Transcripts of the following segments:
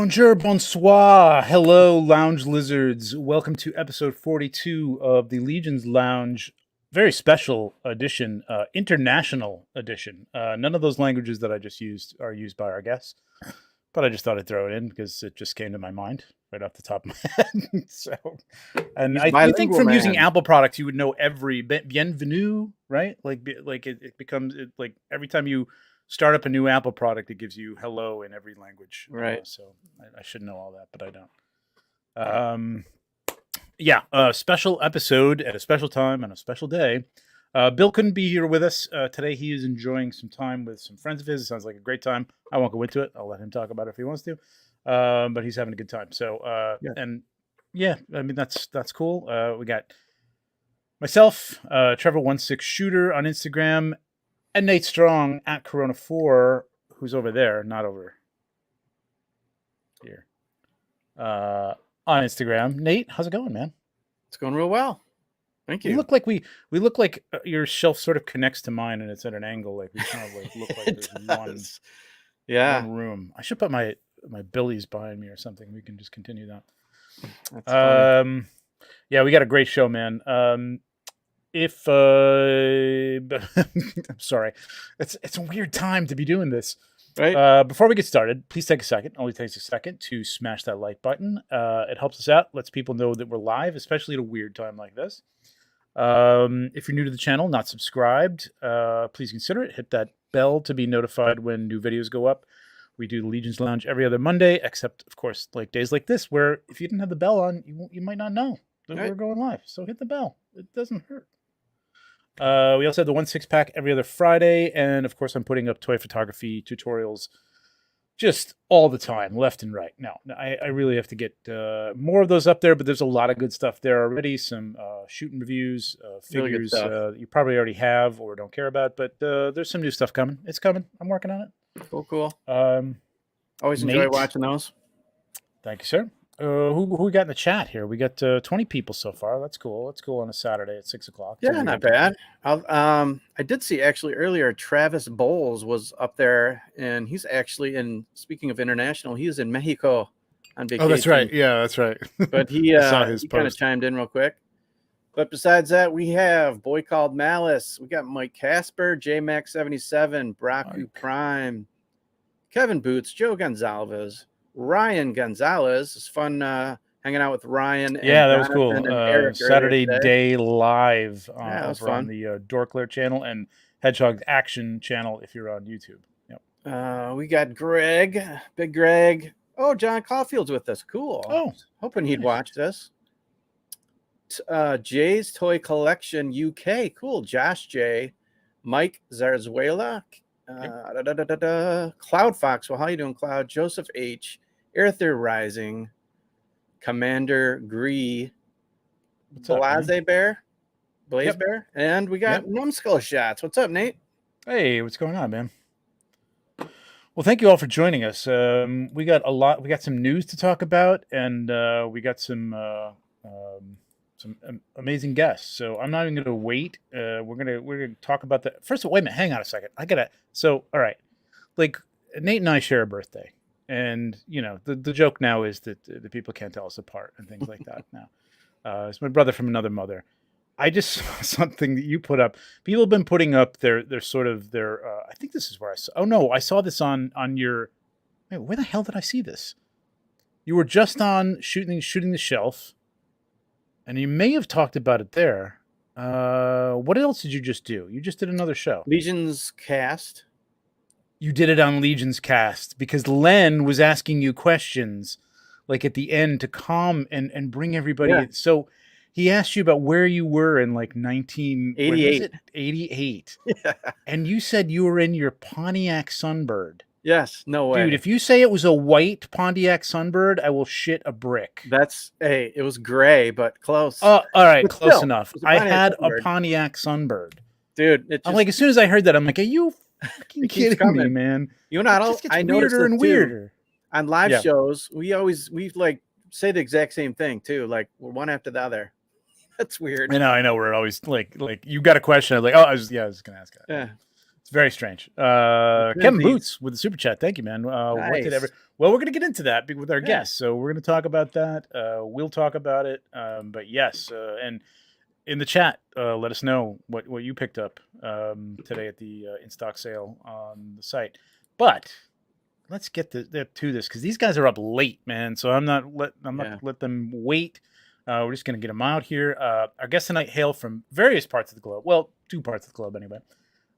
Bonjour, bonsoir, hello, lounge lizards. Welcome to episode 42 of the Legions Lounge, very special edition, international edition. None of those languages that I just used are used by our guests, but I just thought I'd throw it in because it just came to my mind right off the top of my head. And you think from using Apple products, you would know every bienvenue, right? Like it becomes like every time you start up a new Apple product, it gives you hello in every language. Right. So I should know all that, but I don't. A special episode at a special time on a special day. Bill couldn't be here with us today. He is enjoying some time with some friends of his. It sounds like a great time. I won't go into it. I'll let him talk about it if he wants to. But he's having a good time. So, I mean, that's cool. We got myself, Trevor16 Shooter on Instagram, and Nate Strong at Corona4, who's over there, not over here, on Instagram. Nate, how's it going, man? It's going real well. Thank you. We look like your shelf sort of connects to mine, and it's at an angle. Like we kind of like look like there's one room. I should put my billies behind me or something. We can just continue that. That's funny. Yeah, we got a great show, man. I'm sorry, it's a weird time to be doing this. Right. Before we get started, please take a second. Only takes a second to smash that like button. It helps us out, lets people know that we're live, especially at a weird time like this. If you're new to the channel, not subscribed, please consider it. Hit that bell to be notified when new videos go up. We do the Legions Lounge every other Monday, except of course, like days like this, where if you didn't have the bell on, you might not know that we're going live. So hit the bell; it doesn't hurt. We also have the 1/6 pack every other Friday, and of course, I'm putting up toy photography tutorials just all the time, left and right. Now, I really have to get more of those up there, but there's a lot of good stuff there already. Some shooting reviews, figures you probably already have or don't care about, but there's some new stuff coming. It's coming. I'm working on it. Cool. Always enjoy watching those. Thank you, sir. Who we got in the chat here? We got 20 people so far. That's cool. That's cool on a Saturday at 6 o'clock. Yeah, not bad. I did see actually earlier Travis Bowles was up there, and he's actually speaking of international, he was in Mexico on vacation. Oh, that's right. Yeah, that's right. But he kind of chimed in real quick. But besides that, we have Boy Called Malice. We got Mike Casper, JMax77, Braku Prime, Kevin Boots, Joe Gonzalez, Ryan Gonzalez. It's fun hanging out with Ryan. Yeah, that was cool. Saturday Day Live on the Dorkler channel and Hedgehog Action channel if you're on YouTube. Yep. We got Greg, Big Greg. Oh, John Caulfield's with us. Cool. Oh, hoping he'd watch this. Jay's Toy Collection UK. Cool. Josh J, Mike Zarzuela, Cloud Fox. Well, how you doing, Cloud? Joseph H, Airther Rising, Commander Gree, Blaze Bear, and we got Numbskull Shots. What's up, Nate? Hey, what's going on, man? Well, thank you all for joining us. We got a lot. We got some news to talk about, and we got some amazing guests. So I'm not even going to wait. We're gonna talk about that. First of all, wait a minute. Hang on a second. All right. Like Nate and I share a birthday, and you know the joke now is that the people can't tell us apart and things like that. Now, it's my brother from another mother. I just saw something that you put up. People have been putting up their sort of their. I think this is where I saw. Oh no, I saw this on your. Wait, where the hell did I see this? You were just on shooting the shelf. And you may have talked about it there. What else did you just do? You just did another show. Legions Cast. You did it on Legions Cast because Len was asking you questions like at the end to calm and bring everybody in. So he asked you about where you were in like 1988. 88. Yeah. And you said you were in your Pontiac Sunbird. Yes, no way. Dude, if you say it was a white Pontiac Sunbird, I will shit a brick. It was gray, but close. Oh, all right, close enough. I had a Pontiac Sunbird. Dude, I'm like, as soon as I heard that, I'm like, are you fucking kidding me, man? You know, I noticed weirder and weirder. On live shows, we like say the exact same thing too. Like we're one after the other. That's weird. I know. We're always like you got a question. I'm like, I was gonna ask that. Yeah. It's very strange. Kevin Boots with the super chat. Thank you, man. Nice. What did Well, we're going to get into that with our guests. So we're going to talk about that. We'll talk about it. But yes, and in the chat, let us know what you picked up today at the in-stock sale on the site. But let's get to this because these guys are up late, man. So I'm not let them wait. We're just going to get them out here. Our guests tonight hail from various parts of the globe. Well, 2 parts of the globe anyway.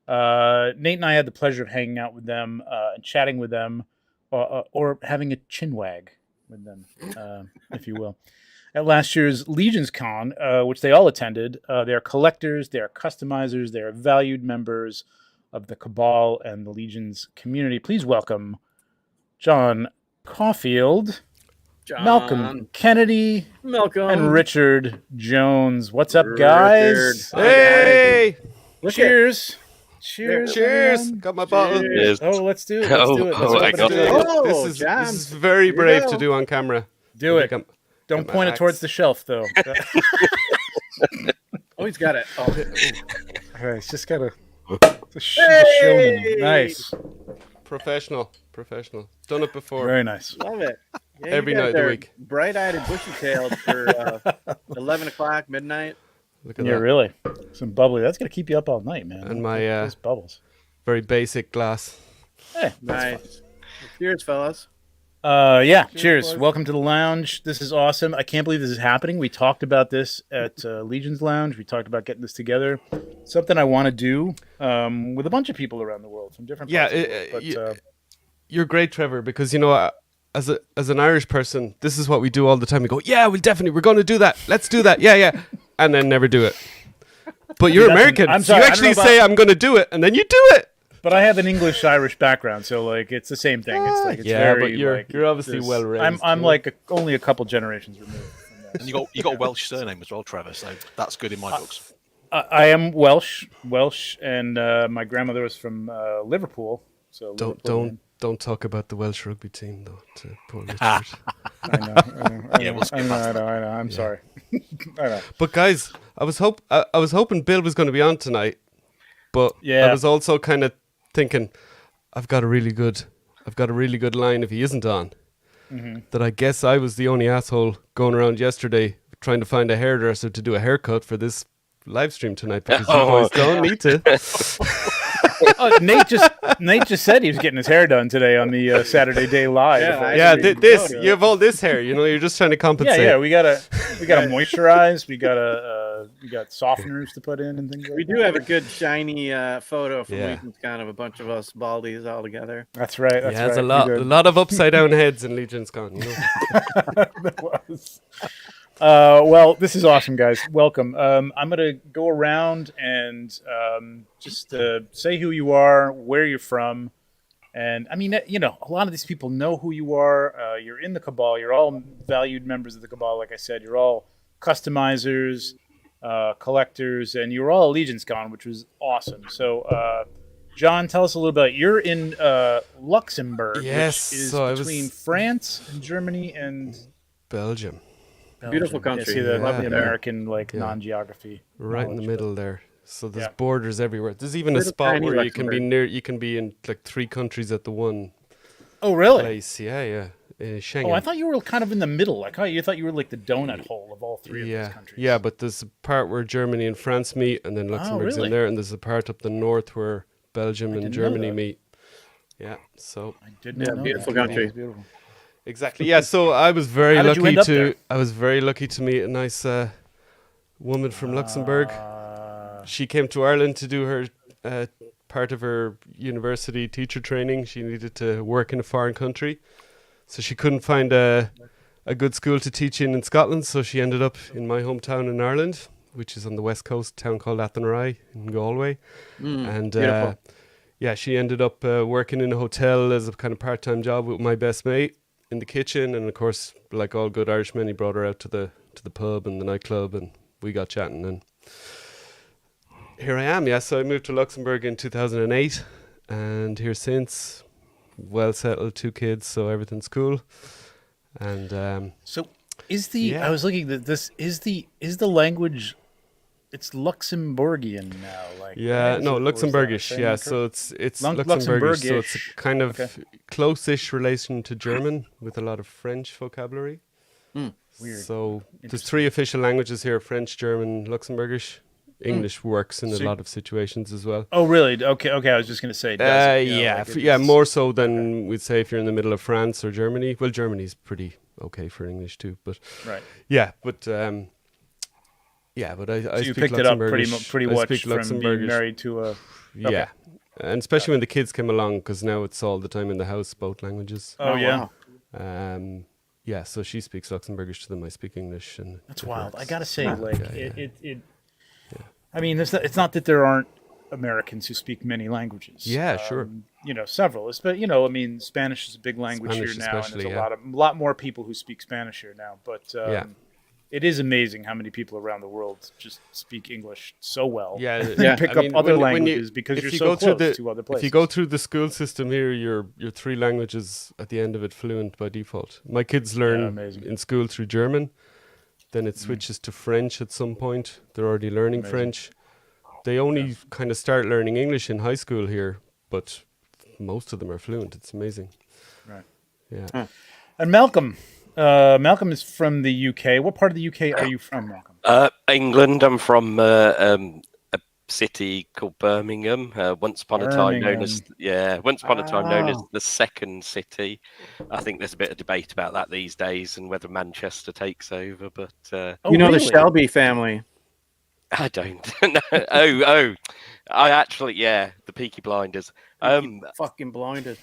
Nate and I had the pleasure of hanging out with them and chatting with them or having a chinwag with them, if you will. At last year's Legions Con, which they all attended. They are collectors, they are customizers, they are valued members of the Cabal and the Legions community. Please welcome John Caulfield, Malcolm Kennedy, and Richard Jones. What's up, guys? Hey! Cheers. Cheers. Got my bottle. Cheers. Oh, let's do it. This is very brave to do on camera. Do it. Don't point it towards the shelf, though. Oh, he's got it. Oh. Okay, it's just got to show them. Nice. Professional. Done it before. Very nice. Love it. Yeah, every night of the week. Bright-eyed and bushy-tailed for 11 o'clock, midnight. Look at that. Really. Some bubbly. That's going to keep you up all night, man. And my those bubbles. Very basic glass. Hey, nice. Cheers, fellas. Cheers. Welcome to the lounge. This is awesome. I can't believe this is happening. We talked about this at Legions Lounge. We talked about getting this together. Something I want to do with a bunch of people around the world from different parts of the world. But, you're great, Trevor, because, you know, as an Irish person, this is what we do all the time. We go, yeah, we're going to do that. Let's do that. Yeah. And then never do it. But you're American. I'm sorry, you actually say, I'm going to do it, and then you do it. But I have an English-Irish background, so like it's the same thing. It's like but you're obviously well raised. I'm like only a couple generations removed from that. And you got a Welsh surname as well, Trevor. So that's good in my books. I am Welsh, and my grandmother was from Liverpool. So don't talk about the Welsh rugby team though. To poor Richard. I know. I'm sorry. I know. But guys, I was hoping Bill was going to be on tonight, but I was also kind of thinking, I've got a really good line if he isn't on. Mm-hmm. That I guess I was the only asshole going around yesterday trying to find a hairdresser to do a haircut for this live stream tonight because you boys don't need to. Nate just said he was getting his hair done today on the Saturday Day Live. You have all this hair, you're just trying to compensate. Yeah, we gotta moisturize. We got softeners to put in and things like that. We do have a good shiny photo from Legion's Con of a bunch of us baldies all together. That's right. There's a lot of upside down heads in Legion's Con. There was. Well, this is awesome, guys. Welcome. I'm going to go around and just say who you are, where you're from. And, I mean, a lot of these people know who you are. You're in the Cabal. You're all valued members of the Cabal, like I said. You're all customizers, collectors, and you're all at Legions Con, which was awesome. So, John, tell us a little bit. You're in Luxembourg, which is between France and Germany and Belgium. Beautiful country. See the American non-geography. Right in the middle there. So there's borders everywhere. There's even a spot where you can be you can be in like 3 countries at the one. Oh, really? Place. Yeah. Schengen. Oh, I thought you were kind of in the middle. I thought you were like the donut hole of all 3 of those countries. Yeah, but there's a part where Germany and France meet, and then Luxembourg's in there, and there's a part up the north where Belgium and Germany meet. Yeah, so I didn't know. Beautiful country. Beautiful. Exactly. Yeah. So I was very lucky to meet a nice woman from Luxembourg. She came to Ireland to do her part of her university teacher training. She needed to work in a foreign country, so she couldn't find a good school to teach in Scotland. So she ended up in my hometown in Ireland, which is on the west coast, a town called Athenry in Galway. And she ended up working in a hotel as a kind of part-time job with my best mate in the kitchen, and of course, like all good Irishmen, he brought her out to the pub and the nightclub, and we got chatting, and here I am. So I moved to Luxembourg in 2008, and here since, well settled, 2 kids, so everything's cool. And so is the I was looking at this, is the language, it's Luxembourgian now. Like Luxembourgish. Yeah, so it's Luxembourgish. So it's a kind of close-ish relation to German with a lot of French vocabulary. Weird. So there's 3 official languages here: French, German, Luxembourgish. English works in a lot of situations as well. Oh, really? Okay. I was just going to say. More so than we'd say if you're in the middle of France or Germany. Well, Germany's pretty okay for English too, but right. Yeah, but I so you speak picked it up pretty much from being married to a. Yeah, and especially when the kids came along, because now it's all the time in the house, both languages. Oh yeah. Wow. Yeah, so she speaks Luxembourgish to them. I speak English, and that's wild. I gotta say, it. I mean, it's not that there aren't Americans who speak many languages. Yeah, sure. Several. But I mean, Spanish is a big language here now, and there's a lot more people who speak Spanish here now. But it is amazing how many people around the world just speak English so well. Yeah, and pick up other languages because you're so close to other places. If you go through the school system here, you're 3 languages at the end of it fluent by default. My kids learn in school through German. Then it switches to French at some point. They're already learning French. They only kind of start learning English in high school here, but most of them are fluent. It's amazing. Right. Yeah. And Malcolm is from the UK. What part of the UK are you from, Malcolm? England. I'm from a city called Birmingham. Once upon a time known as the second city. I think there's a bit of debate about that these days and whether Manchester takes over. But the Shelby family. I don't. No. I actually, the Peaky Blinders. Fucking blinded.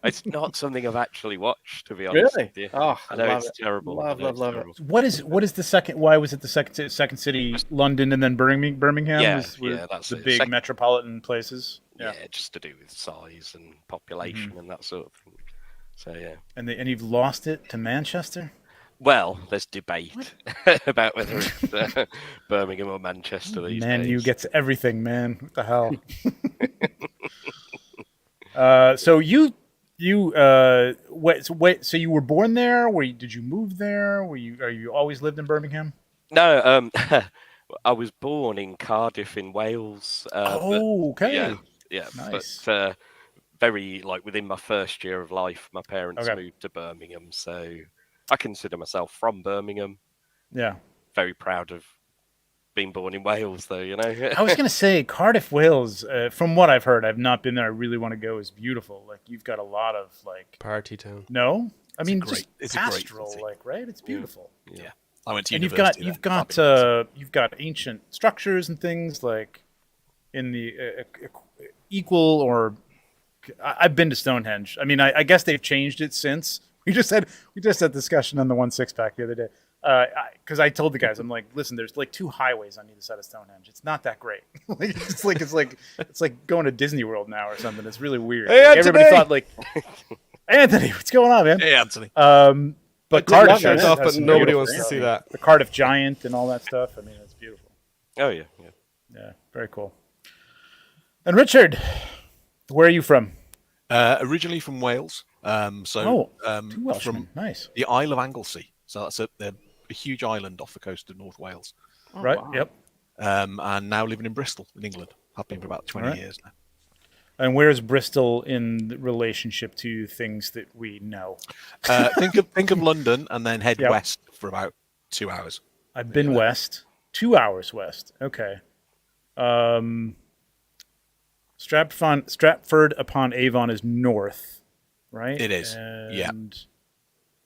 It's not something I've actually watched, to be honest. Really? With you. Oh, I know it's terrible. Love it. What is the second? Why was it the second city? London and then Birmingham. That's the big metropolitan places. Yeah, just to do with size and population and that sort of thing. So yeah. And you've lost it to Manchester. Well, there's debate about whether it's Birmingham or Manchester these days. Man, you gets everything, man. What the hell? So you so you were born there? Did you move there? Are you always lived in Birmingham? No, I was born in Cardiff in Wales. Okay. Yeah, nice. But very within my first year of life, my parents moved to Birmingham, so I consider myself from Birmingham. Yeah. Very proud of being born in Wales, though, I was going to say, Cardiff, Wales, from what I've heard, I've not been there, I really want to go, is beautiful. You've got a lot of, party town. No? I mean, it's pastoral, right? It's beautiful. Yeah. I went to and university. You've got ancient structures and things, in the equal or... I've been to Stonehenge. I mean, I guess they've changed it since. We just had discussion on the 1-6-pack the other day. Because I told the guys, I'm like, listen, there's 2 highways on either side of Stonehenge. It's not that great. It's like going to Disney World now or something. It's really weird. Hey, everybody thought Anthony, what's going on, man? Hey, Anthony. But Cardiff shows off, but nobody wants to see that. The Cardiff Giant and all that stuff. I mean, it's beautiful. Oh yeah. Yeah, very cool. And Richard, where are you from? Originally from Wales. Two Welshmen. Nice. The Isle of Anglesey. So that's a huge island off the coast of North Wales. Oh, right. Wow. Yep. And now living in Bristol, in England. I've been for about 20 years now. And where's Bristol in relationship to things that we know? Think of London and then head west for about 2 hours. I've been west. 2 hours west. Okay. Stratford upon Avon is north, right? It is. And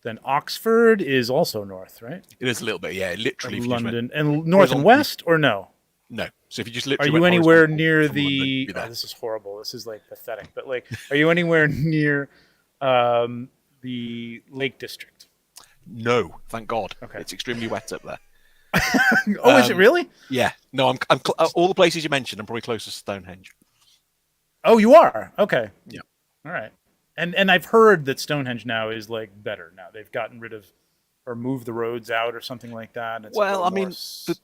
then Oxford is also north, right? It is a little bit, yeah. Literally, London and north and west, or no? No. So if you just literally, are you anywhere near the? This is horrible. This is pathetic. But are you anywhere near the Lake District? No, thank God. Okay. It's extremely wet up there. Is it really? Yeah. No, I'm all the places you mentioned. I'm probably closest to Stonehenge. Oh, you are? Okay. Yeah. All right. And I've heard that Stonehenge now is better now. They've gotten rid of or moved the roads out or something like that. It's well, I mean,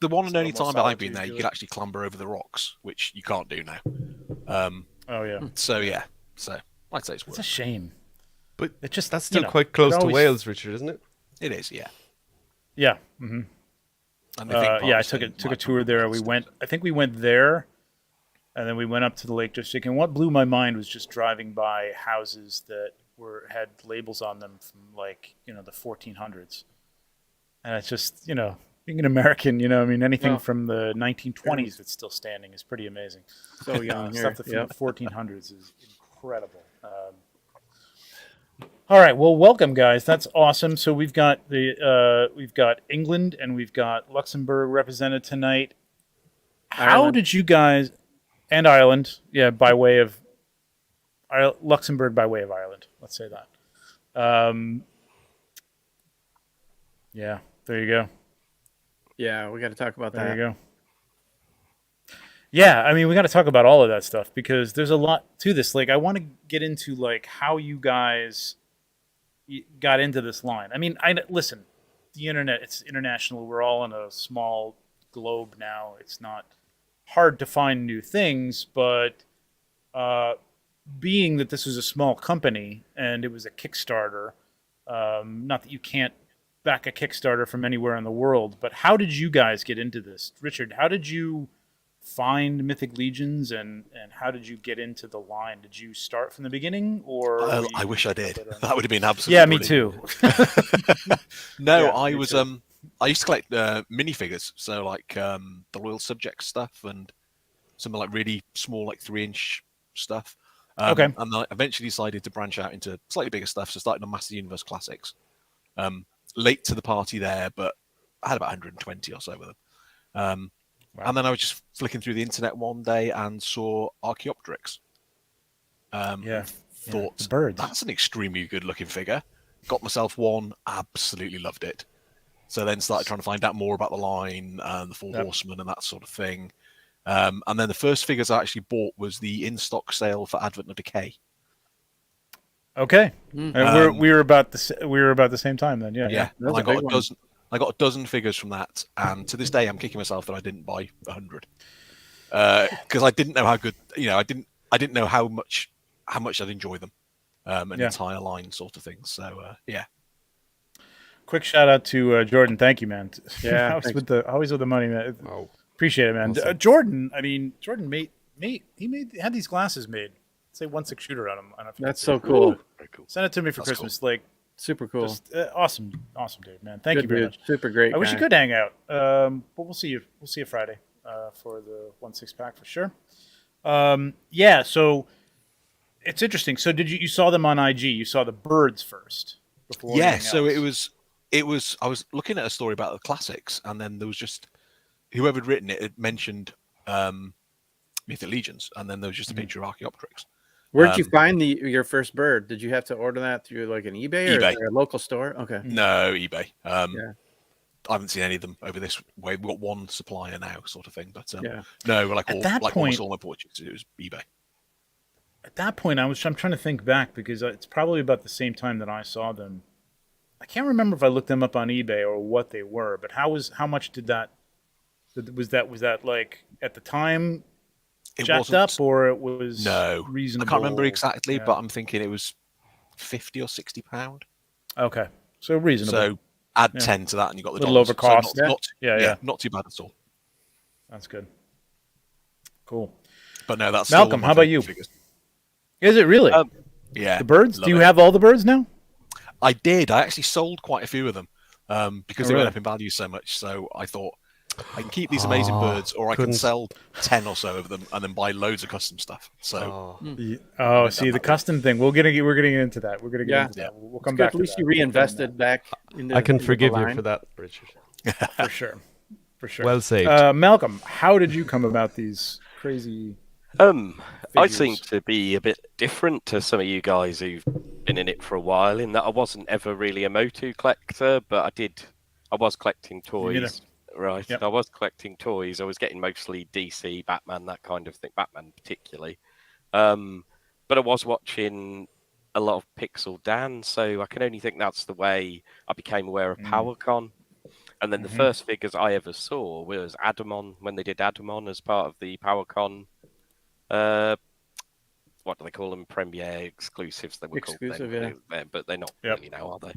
the one and only time that I've been there, you could actually clamber over the rocks, which you can't do now. Oh yeah. So yeah. So I'd say it's worth. It's a shame. But that's still quite close to Wales, Richard, isn't it? It is, yeah. Yeah. Mm-hmm. Yeah, I took a tour there. I think we went there, and then we went up to the Lake District. And what blew my mind was just driving by houses that had labels on them from the 1400s. And it's just, being an American, I mean, anything from the 1920s that's still standing is pretty amazing. So young stuff from the 1400s is incredible. All right, well, welcome, guys. That's awesome. So we've got England and we've got Luxembourg represented tonight. How did you guys and Ireland? Yeah, by way of Luxembourg, by way of Ireland. Let's say that. Yeah, there you go. Yeah, we got to talk about that. There you go. Yeah, I mean, we got to talk about all of that stuff because there's a lot to this. I want to get into how you guys got into this line. I mean, listen, the internet, it's international. We're all in a small globe now. It's not hard to find new things, but being that this was a small company and it was a Kickstarter, not that you can't back a Kickstarter from anywhere in the world, but how did you guys get into this? Richard, how did you find Mythic Legions and how did you get into the line? Did you start from the beginning or I wish I did. That would have been absolutely brilliant. Me too. No, yeah, I was I used to collect minifigures, so the Royal Subject stuff and some really small 3-inch stuff. Okay. And I eventually decided to branch out into slightly bigger stuff, so started on Master Universe Classics. Late to the party there, but I had about 120 or so with them. Wow. And then I was just flicking through the internet one day and saw Archaeopteryx. Thought, the birds. That's an extremely good looking figure. Got myself one, absolutely loved it. So then started trying to find out more about the line and the Four Horsemen and that sort of thing. And then the first figures I actually bought was the in-stock sale for Advent of Decay. Okay, we were about the same time then. Yeah. I got a dozen figures from that, and to this day, I'm kicking myself that I didn't buy 100 because I didn't know how good. I didn't know how much I'd enjoy them, an entire line sort of thing. So yeah. Quick shout out to Jordan. Thank you, man. Yeah, always with the money, man. Oh, appreciate it, man. Awesome. Jordan. I mean, Jordan had these glasses made. Say 1/6 shooter on them. I don't know if that's so cool. Very cool. Send it to me for Christmas. Cool. Super cool. Just, awesome, dude, man. Thank you very much. Super great. I wish you could hang out. But we'll see you. We'll see you Friday for the 1/6 pack for sure. Yeah. So it's interesting. So you saw them on IG? You saw the birds first. Before so it was. I was looking at a story about the classics, and then there was just whoever had written it had mentioned Mythic Legions, and then there was just a picture of Archaeopteryx. Where'd you find your first bird? Did you have to order that through an eBay or a local store? Okay. No, eBay. I haven't seen any of them over this way. We've got one supplier now, sort of thing. But no, almost all my purchases, it was eBay. At that point, I'm trying to think back because it's probably about the same time that I saw them. I can't remember if I looked them up on eBay or what they were, but how much did that? Was that at the time? Jacked up, or it was reasonable? I can't remember exactly, but I'm thinking it was £50 or £60. Okay, so reasonable. So add 10 to that, and you got the little over cost. So not too bad at all. That's good. Cool. But no, that's Malcolm. How about you? Figures. Is it really? Yeah. The birds. Do you have all the birds now? I did. I actually sold quite a few of them because they went up in value so much. So I thought, I can keep these amazing birds, or I can sell 10 or so of them and then buy loads of custom stuff. So, see the custom thing. We're getting into that. We're gonna get into that. We'll come back. At least you reinvested back. I can forgive you for that, Richard. For sure. Well saved. Malcolm, how did you come about these crazy? I seem to be a bit different to some of you guys who've been in it for a while. In that I wasn't ever really a Motu collector, but I was collecting toys. Right. Yep. I was collecting toys. I was getting mostly DC, Batman, that kind of thing. Batman particularly. But I was watching a lot of Pixel Dan, so I can only think that's the way I became aware of PowerCon. And then the first figures I ever saw was Adamon, when they did Adamon as part of the PowerCon. What do they call them? Premiere exclusives, they were called then. Yeah. But they're not really now, are they?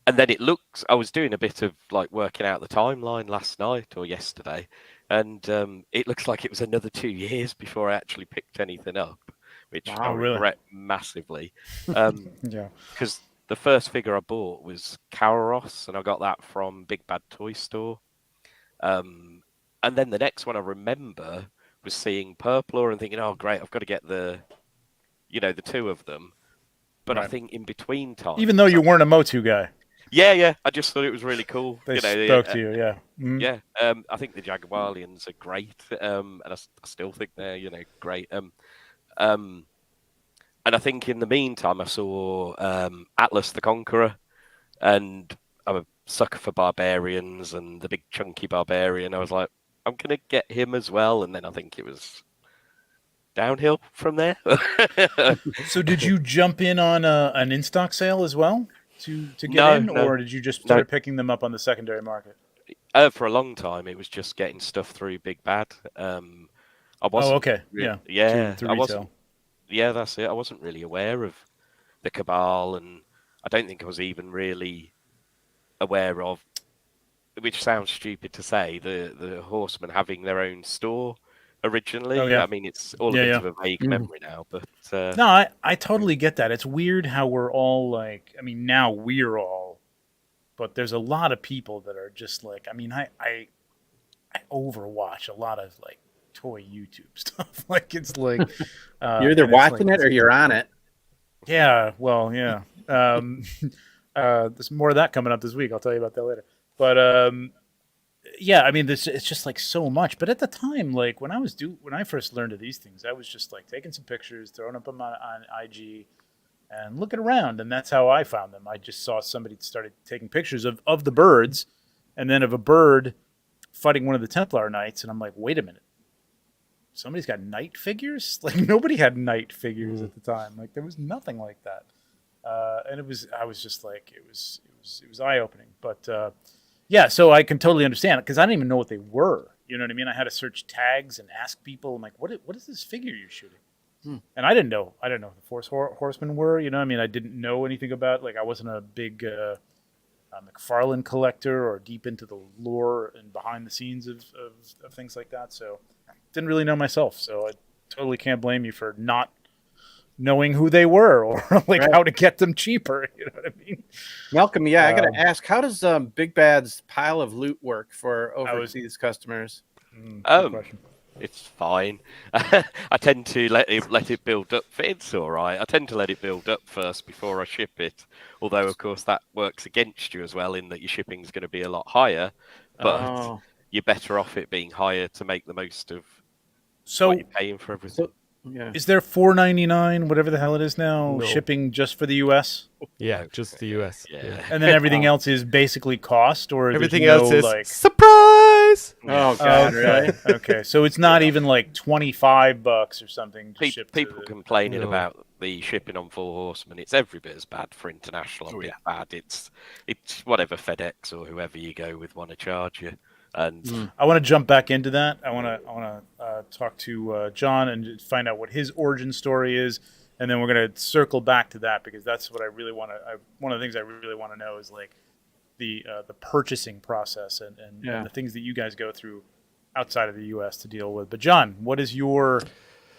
and then it looks. I was doing a bit of like working out the timeline last night or yesterday, and it looks like it was another 2 years before I actually picked anything up, which I regret massively. Yeah, because the first figure I bought was Cowros, and I got that from Big Bad Toy Store. And then the next one I remember was seeing Purpler and thinking, oh, great, I've got to get the two of them. But I think in between times... Even though you weren't a Motu guy. Yeah, I just thought it was really cool. They spoke to you, yeah. Mm-hmm. Yeah, I think the Jaguarians are great, and I still think they're, great. And I think in the meantime, I saw Atlas the Conqueror, and I'm a sucker for barbarians and the big chunky barbarian. I was like, I'm going to get him as well. And then I think it was downhill from there. So did you jump in on an in-stock sale as well to get in? Or did you just start picking them up on the secondary market? For a long time, it was just getting stuff through Big Bad. I wasn't. Oh, okay. Yeah. I wasn't. Yeah, that's it. I wasn't really aware of the Cabal, and I don't think I was even really aware of, which sounds stupid to say, the Horsemen having their own store originally. Oh, yeah. I mean, it's all a bit of a vague memory now, but... No, I totally get that. It's weird how we're all like... I mean, now we're all... But there's a lot of people that are just like... I mean, I overwatch a lot of, like, toy YouTube stuff. Like, it's like... you're either watching it or you're on it. Yeah, well, yeah. There's more of that coming up this week. I'll tell you about that later. But yeah, I mean, it's just like so much. But at the time, like when I first learned of these things, I was just like taking some pictures, throwing up them on IG, and looking around, and that's how I found them. I just saw somebody started taking pictures of the birds, and then of a bird fighting one of the Templar Knights, and I'm like, wait a minute. Somebody's got knight figures? Like nobody had knight figures at the time. Like there was nothing like that. And I was just like, it was eye opening. But yeah, so I can totally understand it because I didn't even know what they were. You know what I mean? I had to search tags and ask people. I'm like, what is this figure you're shooting? And I didn't know who the Horsemen were. You know, I mean, I didn't know anything about. Like, I wasn't a big McFarlane collector or deep into the lore and behind the scenes of things like that. So didn't really know myself. So I totally can't blame you for not knowing who they were or like how to get them cheaper. You know what I mean? Malcolm, I got to ask, how does Big Bad's pile of loot work for overseas customers? It's fine. I tend to let it build up. It's all right. I tend to let it build up first before I ship it. Although, of course, that works against you as well in that your shipping's going to be a lot higher. But you're better off it being higher to make the most of what you're paying for everything. Is there $4.99, whatever the hell it is now, shipping just for the U.S.? Yeah, just the U.S. Yeah. And then everything else is basically cost, or everything else is like surprise. Oh God, really? Okay, so it's not even like $25 or something. People complaining about the shipping on Four Horsemen. It's every bit as bad for international. Bad. It's whatever FedEx or whoever you go with want to charge you. And I want to jump back into that. I want to talk to John and find out what his origin story is, and then we're going to circle back to that because that's what I really want to. One of the things I really want to know is like the purchasing process and the things that you guys go through outside of the U.S. to deal with. But John, what is your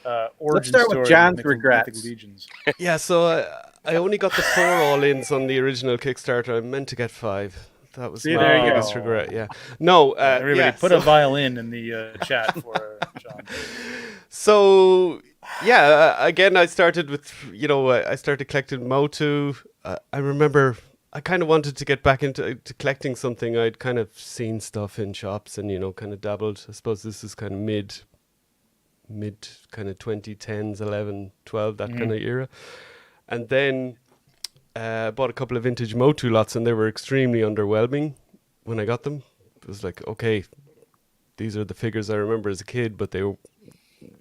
origin story? Let's start with John's regrets. Mythic Legions. Yeah, so I only got the 4 all-ins on the original Kickstarter. I meant to get 5. That was my biggest regret. Yeah. No. Everybody, put a violin in the chat for John. So again, I started with I started collecting Motu. I remember I kind of wanted to get back into collecting something. I'd kind of seen stuff in shops and kind of dabbled. I suppose this is kind of mid kind of 2010s, 11, 12, that kind of era, and then. Bought a couple of vintage Motu lots, and they were extremely underwhelming when I got them. It was like, okay, these are the figures I remember as a kid, but they were,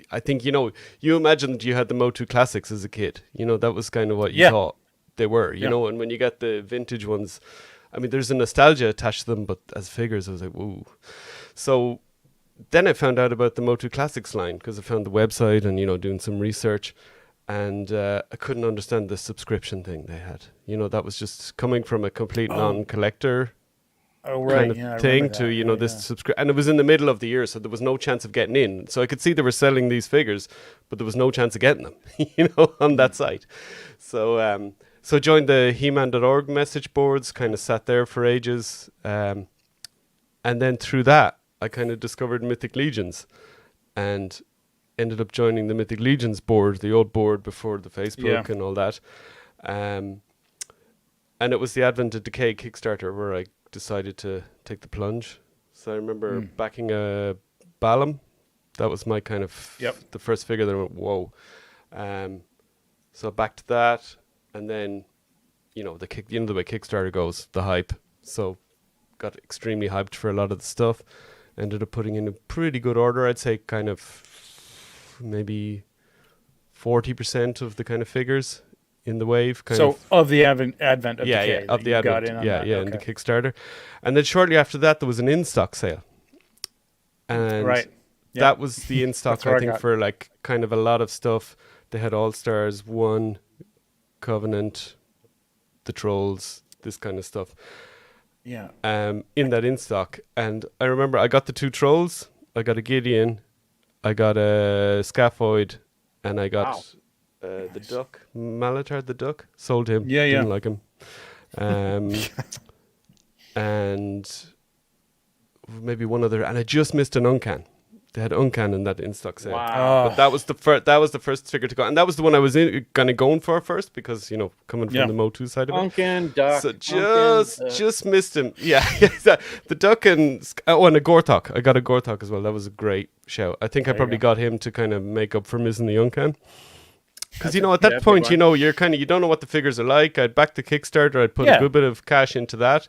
I think, you imagined you had the Motu Classics as a kid. That was kind of what you thought they were, you know, and when you got the vintage ones, I mean, there's a nostalgia attached to them, but as figures, I was like, woo. So then I found out about the Motu Classics line because I found the website and, doing some research. and I couldn't understand the subscription thing they had. That was just coming from a complete non-collector kind of thing to this subscription, and it was in the middle of the year, so there was no chance of getting in. So I could see they were selling these figures, but there was no chance of getting them, on that site. So so joined the He-Man.org message boards, kind of sat there for ages, and then through that I kind of discovered Mythic Legions, and ended up joining the Mythic Legions board, the old board before the Facebook and all that. And it was the Advent of Decay Kickstarter where I decided to take the plunge. So I remember backing a Balam. That was my kind of the first figure that I went, whoa. So back to that, and then the way Kickstarter goes, the hype. So got extremely hyped for a lot of the stuff. Ended up putting in a pretty good order. I'd say kind of maybe 40% of the kind of figures in the wave. Of the Advent of Decay. Of the Advent. In the Kickstarter. And then shortly after that, there was an in-stock sale. And that was the in-stock, I think, for like kind of a lot of stuff. They had All-Stars 1, Covenant, the Trolls, this kind of stuff. Yeah. In that in-stock. And I remember I got the 2 Trolls, I got a Gideon, I got a Scaphoid, and I got the duck, Malatar the duck. Sold him. Didn't like him. And maybe one other, and I just missed an Uncan. They had Uncan in that in-stock sale. Wow. But that was the first figure to go, and that was the one I was kind of going for first, because coming from the Motu side of it. Uncan, duck. So just missed him. Yeah, the duck and a Gortok. I got a Gortok as well. That was a great shout. I think I probably got him to kind of make up for missing the Uncan. Because at that point, you're kind of, you don't know what the figures are like. I'd backed the Kickstarter. I'd put a good bit of cash into that.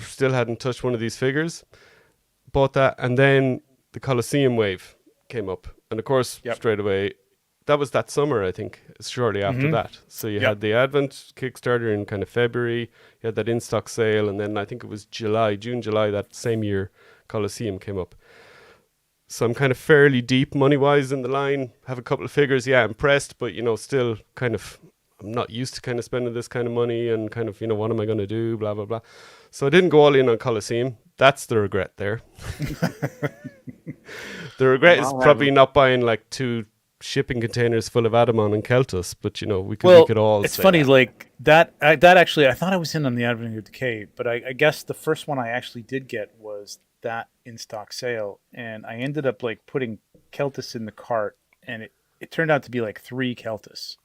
Still hadn't touched one of these figures. Bought that, and then the Colosseum wave came up, and of course straight away, that was that summer, I think, shortly after that. So you had the Advent Kickstarter in kind of February, you had that in-stock sale, and then I think it was June, July that same year, Colosseum came up. So I'm kind of fairly deep money-wise in the line, have a couple of figures, impressed, but still kind of, I'm not used to kind of spending this kind of money, and kind of, what am I going to do, blah, blah, blah. So I didn't go all in on Colosseum. That's the regret there. The regret is probably not buying like 2 shipping containers full of Adamon and Keltus, but we could all. It's funny, like that actually, I thought I was in on the Advent of Decay, but I guess the first one I actually did get was that in stock sale, and I ended up like putting Keltus in the cart, and it turned out to be like 3 Keltus,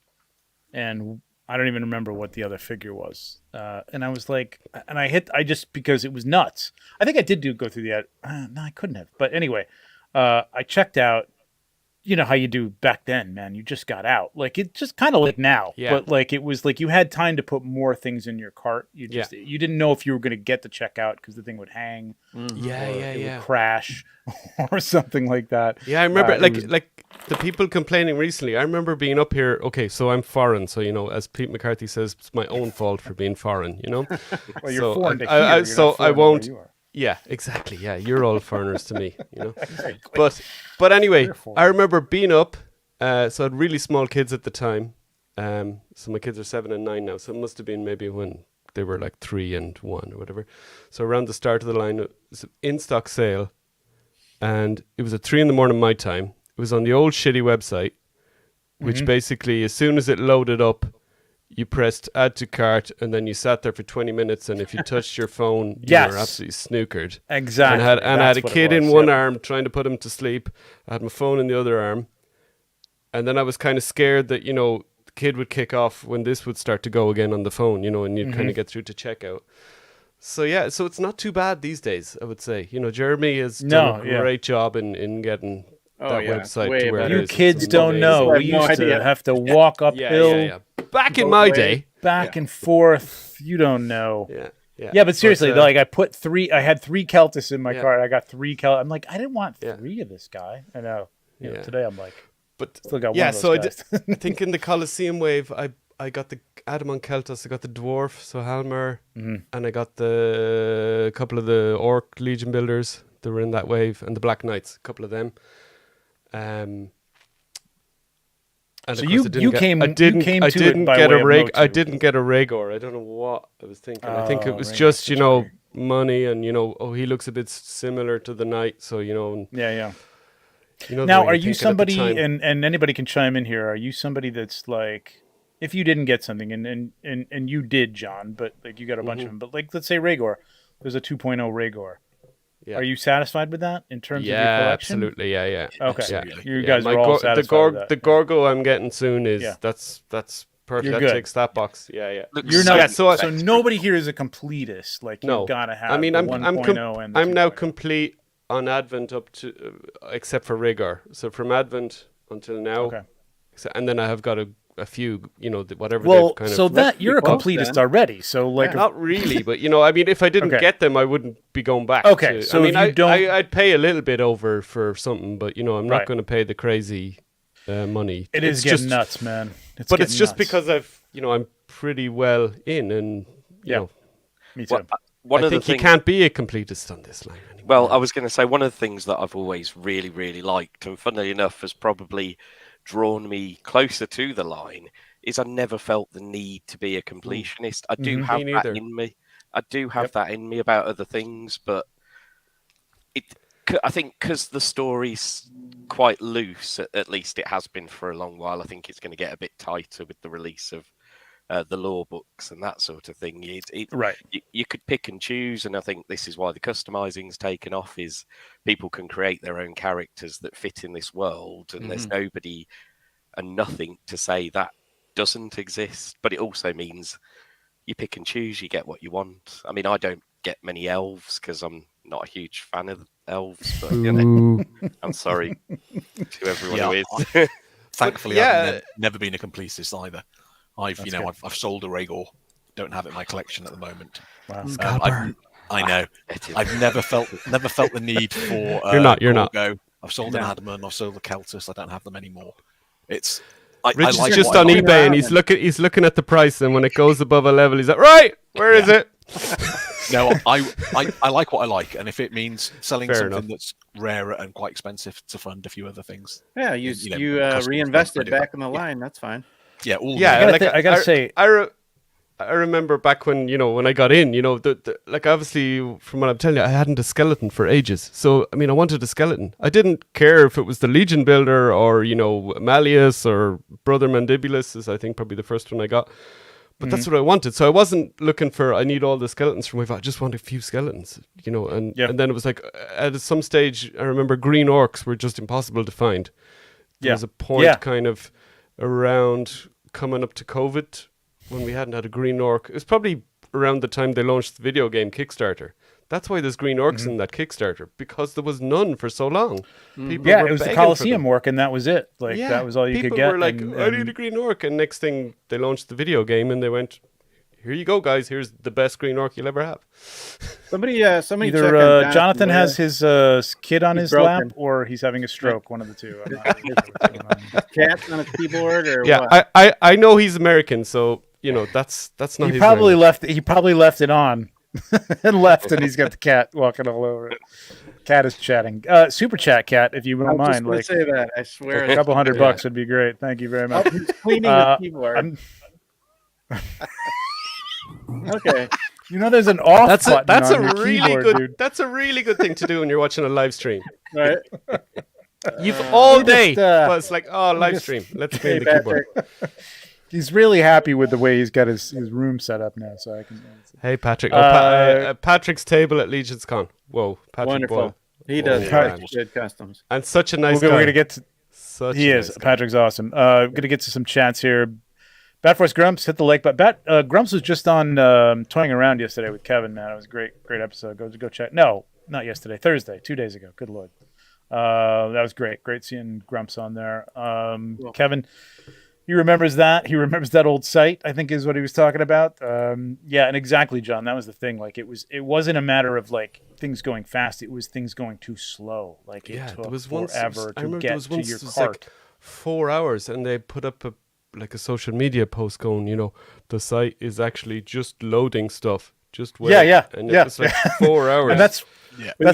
and I don't even remember what the other figure was. And I was like, and I just, because it was nuts. I think I did go through the ad. No, I couldn't have. But anyway, I checked out. You know how you do back then, man. You just got out. Like, it just kind of like now. Yeah. But like, it was like you had time to put more things in your cart. You didn't know if you were going to get the checkout because the thing would hang. Mm-hmm. It would crash or something like that. Yeah, I remember like the people complaining recently. I remember being up here. Okay, so I'm foreign. So, as Pete McCarthy says, it's my own fault for being foreign, Well, you're foreign to here. So I won't. Yeah, exactly. Yeah, you're all foreigners to me, But anyway, I remember being up. So I had really small kids at the time. So my kids are 7 and 9 now. So it must have been maybe when they were like 3 and 1 or whatever. So around the start of the line, it was an in-stock sale. And it was at 3 a.m. my time. It was on the old shitty website, which basically, as soon as it loaded up, you pressed add to cart, and then you sat there for 20 minutes, and if you touched your phone, you were absolutely snookered. Exactly. And I had a kid in one arm trying to put him to sleep. I had my phone in the other arm. And then I was kind of scared that, the kid would kick off when this would start to go again on the phone, and you'd kind of get through to checkout. So, so it's not too bad these days, I would say. Jeremy has done a great job in getting that website to where it is. You kids don't know. We used to have to walk uphill. Back in my day. Back and forth. You don't know. Yeah, but seriously, like I put 3. I had 3 Keltus in my cart. I got 3 Keltus. I'm like, I didn't want 3 of this guy. I know. Today I'm like, but still got one of those guys. I think in the Colosseum wave, I got the Adamon Keltus, I got the Dwarf, so Halmer, and I got a couple of the Orc Legion builders that were in that wave, and the Black Knights, a couple of them. And so of course you came to it by way of Motu. I didn't get a Rhaegar. I don't know what I was thinking. I think it was just, money and, he looks a bit similar to the knight. So, Yeah. Now, are you somebody, and anybody can chime in here, are you somebody that's like, if you didn't get something, and you did, John, but like you got a bunch of them, but like, let's say Rhaegar, there's a 2.0 Rhaegar. Yeah. Are you satisfied with that in terms of your collection? Absolutely. Yeah. Okay. Absolutely. You guys are all satisfied with that. The Gorgo I'm getting soon is that's perfect. That ticks that box. Yeah. You're not. So nobody here is a completist. Like you've got to have. I mean, I'm 1.0 and I'm now complete on Advent up to except for Rhaegar. So from Advent until now, and then I have got a few, whatever. Well, so that you're a completist already. So like, not really, but I mean, if I didn't get them, I wouldn't be going back. Okay, so I mean, I'd pay a little bit over for something, but I'm not going to pay the crazy money. It's getting nuts, man. It's just because I'm pretty well in, and me too. I think you can't be a completist on this line anymore. Well, I was going to say one of the things that I've always really, really liked, and funnily enough, has probably drawn me closer to the line, is I never felt the need to be a completionist. I do have that in me. I do have that in me about other things, but I think because the story's quite loose, at least it has been for a long while, I think it's going to get a bit tighter with the release of the law books and that sort of thing. You could pick and choose, and I think this is why the customizing's taken off, is people can create their own characters that fit in this world, and there's nobody and nothing to say that doesn't exist. But it also means you pick and choose, you get what you want. I mean, I don't get many elves because I'm not a huge fan of elves, but I'm sorry to everyone who is. Thankfully, I've never been a completist either. I've sold a Rhaegar, don't have it in my collection at the moment. Wow. I know. I've never felt the need for. You're not. I've sold an Adamant. I've sold the Keltus. I don't have them anymore. Rich is just on eBay and he's looking at the price, and when it goes above a level, he's like, right, where is it? No, I like what I like, and if it means selling something that's rarer and quite expensive to fund a few other things, you reinvested back in the line. That's fine. Yeah, I gotta say, I remember back when when I got in, like obviously from what I'm telling you, I hadn't a skeleton for ages. So I mean, I wanted a skeleton. I didn't care if it was the Legion Builder or Malleus or Brother Mandibulus is I think probably the first one I got. But that's what I wanted. So I wasn't looking for I need all the skeletons from Wave. I just wanted a few skeletons, and then it was like at some stage I remember green orcs were just impossible to find. There was a point kind of around coming up to COVID when we hadn't had a green orc. It was probably around the time they launched the video game Kickstarter. That's why there's green orcs in that Kickstarter, because there was none for so long. It was the Coliseum orc, and that was it. Like that was all you could get. People were like, I need a green orc, and next thing they launched the video game, and they went, here you go, guys. Here's the best green orc you'll ever have. Somebody either Jonathan has his kid on his lap, or he's having a stroke. One of the two. Cat on his keyboard, or what? I know he's American, so that's not. He probably left. He probably left it on and left, and he's got the cat walking all over it. Cat is chatting. Super chat, cat, if you don't mind. Like, say that. I swear, a couple $100 would be great. Thank you very much. He's cleaning the keyboard. Okay. There's an off button that's on a your really keyboard, good dude. That's a really good thing to do when you're watching a live stream. Right. You've all day, but it's like, live stream. Let's play the keyboard. He's really happy with the way he's got his room set up now, so I can. Hey, Patrick. Patrick's table at Legion's Con. Whoa, Patrick. Wonderful. Boyle. He does good customs. And such a nice guy. We're going to get to. He is. Patrick's awesome. Going to get to some chats here. Batforce Grumps, hit the like button. Grumps was just on Toying Around yesterday with Kevin, man. It was a great episode. Go check. No, not yesterday. Thursday, 2 days ago. Good Lord. That was great. Great seeing Grumps on there. Cool. Kevin, he remembers that. He remembers that old site, I think is what he was talking about. And exactly, John. That was the thing. Like, it wasn't a matter of, like, things going fast. It was things going too slow. Like, it took forever to get to your cart. Like 4 hours, and they put up a social media post going, the site is actually just loading stuff. Just wait. And it was like 4 hours. And that's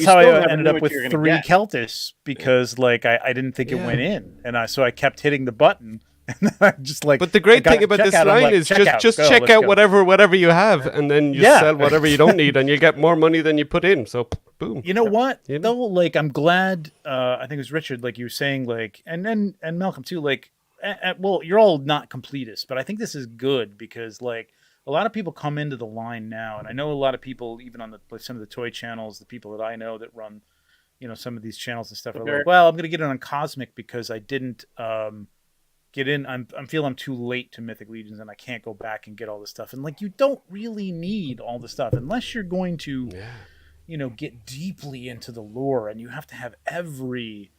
how I ended up with 3 Keltis, because I didn't think it went in, and so I kept hitting the button Just like, but the great thing about this line is just check out whatever you have, and then you sell whatever you don't need, and you get more money than you put in. So boom. You know what? Though, like, I'm glad. I think it was Richard, like you were saying, like, and Malcolm too. Like, well, you're all not completists, but I think this is good because, like, a lot of people come into the line now, and I know a lot of people, even on some of the toy channels, the people that I know that run, some of these channels and stuff are like, well, I'm going to get it on Cosmic because I didn't get in. I feel I'm too late to Mythic Legions and I can't go back and get all this stuff. And like, you don't really need all the stuff unless you're going to, get deeply into the lore, and you have to have every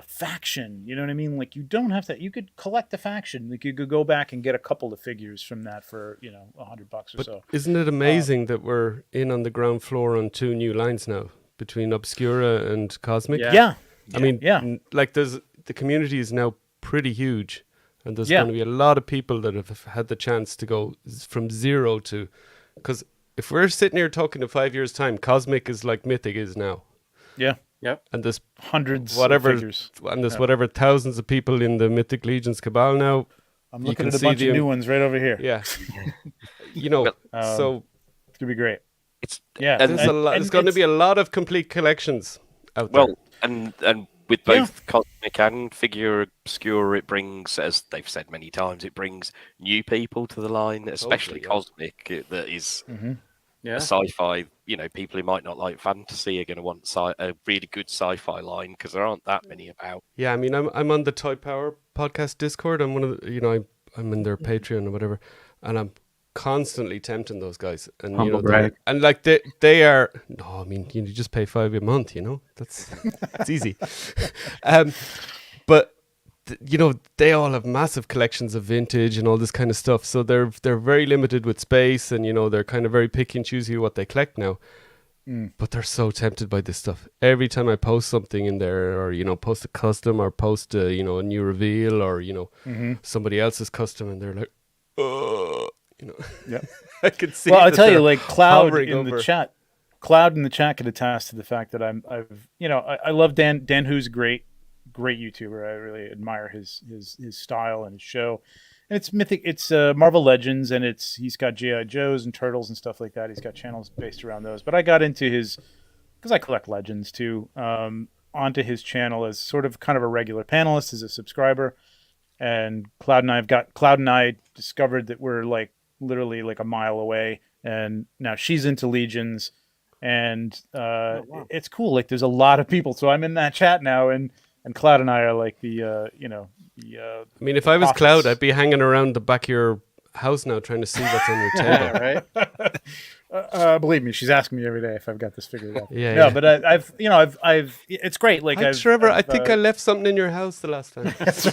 faction. You know what I mean? Like, you don't have to. You could collect a faction. Like, you could go back and get a couple of figures from that for $100 or so. Isn't it amazing that we're in on the ground floor on 2 new lines now between Obscura and Cosmic? Yeah. I mean, like, the community is now pretty huge, and there's going to be a lot of people that have had the chance to go from 0 to, because if we're sitting here talking in 5 years' time, Cosmic is like Mythic is now. Yeah. Yep. And there's hundreds of figures. And there's whatever thousands of people in the Mythic Legions Cabal now. I'm looking at a bunch of new ones right over here. Yeah. So it's gonna be great. There's going to be a lot of complete collections out there. Well, and with both Cosmic and Figure Obscura, it brings, as they've said many times, it brings new people to the line, especially Cosmic, that is a sci-fi. People who might not like fantasy are going to want a really good sci-fi line because there aren't that many about. Yeah, I mean, I'm on the Toy Power podcast Discord. I'm one of the, I'm in their Patreon or whatever, and I'm constantly tempting those guys, and and like they are. No, I mean, you just pay $5 a month. That's easy. But they all have massive collections of vintage and all this kind of stuff. So they're very limited with space, and they're kind of very picky and choosy what they collect now. But they're so tempted by this stuff. Every time I post something in there, or post a custom, or post a a new reveal, or somebody else's custom, and they're like, oh. I could see. Well, I'll tell you, like Cloud in the chat. Cloud in the chat could attest to the fact that I love Dan. Dan, who's great YouTuber. I really admire his style and his show. And it's Mythic. It's Marvel Legends, and he's got G.I. Joes and Turtles and stuff like that. He's got channels based around those. But I got into because I collect Legends too. Onto his channel as sort of kind of a regular panelist, as a subscriber. And Cloud and I discovered that we're like literally like a mile away, and now she's into Legions, and it's cool. Like, there's a lot of people, so I'm in that chat now, and Cloud and I are like I mean, if I was Cloud, I'd be hanging around the back of your house now, trying to see what's on your table. Right? Believe me, she's asking me every day if I've got this figured out. Yeah. But I've it's great. Like, Trevor, I think I left something in your house the last time. That's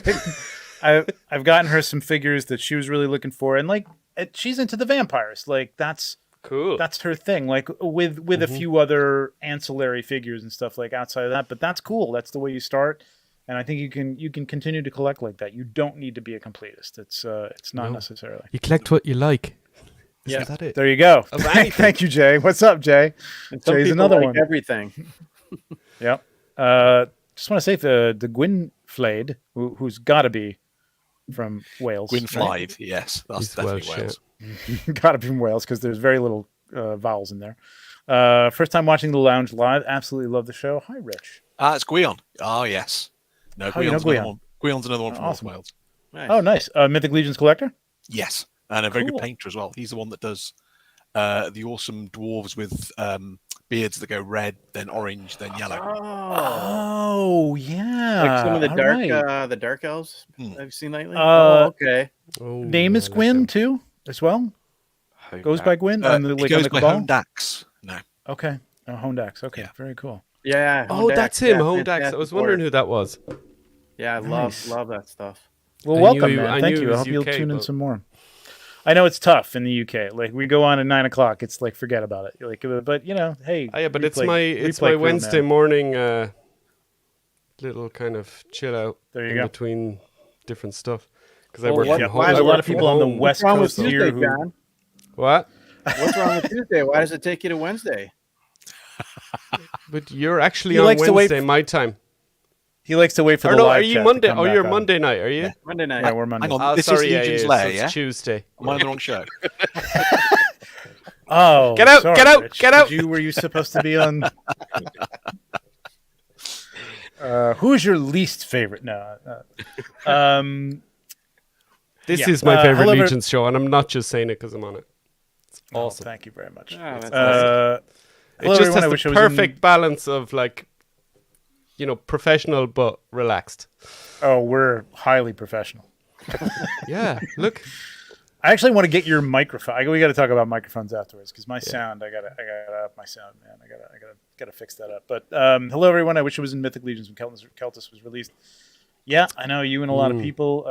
right. I've gotten her some figures that she was really looking for, and like, she's into the vampires. Like, that's cool. That's her thing. Like, with a few other ancillary figures and stuff like outside of that. But that's cool. That's the way you start, and I think you can continue to collect like that. You don't need to be a completist. It's not necessarily. You collect what you like. Yeah, is that it? There you go. Thank you, Jay. What's up, Jay? Jay's another one. Everything. Yep. Just want to say the Gwynflade, who's got to be from Wales. Gwynflade, right? Yes, that's definitely Wales. Got to be from Wales because there's very little vowels in there. First time watching the Lounge live. Absolutely love the show. Hi, Rich. It's Gwion. Oh, yes. No, Gwion's another one from North Wales. Nice. Oh, nice. Mythic Legions collector? Yes, and a very good painter as well. He's the one that does the awesome dwarves with beards that go red, then orange, then yellow. Oh yeah. Like some of the dark elves I've seen lately. Okay. Name is Gwyn too, as well. Goes by Gwyn. He goes by Hondax. No. Okay. Hondax. Okay. Yeah. Very cool. Yeah. Hondax, that's him. Hondax. I was wondering who that was. Yeah, I love that stuff. Well, welcome, man. Thank you. I hope you'll tune in some more. I know it's tough in the UK. Like, we go on at 9:00. It's like, forget about it. Like, but hey. Oh, yeah, but it's my Wednesday morning little kind of chill out between different stuff. Because I work from home. There's a lot of people on the West Coast here who. What? What's wrong with Tuesday? Why does it take you to Wednesday? But you're actually on Wednesday, my time. He likes to wait for the live are you chat Monday? to come Oh, back you're on. Monday night, are you? Yeah. Monday night. Yeah, we're Monday. Hang on, Oh, this sorry, is Legion's so Lair, it's yeah? Tuesday. Am I on the wrong show? Oh, Get out, sorry, get out, Rich. get out. Were you supposed to be on? Who is your least favorite? No. This Yeah. is my favorite However- Legions show, and I'm not just saying it because I'm on it. It's Oh, awesome. thank you very much. Oh, that's It nice. Hello, just everyone. I has wish the I was in- perfect balance of like, professional but relaxed. Oh, we're highly professional. Yeah, look. I actually want to get your microphone. We got to talk about microphones afterwards because my sound. I gotta up my sound, man. I gotta fix that up. But hello, everyone. I wish it was in Mythic Legions when Keltis was released. Yeah, I know you and a lot of people.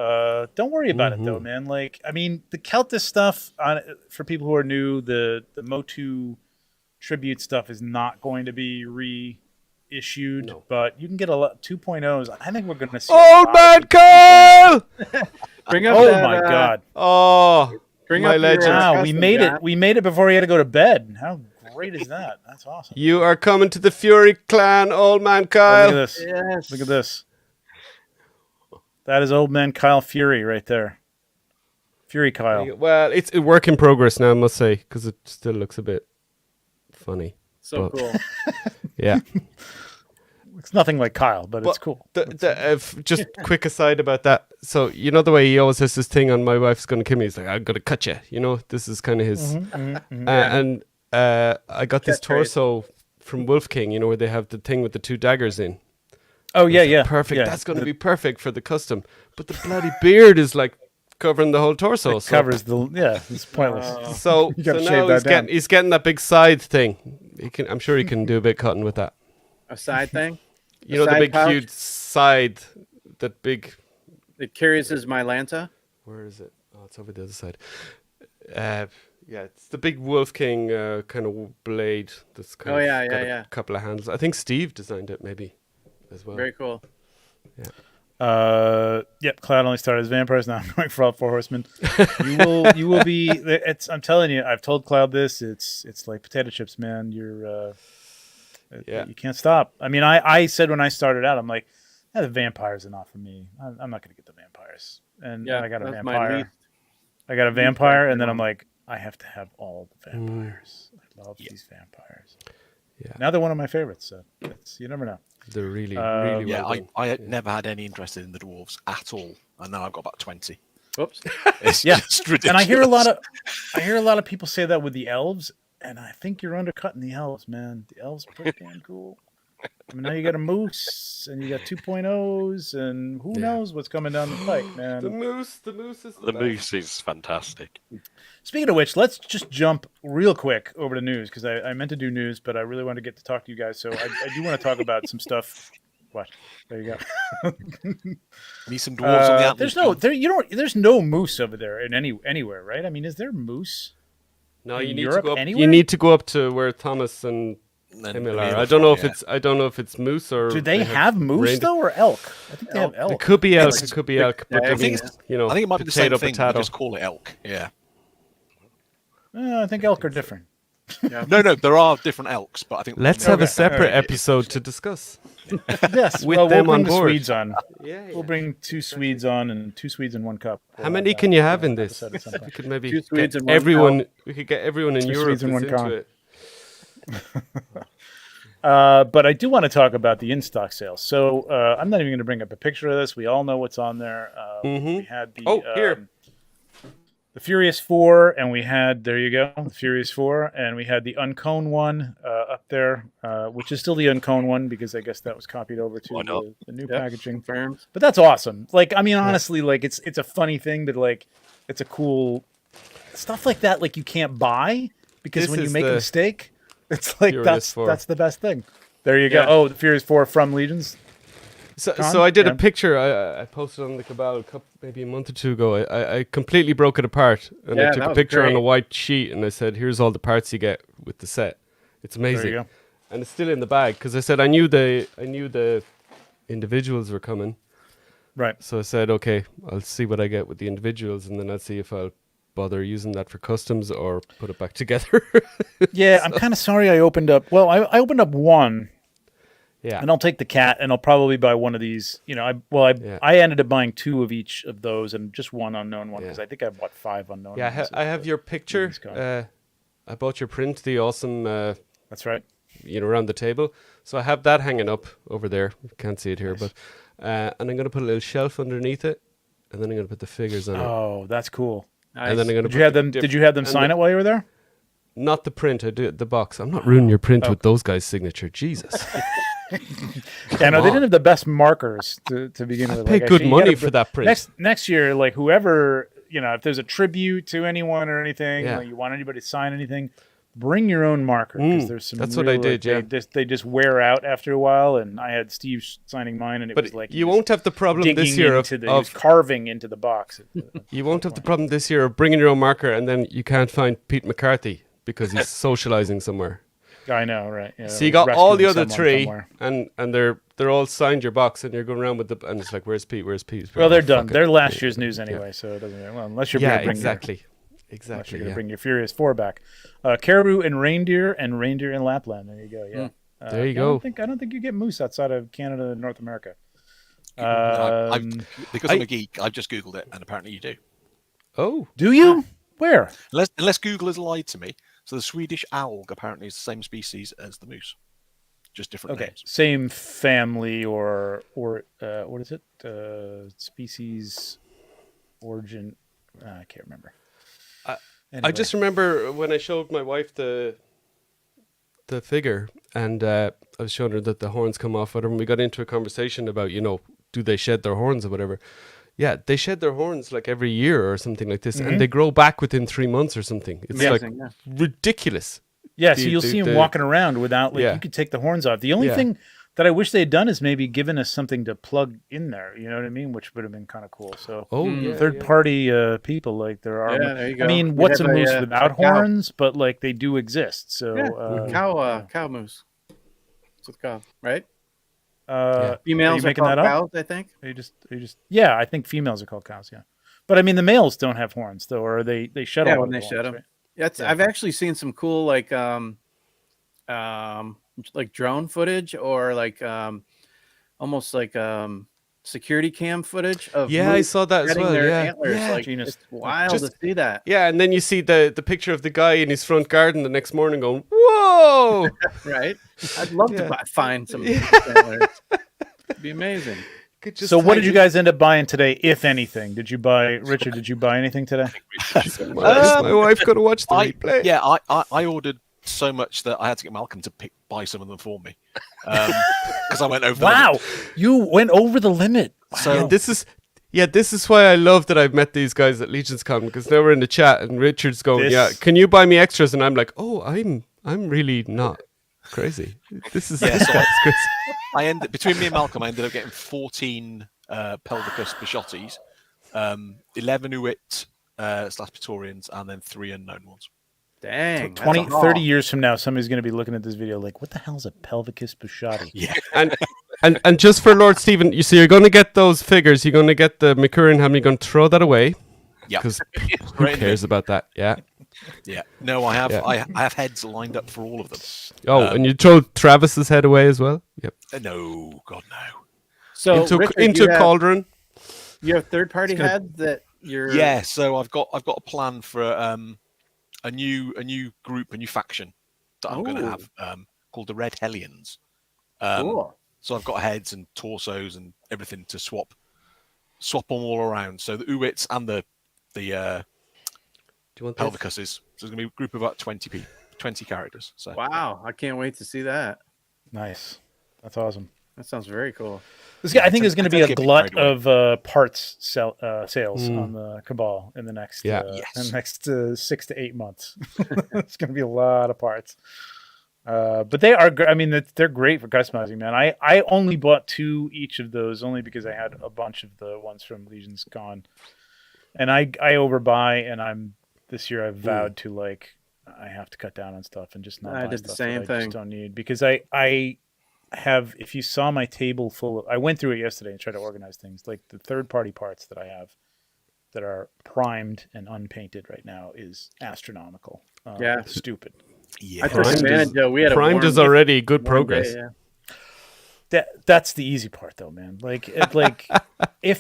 Don't worry about it though, man. Like, I mean, the Keltis stuff for people who are new, the Motu tribute stuff is not going to be reissued, but you can get a lot 2.0s. I think we're going to see. Old man Kyle! Bring up Oh that, my god! Oh, Bring my up legend. Wow, custom, we made John. it. We made it before he had to go to bed. How great is that? That's awesome. You are coming to the Fury clan, old man Oh, Kyle. look at this. Yes. Look at this. That is old man Kyle Fury right there. Fury Kyle. Well, it's a work in progress now, I must say, because it still looks a bit funny. So But- cool. Yeah. It's nothing like Kyle, but it's Well, cool. Just quick aside about that. So, you know the way he always has this thing on my wife's going to kill me? He's like, I'm going to cut you. This is kind of his. And I got this Catchphrase. torso from Wolf King, where they have the thing with the two daggers in. Oh yeah. Perfect. Yeah. That's going to be perfect for the custom. But the bloody beard is like covering the whole torso. It covers the it's pointless. So, You gotta so shave now that down. he's getting that big side thing. I'm sure he can do a bit cutting with that. A side thing. The side big pouch? huge side, that big. It carries his Mylanta. Where is it? Oh, it's over the other side. Yeah, it's the big Wolf King kind of blade. That's kind Oh, of yeah, got yeah. a couple of handles. I think Steve designed it maybe as well. Very cool. Yep. Cloud only started as vampires. Now I'm going for all 4 horsemen. You will be. I'm telling you. I've told Cloud this. It's like potato chips, man. You can't stop. I mean, I said when I started out, I'm like, the vampires are not for me. I'm not going to get the vampires. And Yeah, I got a that's my vampire. least. I got a vampire, and then I'm like, I have to have all the vampires. I love these vampires. Yeah. Now they're one of my favorites. So you never know. They're really, Uh, really Yeah, well done. I never had any interest in the dwarves at all, and now I've got about 20. Oops. It's Yeah. just ridiculous. And I hear a lot of people say that with the elves, and I think you're undercutting the elves, man. The elves are pretty damn cool. I mean, now you got a moose, and you got 2.0s, and who knows what's coming down the pike, man. The moose is The best. moose is fantastic. Speaking of which, let's just jump real quick over to news, because I meant to do news, but I really wanted to get to talk to you guys. So I do want to talk about some stuff. What? There you go. Need some dwarves on the antlers. There's no moose over there in anywhere, right? I mean, is there moose? No, in you need Europe to go up. anywhere? You need to go up to where Thomas and And Emil Emil are. are I don't know from, if it's moose or. Do they have moose reindeer. though, or elk? I think they have elk. It could be elk. It could be elk. But I I think think it's- I think it might be the same potato, thing. potato. We just call it elk. Yeah. I think elk are different. No, there are different elks, but I think Let's have a Okay, separate alright. episode to discuss. Yes, With well, them we'll bring on the board. Swedes on. Yeah. We'll bring 2 Swedes on and 2 Swedes in 1 cup. How many can you have in this? episode at some We point. could maybe 2 Swedes get and 1 everyone. We could get everyone in 2 Europe Swedes and that's 1 into con. it. But I do want to talk about the in-stock sales. So I'm not even going to bring up a picture of this. We all know what's on there. We had the here. the Furious 4, and we had, there you go, the Furious 4, and we had the Uncone one up there, which is still the Uncone one because I guess that was copied over to Why not? the new Yep, packaging. confirmed. But that's awesome. Like, I mean, honestly, like it's a funny thing, but like it's a cool stuff like that. Like you can't buy because This when you is make a the mistake, it's like Furious 4. that's the best thing. There you go. Yeah. Oh, the Furious 4 from Legions. So I did Yeah. a picture. I posted on the Cabal maybe a month or 2 ago. I completely broke it apart and I Yeah, took that a was picture on great. a white sheet and I said, "Here's all the parts you get with the set." It's There amazing, you go. and it's still in the bag because I said I knew the individuals were coming. Right. So I said, okay, I'll see what I get with the individuals, and then I'll see if I'll bother using that for customs or put it back together. Yeah, I'm kind of sorry I opened up. Well, I opened up one. Yeah. And I'll take the cat, and I'll probably buy one of these. You know, I ended up buying 2 of each of those, and just one unknown one because I think I bought 5 unknown. Yeah, I have your picture. I bought your print, the awesome. That's right. You know, around the table. So I have that hanging up over there. You can't see it here, but and I'm going to put a little shelf underneath it, and then I'm going to put the figures on it. Oh, that's cool. Nice. And then I'm going to Did you have them sign it while you were there? Not the print. I did the box. I'm not ruining your print with those guys' signature. Jesus. Yeah, no, they didn't have the best markers to begin with. I paid good money for that print. Next year, like whoever, you know, if there's a tribute to anyone or anything, like you want anybody to sign anything, bring your own marker because there's some. That's what I did. They just wear out after a while, and I had Steve signing mine, and it was like you won't have the problem this year of carving into the box. You won't have the problem this year of bringing your own marker, and then you can't find Pete McCarthy because he's socializing somewhere. I know, right? Yeah, so you got all the other 3, and they're all signed your box, and you're going around with and it's like, where's Pete? Where's Pete? Well, they're done. They're last year's news anyway, so it doesn't matter. Well, unless you're exactly. Unless you're going to bring your Furious 4 back, caribou and reindeer in Lapland. There you go. Yeah, there you go. I don't think you get moose outside of Canada and North America. Because I'm a geek, I've just Googled it, and apparently you do. Oh, do you? Where? Unless Google has lied to me. So the Swedish owl apparently is the same species as the moose, just different names. Same family or what is it? Species, origin. I can't remember. Anyway. I just remember when I showed my wife the figure, and I was showing her that the horns come off. Whatever. And we got into a conversation about, you know, do they shed their horns or whatever. Yeah, they shed their horns like every year or something like this, and they grow back within 3 months or something. It's ridiculous. Yeah, so you'll see them walking around without, like, you could take the horns off. The only thing that I wish they had done is maybe given us something to plug in there, you know what I mean? Which would have been kind of cool. So, third-party people, like, there are. Yeah, there you go. I mean, what's a moose without horns? But, like, they do exist. So, cow moose. That's what it's called, right? Females are called cows, I think. I think females are called cows. Yeah, but I mean the males don't have horns though, or they shed all when they shed them. Right? I've actually seen some cool like drone footage or like almost like security cam footage of I saw that as well. Antlers. Like, it's wild to see that. Yeah, and then you see the picture of the guy in his front garden the next morning going, "Whoa!" Right? I'd love to find some antlers. It'd be amazing. So, what did you guys end up buying today, if anything? Did you buy, Richard? Did you buy anything today? My wife got to watch the replay. Yeah, I ordered so much that I had to get Malcolm to buy some of them for me because I went over. Wow, you went over the limit. Wow. So this is why I love that I've met these guys at Legions Con, because now we're in the chat and Richard's going, can you buy me extras? And I'm like, I'm really not crazy. This is crazy. Between me and Malcolm, I ended up getting 14 Pelvicus Bichottis, 11 Uit /Praetorians, and then 3 unknown ones. Dang. 20, 30 years from now, somebody's going to be looking at this video like, what the hell is a Pelvicus Bishotti? Yeah. And just for Lord Stephen, you're going to get those figures. You're going to get the McCurran helmet. You're going to throw that away. Yeah. Because who cares about that? Yeah. Yeah. No, I have I have heads lined up for all of them. Oh, and you throw Travis's head away as well? Yep. No, God no. So into Cauldron. You have third-party heads that you're. Yeah. So I've got a plan for a new group, a new faction that I'm going to have called the Red Hellions. Cool. So I've got heads and torsos and everything to swap them all around. So the Uwits and the Pelvicuses. So it's going to be a group of about 20 characters. So wow, I can't wait to see that. Nice. That's awesome. That sounds very cool. I think there's going to be a glut of parts sales on the Cabal in the next 6 to 8 months. It's going to be a lot of parts. But they are, I mean, they're great for customizing, man. I only bought 2 each of those only because I had a bunch of the ones from Legions Con. And I overbuy, and this year I've vowed to, like, I have to cut down on stuff and just not buy stuff that I just don't need. Because I have, if you saw my table full of, I went through it yesterday and tried to organize things. Like the third-party parts that I have that are primed and unpainted right now is astronomical. It's stupid. Yeah, I took advantage. We had primed is already good progress. Day, That's the easy part, though, man. Like if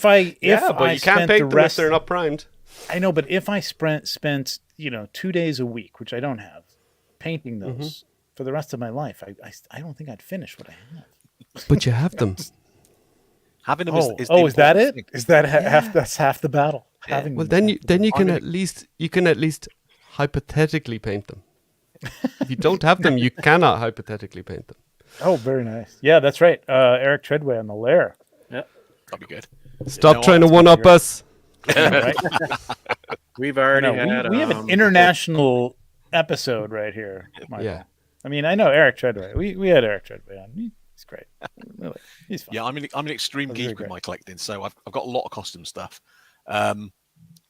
I but you can't paint them if they're not primed. I know, but if I spent 2 days a week, which I don't have, painting those for the rest of my life, I don't think I'd finish what I have. But you have them. Having them is that it? Thing. Is that that's half the battle? Yeah. Having well, then you can at least hypothetically paint them. If you don't have them, you cannot hypothetically paint them. Oh, very nice. Yeah, that's right. Eric Treadway on the lair. Yeah, that'd be good. Stop trying to one-up us. Yeah, right? We've already had. We have an international episode right here, Michael. Yeah. I mean, I know Eric Treadway. We had Eric Treadway on. He's great. Really, he's fun. Yeah, I'm an extreme geek with my collecting, so I've got a lot of custom stuff. And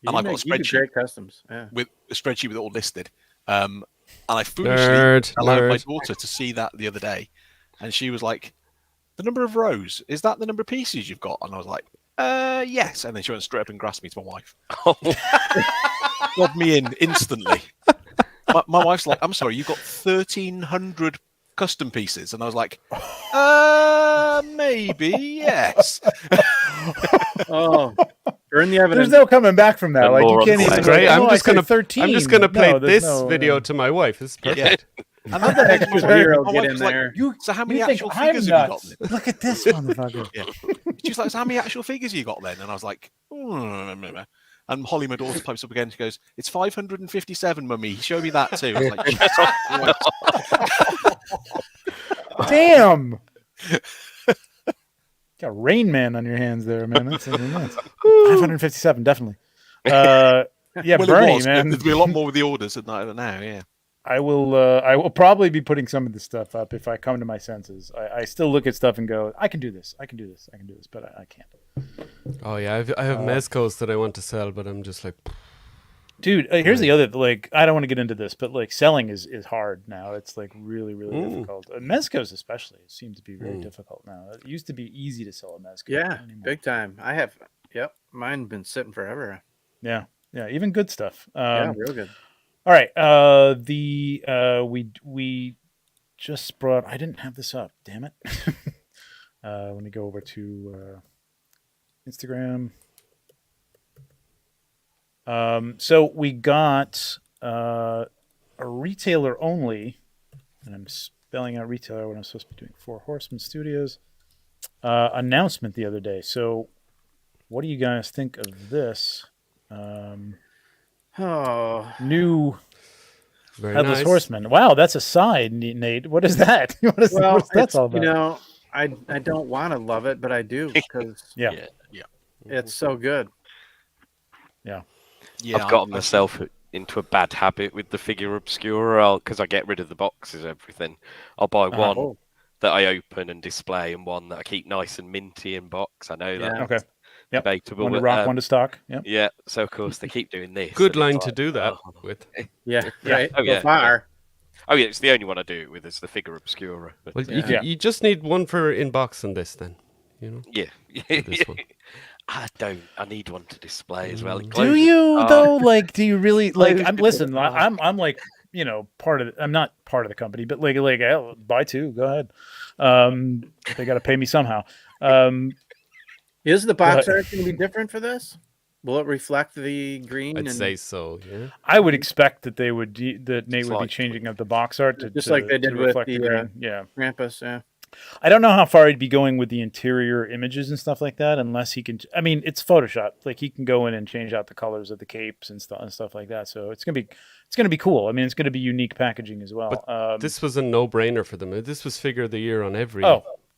I've got a spreadsheet customs with a spreadsheet with it all listed. And I foolishly allowed my daughter to see that the other day, and she was like, "The number of rows, is that the number of pieces you've got?" And I was like, yes. And then she went straight up and grasped me to my wife. Got me in instantly. My wife's like, "I'm sorry, you've got 1,300 custom pieces," and I was like, maybe yes. Oh, earn the evidence. There's no coming back from that. Like, you can't even. Great. I'm just gonna play this video to my wife. It's perfect. And then the extra zero get in there. So how many actual figures have you got then? Look at this motherfucker. Yeah. She's like, "So how many actual figures have you got then?" And I was like, and Holly, my daughter, pipes up again. She goes, "It's 557, Mummy. Show me that too." I was like, damn. Got Rain Man on your hands there, man. That's 557, definitely. Yeah, well, Bernie, man. There'd be a lot more with the orders than now. Yeah. I will probably be putting some of this stuff up if I come to my senses. I still look at stuff and go, I can do this, but I can't. Oh yeah, I have mezcos that I want to sell, but I'm just like, dude. Here's the other. Like, I don't want to get into this, but like selling is hard now. It's like really difficult. Mezcos especially seem to be very difficult now. It used to be easy to sell a mezco. Yeah, big time. I have. Yep, mine been sitting forever. Yeah, even good stuff. Yeah, real good. All right. We just brought. I didn't have this up. Damn it. Let me go over to Instagram. So we got a retailer only, and I'm spelling out retailer when I'm supposed to be doing for Horsemen Studios announcement the other day. So, what do you guys think of this? New Headless Horseman. Wow, that's a side, Nate. What is that? What's that all about? I don't want to love it, but I do because it's so good. Yeah. I've gotten myself into a bad habit with the figure obscura because I get rid of the boxes and everything. I'll buy one that I open and display and one that I keep nice and minty in box. I know that. Okay. Yep. Debatable. One to rock, one to stock. Yep. Yeah. So of course they keep doing this. Good line to do that with. Yeah. Right. Oh yeah. Far. Oh yeah. It's the only one I do it with. Is the figure obscura. But, well, you just need one for in box and this then. Yeah. This one. I need one to display as well. Do you though? Like, do you really like? I'm like, part of. I'm not part of the company, but like, I'll buy two. Go ahead. They got to pay me somehow. Is the box art going to be different for this? Will it reflect the green? I'd say so. Yeah. I would expect that they would. That Nate would be changing up the box art just like they did with the green. Krampus. Yeah. I don't know how far he'd be going with the interior images and stuff like that, unless he can. I mean, it's Photoshop. Like, he can go in and change out the colors of the capes and stuff like that. So it's gonna be cool. I mean, it's gonna be unique packaging as well. But this was a no-brainer for them. This was figure of the year on every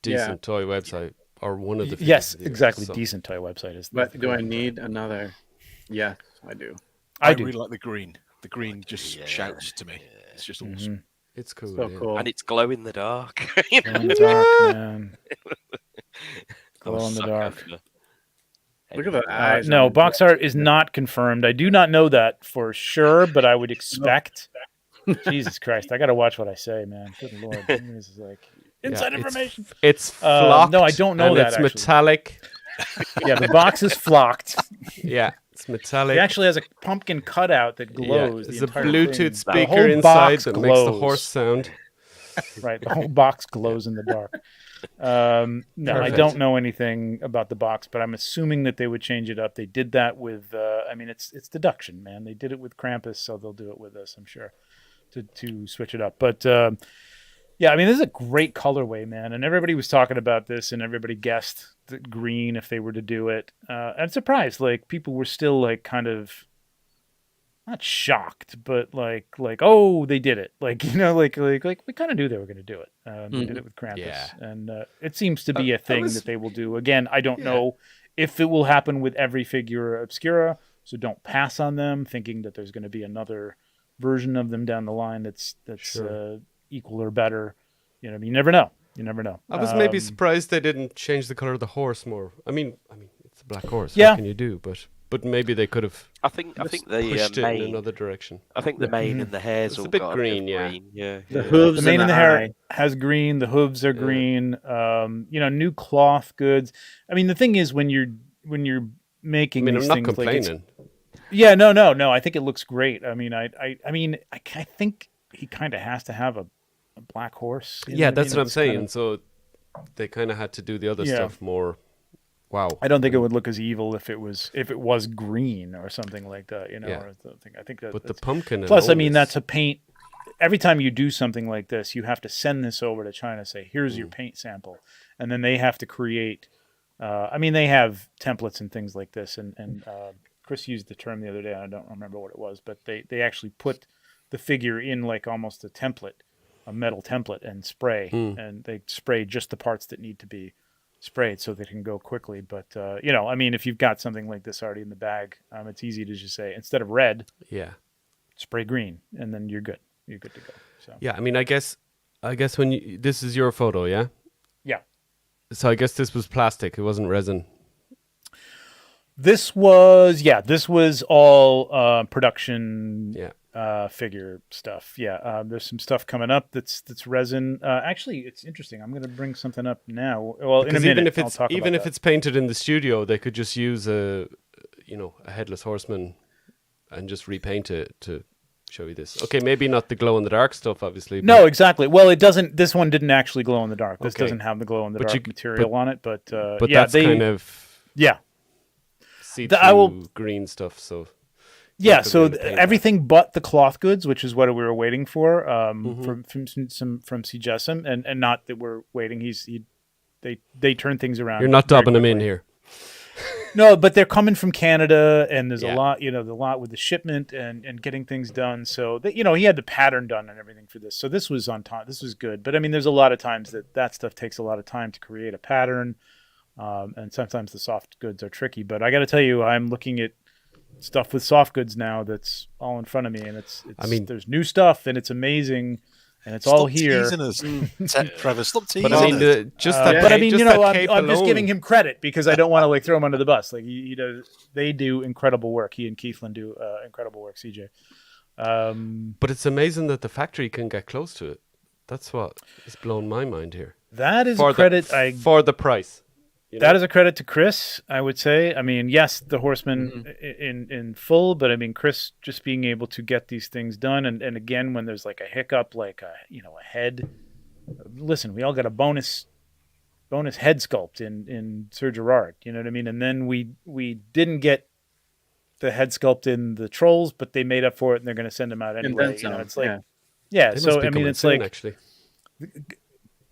decent toy website or one of the. Yes, exactly. Decent toy website is. But do I need another? Yes, I do. I really like the green. The green just shouts to me. It's just awesome. It's cool. So cool. And it's glow in the dark. Glow in the dark, man. Glow in the dark. Look at the eyes. No, box art is not confirmed. I do not know that for sure, but I would expect. Jesus Christ, I got to watch what I say, man. Good Lord, this is like inside information. It's flocked. No, I don't know that. It's metallic. Yeah, the box is flocked. Yeah. It's metallic. It actually has a pumpkin cutout that glows. There's a Bluetooth speaker inside that makes the horse sound. Right, the whole box glows in the dark. No, I don't know anything about the box, but I'm assuming that they would change it up. They did that with, I mean, it's deduction, man. They did it with Krampus, so they'll do it with us, I'm sure, to switch it up. But yeah, I mean, this is a great colorway, man. And everybody was talking about this, and everybody guessed that green if they were to do it. I'm surprised, like people were still like kind of not shocked, but like oh, they did it. Like like we kind of knew they were going to do it. They did it with Krampus, and it seems to be a thing that they will do again. I don't know if it will happen with every figure obscura, so don't pass on them thinking that there's going to be another version of them down the line that's equal or better. You know, you never know. You never know. I was maybe surprised they didn't change the color of the horse more. I mean, it's a black horse. Yeah. What can you do? But maybe they could have. I think the pushed mane, it in another direction. I think the mane and the hair's all a bit got green, green. Yeah. The hooves, the mane and the hair eye. has green. The hooves are green. New cloth goods. I mean, the thing is when you're making these I'm not things, complaining. No. I think it looks great. I mean, I think he kind of has to have a black horse. Yeah, that's what I'm saying. So they kind of had to do the other stuff more. Wow. I don't think it would look as evil if it was green or something like that, or something. I think that. But the pumpkin. Plus, I mean, that's a paint. Every time you do something like this, you have to send this over to China. Say, here's your paint sample, and then they have to create. They have templates and things like this, and Chris used the term the other day. I don't remember what it was, but they actually put the figure in like almost a template, a metal template, and spray, and they spray just the parts that need to be sprayed so they can go quickly. But if you've got something like this already in the bag, it's easy to just say instead of red, spray green, and then you're good. You're good to go. So yeah, I mean, I guess when this is your photo, yeah. So I guess this was plastic. It wasn't resin. This was all production. Figure stuff. There's some stuff coming up that's resin. Actually, it's interesting. I'm going to bring something up now. Well, because in a minute, even if it's painted in the studio, they could just use a headless horseman and just repaint it to show you this. Okay, maybe not the glow in the dark stuff, obviously. No, exactly. Well, it doesn't. This one didn't actually glow in the dark. This doesn't have the glow in the dark material on it. But that's kind of see-through green stuff. So. Yeah, so everything but the cloth goods, which is what we were waiting for from CJSM, and not that we're waiting. They turn things around. You're not dubbing them in here. No, but they're coming from Canada, and there's a lot with the shipment and getting things done. So that, he had the pattern done and everything for this. So this was on time. This was good. But I mean, there's a lot of times that stuff takes a lot of time to create a pattern, and sometimes the soft goods are tricky. But I got to tell you, I'm looking at stuff with soft goods now that's all in front of me, and there's new stuff, and it's amazing, and it's all here. Trevor, stop teasing. But I mean, I'm just giving him credit because I don't want to throw him under the bus. Like he does, they do incredible work. He and Keithlin do incredible work. CJ. But it's amazing that the factory can get close to it. That's what has blown my mind here. That is a credit for the price. That is a credit to Chris, I would say. I mean, yes, the Horsemen in full, but I mean, Chris just being able to get these things done. And again, when there's like a hiccup, like a head, listen, we all got a bonus head sculpt in Sir Gerard, you know what I mean? And then we didn't get the head sculpt in the Trolls, but they made up for it and they're going to send them out anyway. It's like, so I mean, it's like, actually.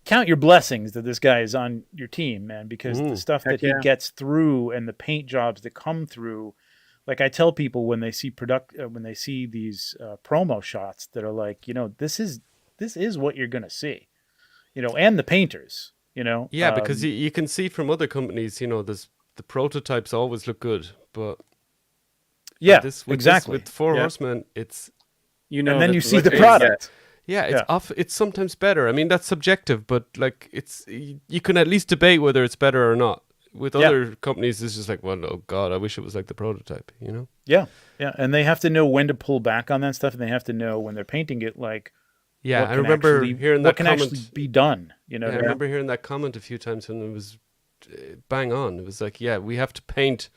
Count your blessings that this guy is on your team, man, because the stuff that he gets through and the paint jobs that come through, like I tell people when they see these promo shots that are like, this is what you're going to see, and the painters, Yeah, because you can see from other companies, there's the prototypes always look good, but exactly with Four Horsemen, it's and then you see the product. Yeah, it's off. It's sometimes better. I mean, that's subjective, but like you can at least debate whether it's better or not. With other companies, it's just like, well, oh God, I wish it was like the prototype, Yeah, and they have to know when to pull back on that stuff, and they have to know when they're painting it. Like, I remember hearing that comment. What can actually be done? I remember hearing that comment a few times, and it was bang on. It was like, we have to paint.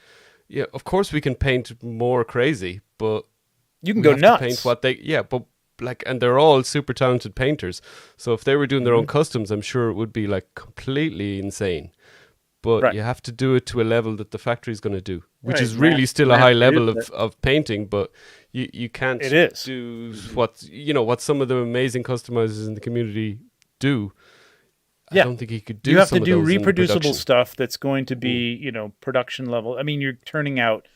Yeah, of course we can paint more crazy, but you can go nuts. paint what they, but like, and they're all super talented painters. So if they were doing their own customs, I'm sure it would be like completely insane. But you have to do it to a level that the factory is going to do, which is really still a high level of painting. But you can't do what some of the amazing customizers in the community do. I don't think he could do. You have to do reproducible stuff that's going to be, production level. I mean, you're turning out,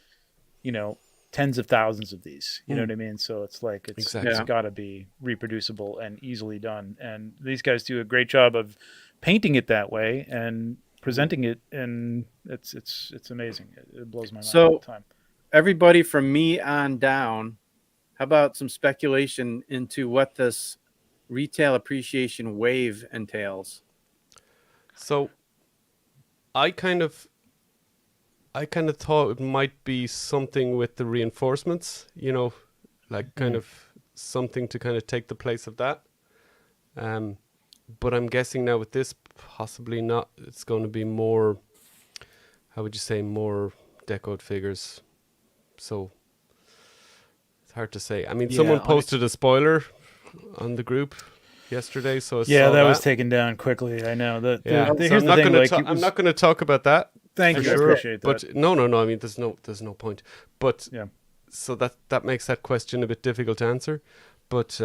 tens of thousands of these. You know what I mean? So it's like it's got to be reproducible and easily done. And these guys do a great job of painting it that way and presenting it, and it's amazing. It blows my mind all the time. Everybody from me on down, how about some speculation into what this retail appreciation wave entails? So I kind of thought it might be something with the reinforcements, like kind of something to kind of take the place of that. But I'm guessing now with this, possibly not. It's going to be more, how would you say, more decoed figures. So it's hard to say. I mean, someone posted a spoiler on the group yesterday, so that was taken down quickly. I know that. I'm not going to talk about that. Thank you. Sure. I appreciate that. But no. I mean, there's no point. But so that makes that question a bit difficult to answer. But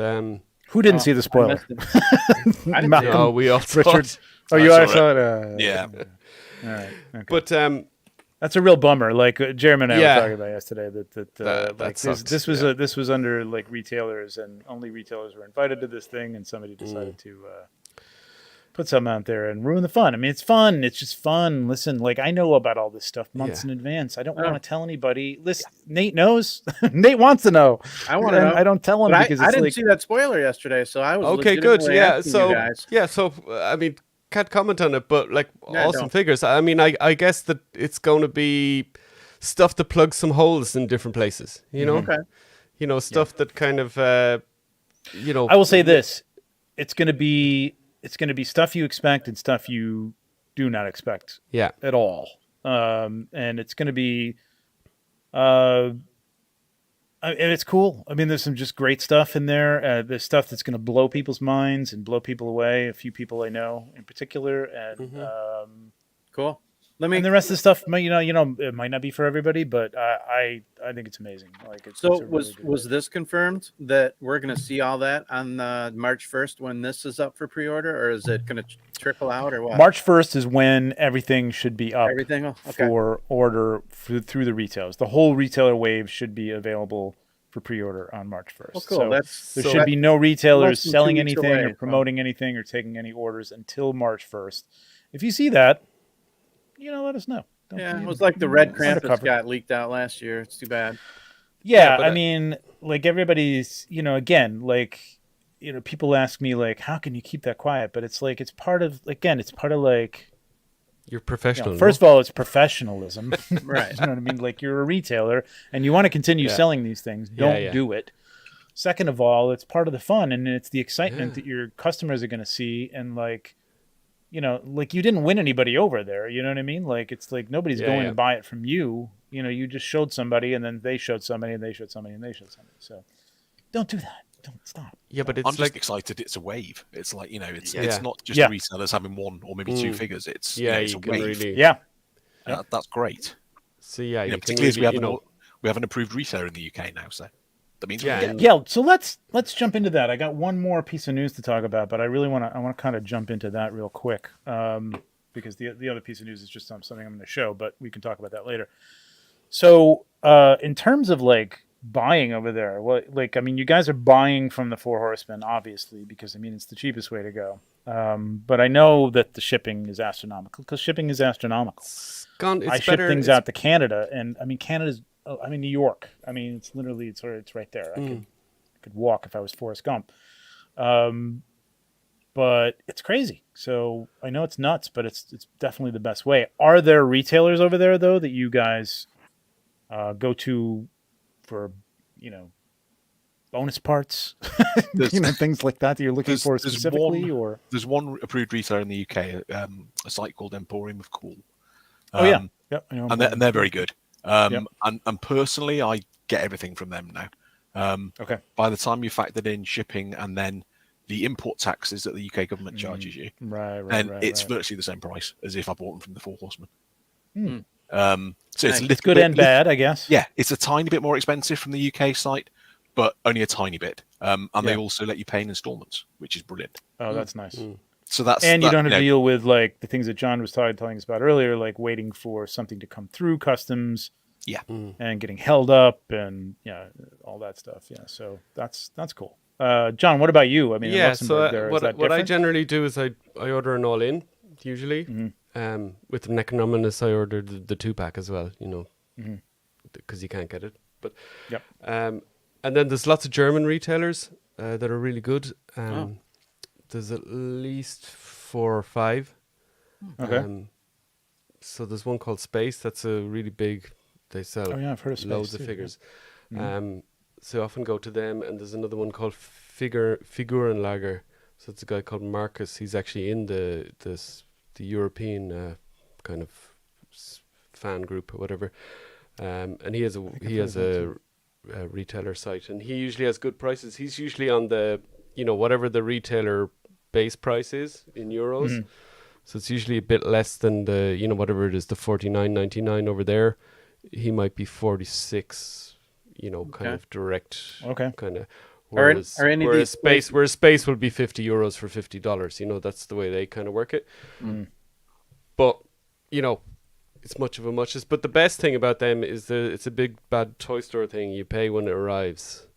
who didn't see the spoiler? I didn't no, we all Richard. saw it. Oh, you all saw it. Yeah. All right. Okay. But that's a real bummer. Like Jeremy and I were talking about yesterday, that this was under like retailers, and only retailers were invited to this thing, and somebody decided to put something out there and ruin the fun. I mean, it's fun. It's just fun. Listen, like I know about all this stuff months in advance. I don't want to tell anybody. Listen, Nate knows. Nate wants to know. I want to know. I don't tell him because I didn't see that spoiler yesterday, so I was okay. Good. Yeah. So I mean, can't comment on it, but like awesome figures. I mean, I guess that it's going to be stuff that plugs some holes in different places. Okay. Stuff that kind of I will say this: it's going to be stuff you expect and stuff you do not expect. At all. And it's going to be and it's cool. I mean, there's some just great stuff in there. There's stuff that's going to blow people's minds and blow people away. A few people I know in particular, and cool. And the rest of the stuff, it might not be for everybody, but I think it's amazing. Like, was this confirmed that we're going to see all that on March 1st when this is up for pre-order, or is it going to trickle out, or what? March 1st is when everything should be up for order through the retailers. The whole retailer wave should be available for pre-order on March 1st. Well, cool. So there should be no retailers selling anything or promoting anything or taking any orders until March 1st. If you see that, let us know. It was like the Red Krampus got leaked out last year. It's too bad. Yeah, I mean, like everybody's, again, like, people ask me like, how can you keep that quiet? But it's like, it's part of like, you're professional. First of all, it's professionalism. Right. You know what I mean? Like, you're a retailer and you want to continue selling these things. Don't do it. Second of all, it's part of the fun, and it's the excitement that your customers are going to see, and like, like you didn't win anybody over there. You know what I mean? Like, it's like nobody's going to buy it from you. You just showed somebody, and then they showed somebody, and they showed somebody, and they showed somebody. So don't do that. Don't stop. Yeah, but I'm just excited. It's a wave. It's like, it's not just resellers having one or maybe two figures. It's it's a wave. Really, that's great. So particularly we have an approved retailer in the UK now, so that means So let's jump into that. I got one more piece of news to talk about, but I really want to kind of jump into that real quick, because the other piece of news is just something I'm going to show, but we can talk about that later. So in terms of like buying over there, you guys are buying from the Four Horsemen, obviously, because it's the cheapest way to go. But I know that the shipping is astronomical, because shipping is astronomical. I ship things out to Canada, and Canada's. New York. It's literally it's right there. I could walk if I was Forrest Gump. But it's crazy. So I know it's nuts, but it's definitely the best way. Are there retailers over there though that you guys go to for bonus parts, things like that you're looking for specifically? There's one approved retailer in the UK, a site called Emporium of Cool. And they're very good. And personally, I get everything from them now. Okay. By the time you factored in shipping and then the import taxes that the UK government charges you, and it's virtually the same price as if I bought them from the Four Horsemen. So it's good and bad, I guess. Yeah, it's a tiny bit more expensive from the UK site, but only a tiny bit. And they also let you pay in installments, which is brilliant. Oh, that's nice. So that's and you don't have to deal with like the things that John was telling us about earlier, like waiting for something to come through customs. Yeah. And getting held up and all that stuff. Yeah. So that's cool. John, what about you? I mean, what I generally do is I order an all in usually. With the Necronominus, I ordered the 2-pack as well, because you can't get it. But and then there's lots of German retailers that are really good. There's at least 4 or 5. Okay. So there's one called Space. That's a really big. They sell I've heard of Space loads of figures. So I often go to them, and there's another one called Figurenlager. So it's a guy called Marcus. He's actually in the European kind of fan group or whatever. And he has a retailer site, and he usually has good prices. He's usually on the whatever the retailer base price is in euros. So it's usually a bit less than the whatever it is, the $49.99 over there. He might be 46, kind of direct, kind of. Whereas Space will be €50 for $50. That's the way they kind of work it. But it's much of a muchness. But the best thing about them is it's a big bad toy store thing. You pay when it arrives.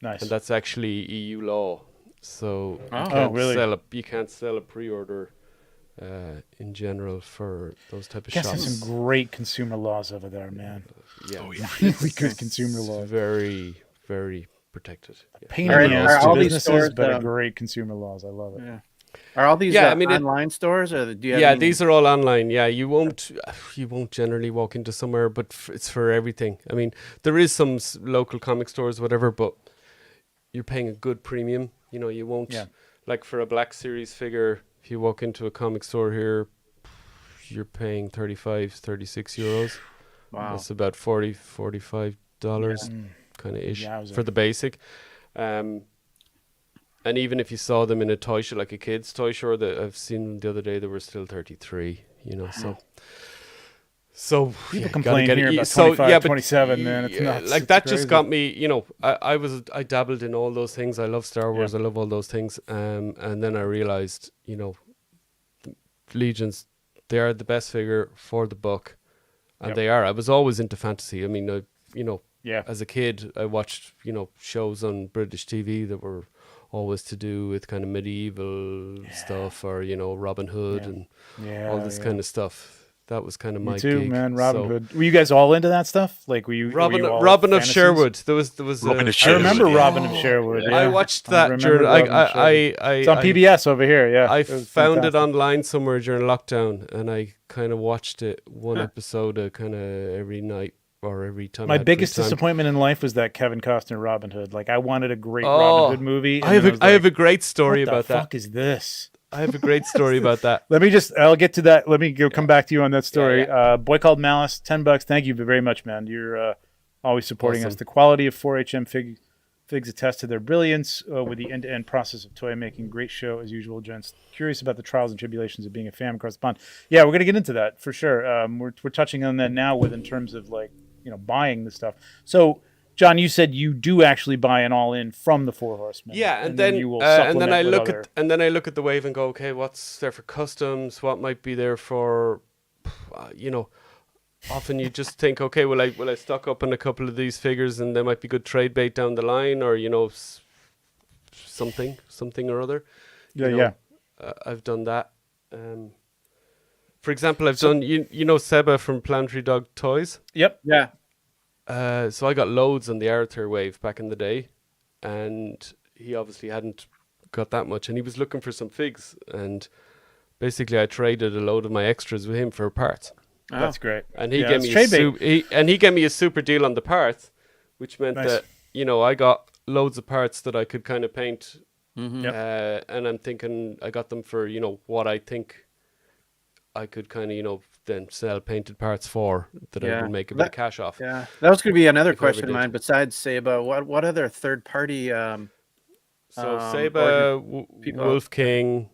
Nice. And that's actually EU law. So you can't sell a pre-order. In general for those type of shops. There's some great consumer laws over there, man. Really good consumer laws. Very, very protected. Pain in the ass to businesses, but great consumer laws. I love it. Yeah. Are all these online stores, or do you have these are all online. Yeah, you won't generally walk into somewhere, but it's for everything. I mean, there is some local comic stores, whatever, but you're paying a good premium. You won't like for a Black Series figure. If you walk into a comic store here, you're paying €36. Wow. That's about $45 kind of ish for the basic. And even if you saw them in a toy show, like a kid's toy show that I've seen the other day, they were still 33, So people complain here about 25, 27, man. It's nuts. Like that just got me, I dabbled in all those things. I love Star Wars. I love all those things. And then I realized, Legions, they are the best figure for the buck. And they are. I was always into fantasy. I mean, as a kid, I watched, shows on British TV that were always to do with kind of medieval stuff or, Robin Hood and all this kind of stuff. That was kind of my gig. Man. Robin Hood. Were you guys all into that stuff? Like, were you Robin of Sherwood? There was. Robin of Sherwood. I remember Robin of Sherwood. Yeah. I watched that during. It's on PBS over here. Yeah, I found it online somewhere during lockdown, and I kind of watched it one episode kind of every night or every time. My biggest disappointment in life was that Kevin Costner Robin Hood. Like, I wanted a great Robin Hood movie. I have a great story about that. What the fuck is this? I have a great story about that. I'll get to that. Let me come back to you on that story. Boy Called Malice, $10. Thank you very much, man. You're always supporting us. The quality of 4HM figs attest to their brilliance with the end-to-end process of toy making. Great show as usual, gents. Curious about the trials and tribulations of being a fan across the pond. Yeah, we're going to get into that for sure. We're touching on that now in terms of buying the stuff. So, John, you said you do actually buy an all-in from the Four Horsemen. Yeah, and then you will I look at the wave and go, okay, what's there for customs? What might be there for, Often you just think, okay, will I stock up on a couple of these figures, and they might be good trade bait down the line, or something or other. I've done that. For example, I've done Seba from Planetary Dog Toys. Yep. Yeah. So I got loads on the Arthur wave back in the day, and he obviously hadn't got that much, and he was looking for some figs, and basically I traded a load of my extras with him for parts. Oh. That's great. And he gave me a super deal on the parts, which meant that I got loads of parts that I could kind of paint, and I'm thinking I got them for what I think I could kind of, then sell painted parts for that I would make a bit of cash off. Yeah, that was going to be another question of mine. Besides Saba, what other third party? Saba, Wolf King.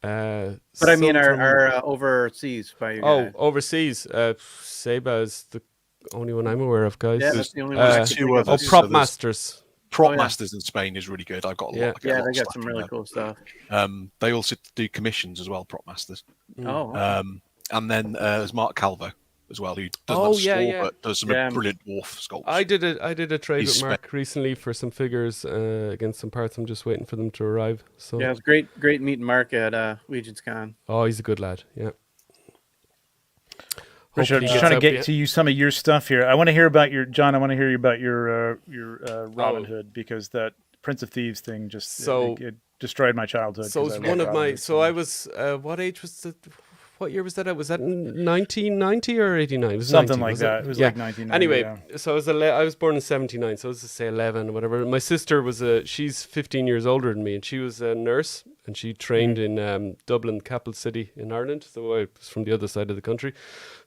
But I mean, are overseas by you guys? Overseas. Saba is the only one I'm aware of, guys. Yeah, that's the only one. Two others. Prop Masters. Prop Masters in Spain is really good. I've got a lot. They got some really cool stuff. They also do commissions as well, Prop Masters. Oh. Okay. And then there's Mark Calvo as well, who doesn't but does some brilliant dwarf sculpts. I did a trade with Mark recently for some figures against some parts. I'm just waiting for them to arrive. So yeah, it was great meeting Mark at Legions Con. Oh, he's a good lad. Yeah. Richard, I'm just trying to get to you some of your stuff here. I want to hear about your John. I want to hear about your Robin Hood, because that Prince of Thieves thing just it destroyed my childhood. So it's one of my. So I was what age was the? What year was that? Was that 1990 or 89? It was something 90, like that. It was like 1990. Anyway, so I was born in 79, so I was to say 11 or whatever. My sister was she's 15 years older than me, and she was a nurse, and she trained in Dublin, capital city in Ireland. So I was from the other side of the country.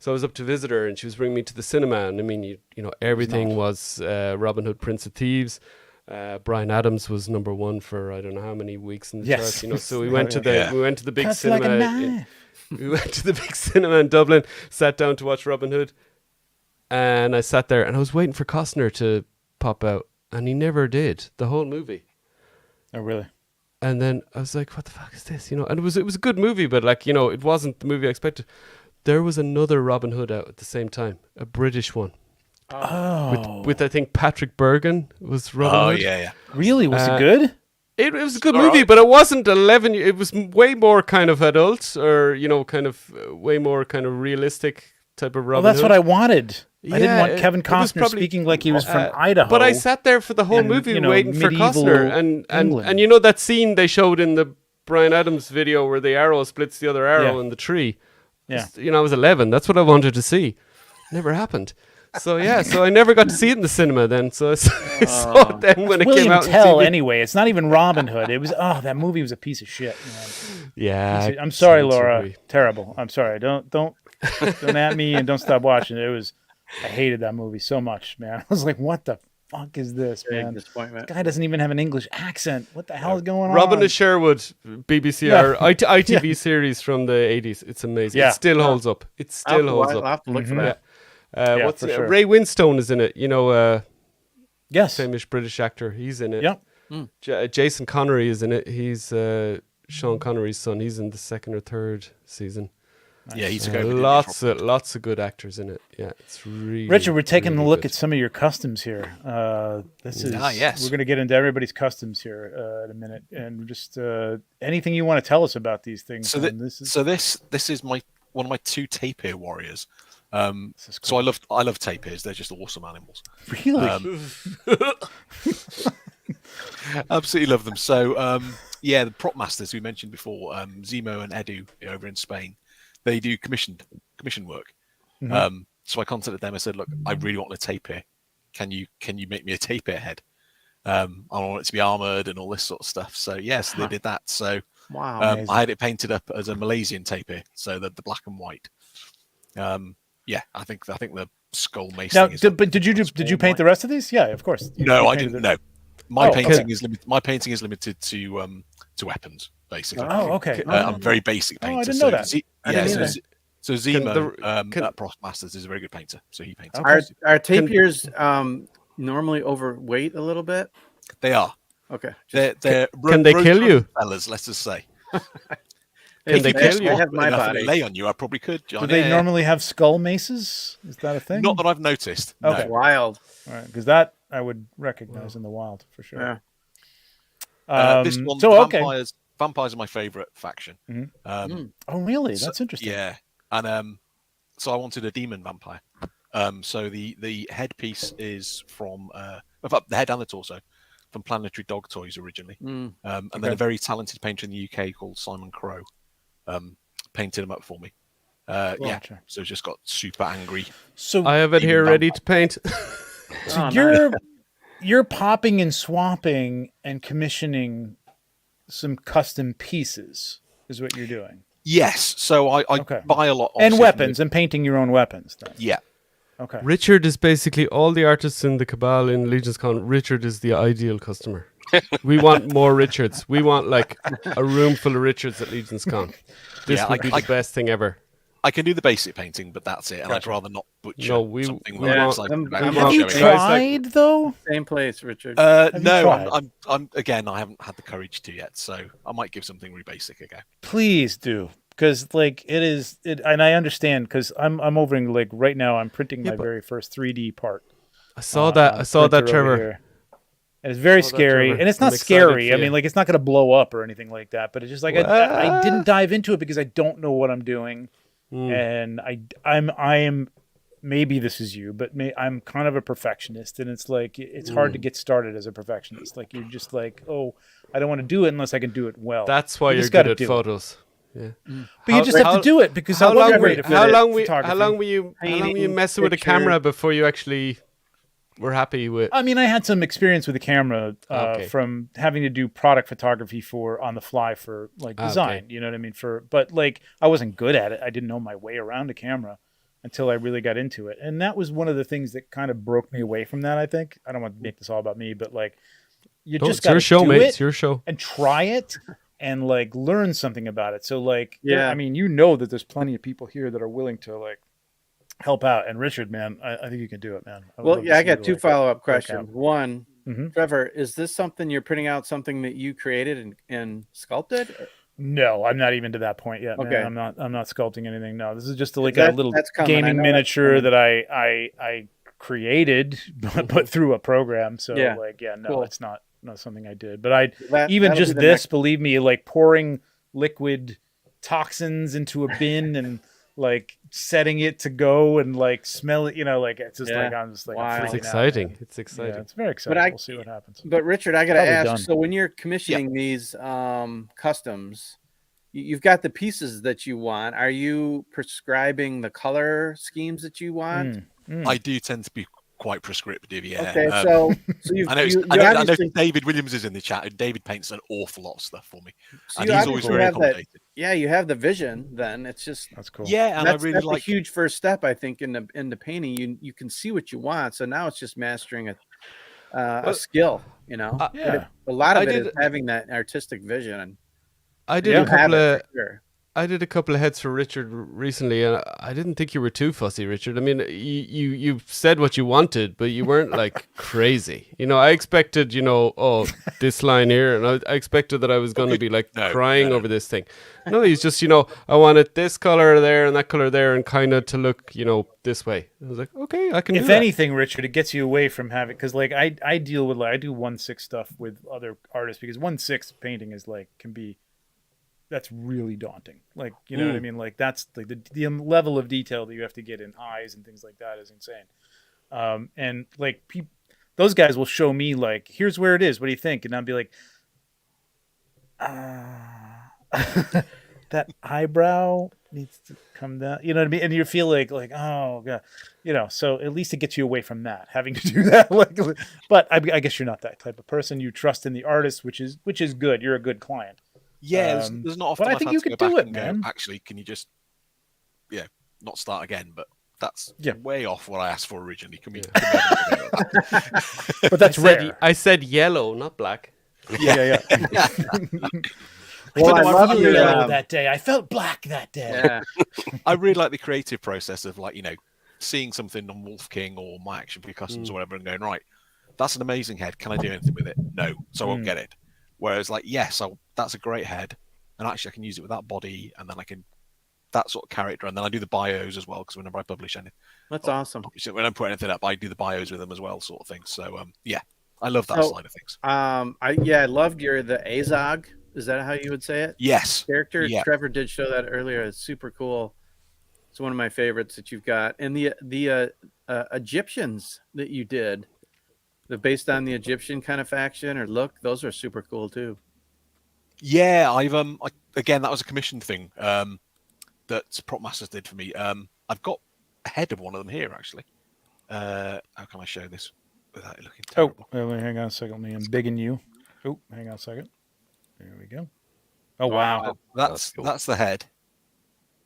So I was up to visit her, and she was bringing me to the cinema. And I mean, you know, everything was Robin Hood, Prince of Thieves. Bryan Adams was number one for I don't know how many weeks in the charts. You know, so we went to the big cinema. We went to the big cinema in Dublin, sat down to watch Robin Hood, and I sat there and I was waiting for Costner to pop out, and he never did the whole movie. Oh, really? And then I was like, what the fuck is this? You know, and it was a good movie, but like, you know, it wasn't the movie I expected. There was another Robin Hood out at the same time, a British one. Oh. With I think Patrick Bergen was Robin Hood. Yeah. Really? Was it good? It was a good movie, but it wasn't 11. It was way more kind of adult, or you know, kind of way more kind of realistic type of Robin Hood. Well, that's what I wanted. I didn't want Kevin Costner speaking like he was from Idaho. But I sat there for the whole movie waiting for Costner, and you know that scene they showed in the Bryan Adams video where the arrow splits the other arrow in the tree. Yeah, you know, I was 11. That's what I wanted to see. Never happened. So I never got to see it in the cinema then. So I saw it then when it came out. William Tell, anyway. It's not even Robin Hood. It was that movie was a piece of shit. Man. Yeah. I'm sorry, Laura. Terrible. I'm sorry. Don't at me and don't stop watching it. I hated that movie so much, man. I was like, what the fuck is this, man? This guy doesn't even have an English accent. What the hell is going on? Robin of Sherwood, BBC or ITV series from the 80s. It's amazing. Yeah. It still holds up. It still holds up. I'll have to look for that. What's sure. Ray Winstone is in it, you know, yes, famous British actor. He's in it. Yeah. Jason Connery is in it. He's Sean Connery's son. He's in the second or third season. Nice. Yeah, he's a good. Lots of good actors in it. Yeah, it's really. Richard, we're taking really a look good. at some of your customs here. This is we're going to get into everybody's customs here in a minute, and just anything you want to tell us about these things. So this is one of my two tapir warriors. Cool. So I love tapirs. They're just awesome animals. Really? Absolutely love them. So the prop masters we mentioned before, Zemo and Edu over in Spain, they do commission work. Mm-hmm. So I contacted them. I said, look, I really want a tapir. Can you make me a tapir head? I want it to be armored and all this sort of stuff. So yes, they did that. So wow, I had it painted up as a Malaysian tapir, so the black and white. Yeah, I think the skull mace. Now, did you paint the rest of these? Yeah, of course. No, I didn't. No, my painting is limited. My painting is limited to weapons, basically. Oh, okay. I'm very basic painter. Oh, I didn't know that. So Zemo at Prost Masters is a very good painter. So he paints. Are tapirs normally overweight a little bit? They are. Okay. They're can they kill you, fellas? Let's just say. Can they kill you? I have my body. Lay on you, I probably could, John. Do they normally have skull maces? Is that a thing? Not that I've noticed. Okay. No. Wild. All right, because that I would recognize in the wild for sure. Yeah. This one, vampires are my favorite faction. Mm-hmm. Oh, really? That's interesting. Yeah, and so I wanted a demon vampire. So the headpiece is from, in fact, the head and the torso, from Planetary Dog Toys originally, and then a very talented painter in the UK called Simon Crow painted them up for me. Yeah, so it's just got super angry. So I have it here ready to paint. So you're popping and swapping and commissioning some custom pieces is what you're doing. Yes, so I buy a lot of and weapons and painting your own weapons. Then. Yeah. Okay. Richard is basically all the artists in the Cabal in Legions Con. Richard is the ideal customer. We want more Richards. We want like a room full of Richards at Legions Con. This would be the best thing ever. I can do the basic painting, but that's it. And I'd rather not butcher something. Have you tried though? Same place, Richard. No, I'm again. I haven't had the courage to yet, so I might give something really basic a go. Please do. Because like and I understand because I'm over in like right now I'm printing my very first 3D part. I saw that, Trevor. And it's very scary, and it's not scary. I mean, like it's not going to blow up or anything like that. But it's just like I didn't dive into it because I don't know what I'm doing, and I am maybe this is you, but I'm kind of a perfectionist, and it's like it's hard to get started as a perfectionist. Like you're just like, oh, I don't want to do it unless I can do it well. That's why you're good at photos. Yeah. But you just have to do it because how long were you messing with a camera before you actually were happy with? I mean, I had some experience with the camera from having to do product photography for on the fly for like design. You know what I mean? But like I wasn't good at it. I didn't know my way around a camera until I really got into it, and that was one of the things that kind of broke me away from that. I think I don't want to make this all about me, but like you just got to do it. It's your show, and try it. And like learn something about it. So like, I mean, you know that there's plenty of people here that are willing to like help out. And Richard, man, I think you can do it, man. I got two follow-up questions. One, Trevor, is this something you're printing out something that you created and sculpted? No, I'm not even to that point yet. Okay, man. I'm not sculpting anything. No, this is just a little gaming miniature that I created, but through a program. So it's not something I did, but believe me, like pouring liquid toxins into a bin and like setting it to go and like smell it, like it's just like I'm just like it's exciting. It's exciting. Yeah, it's very exciting. We'll see what happens. But Richard, I gotta ask. So when you're commissioning these customs, you've got the pieces that you want. Are you prescribing the color schemes that you want? I do tend to be quite prescriptive, yeah. Okay, so I know David Williams is in the chat, and David paints an awful lot of stuff for me, and he's always very accommodated. You have the vision. Then it's just that's cool. Yeah, and that's a huge first step, I think, in the painting. You can see what you want, so now it's just mastering a skill. A lot of it is having that artistic vision. And I did I did a couple of heads for Richard recently, and I didn't think you were too fussy, Richard. I mean, you said what you wanted, but you weren't like crazy. I expected, this line here, and I expected that I was going to be like crying over this thing. No, he's just, I wanted this color there and that color there, and kind of to look, this way. I was like, okay, I can. If anything, Richard, it gets you away from having, because like I deal with I do 1/6 stuff with other artists because 1/6 painting is like that's really daunting. Like, you know what I mean? Like that's like the level of detail that you have to get in eyes and things like that is insane. And like those guys will show me like, here's where it is. What do you think? And I'll be like, that eyebrow needs to come down. You know what I mean? And you feel like, oh God, so at least it gets you away from that, having to do that. But I guess you're not that type of person. You trust in the artist, which is good. You're a good client. Yeah, there's not often. But I think you could do it, man. Actually, can you just, not start again? But that's way off what I asked for originally. Can we But that's rare. I said yellow, not black. Yeah. Well, I love yellow that day. I felt black that day. Yeah. I really like the creative process of seeing something on Wolf King or My Action for Customs or whatever, and going, right, that's an amazing head. Can I do anything with it? No, so I won't get it. Whereas, yes, that's a great head, and actually I can use it with that body, and then I can that sort of character, and then I do the bios as well, because whenever I publish anything, that's awesome. When I put anything up, I do the bios with them as well, sort of thing. So, I love that side of things. I loved the Azog. Is that how you would say it? Yes. Character. Yeah. Trevor did show that earlier. It's super cool. It's one of my favorites that you've got, and the Egyptians that you did. Based on the Egyptian kind of faction or look, those are super cool too. Yeah, I've again, that was a commission thing that Prop Masters did for me. I've got a head of one of them here actually. How can I show this without it looking terrible? Oh, hang on a second. Let me unbigging you. Oh, hang on a second. There we go. Oh wow, that's the head.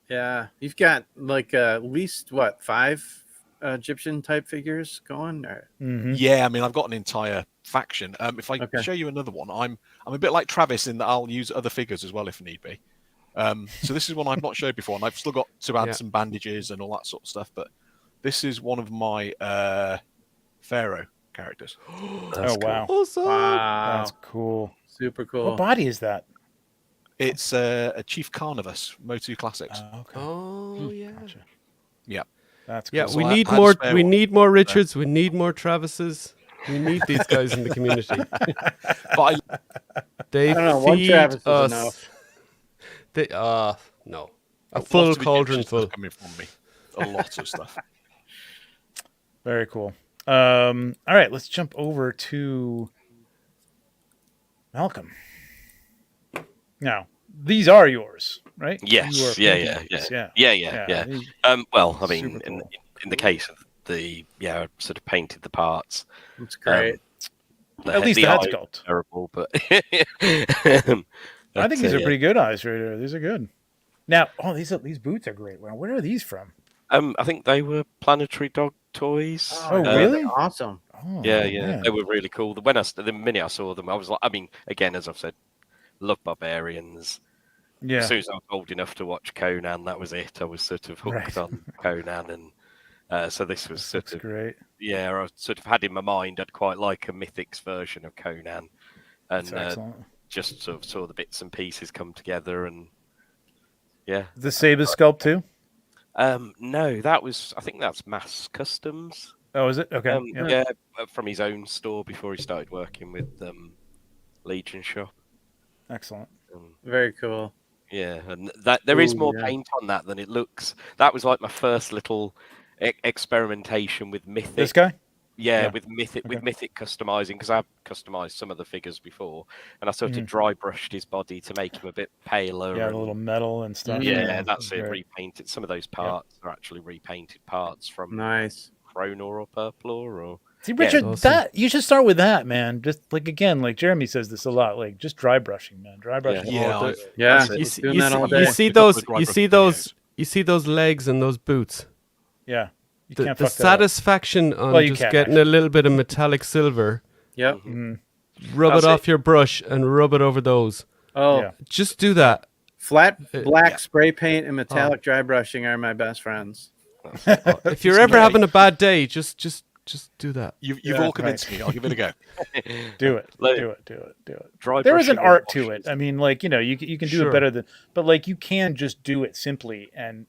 Yeah, you've got like at least what 5 Egyptian type figures going. Or... Yeah, I mean, I've got an entire faction. If I show you another one, I'm a bit like Travis in that I'll use other figures as well if need be. So this is one I've not showed before, and I've still got to add some bandages and all that sort of stuff. But this is one of my Pharaoh characters. Wow! Awesome. Wow, that's cool. Super cool. What body is that? It's a Chief Carnivus Motu Classics. Okay. Oh yeah. Gotcha. Yeah. That's cool. Yeah, So we need more. We need more Richards. We need more Travises. We need these guys in the community. But They I don't know. feed One Travis is us. enough. They no, a full cauldron full. Coming from me, a lot of stuff. Very cool. All right, let's jump over to Malcolm. Now, these are yours, right? Yes. Yeah. Well, I mean, Super cool. in the case of the I sort of painted the parts. It's great. At least the head sculpt. Terrible, but I think these are pretty good eyes right here. These are good. Now, these boots are great. Well, where are these from? I think they were Planetary Dog Toys. Oh, really? Awesome. Oh, yeah. man. They were really cool. The minute I saw them, I was like, I mean, again, as I've said, love barbarians. Yeah. As soon as I was old enough to watch Conan, that was it. I was sort of hooked on Conan, and so this was sort of great. Yeah, I sort of had in my mind I'd quite like a Mythics version of Conan, and just sort of saw the bits and pieces come together, and The Saber sculpt too? No, I think that's Mass Customs. Oh, is it? Okay. Yeah, from his own store before he started working with Legion Shop. Excellent. Very cool. Yeah, and that there is more paint on that than it looks. That was like my first little experimentation with Mythic. This guy? Yeah, with Mythic customizing, because I've customized some of the figures before, and I sort of dry brushed his body to make him a bit paler. Yeah, a little metal and stuff. Yeah, that's it. Repainted. Some of those parts are actually repainted parts from Chronor or Purplor or. See, Richard, that you should start with that, man. Just like again, like Jeremy says this a lot, like just dry brushing, man. Dry brushing. Yeah. You see those legs and those boots. Yeah. The satisfaction on just getting a little bit of metallic silver. Yep. Mm-hmm. Rub it off your brush and rub it over those. Oh, yeah. Just do that. Flat black spray paint and metallic dry brushing are my best friends. If you're ever having a bad day, just do that. You've all convinced me. I'll give it a go. Do it. There is an art to it. I mean, like, you know, you can do it better than, but like you can just do it simply and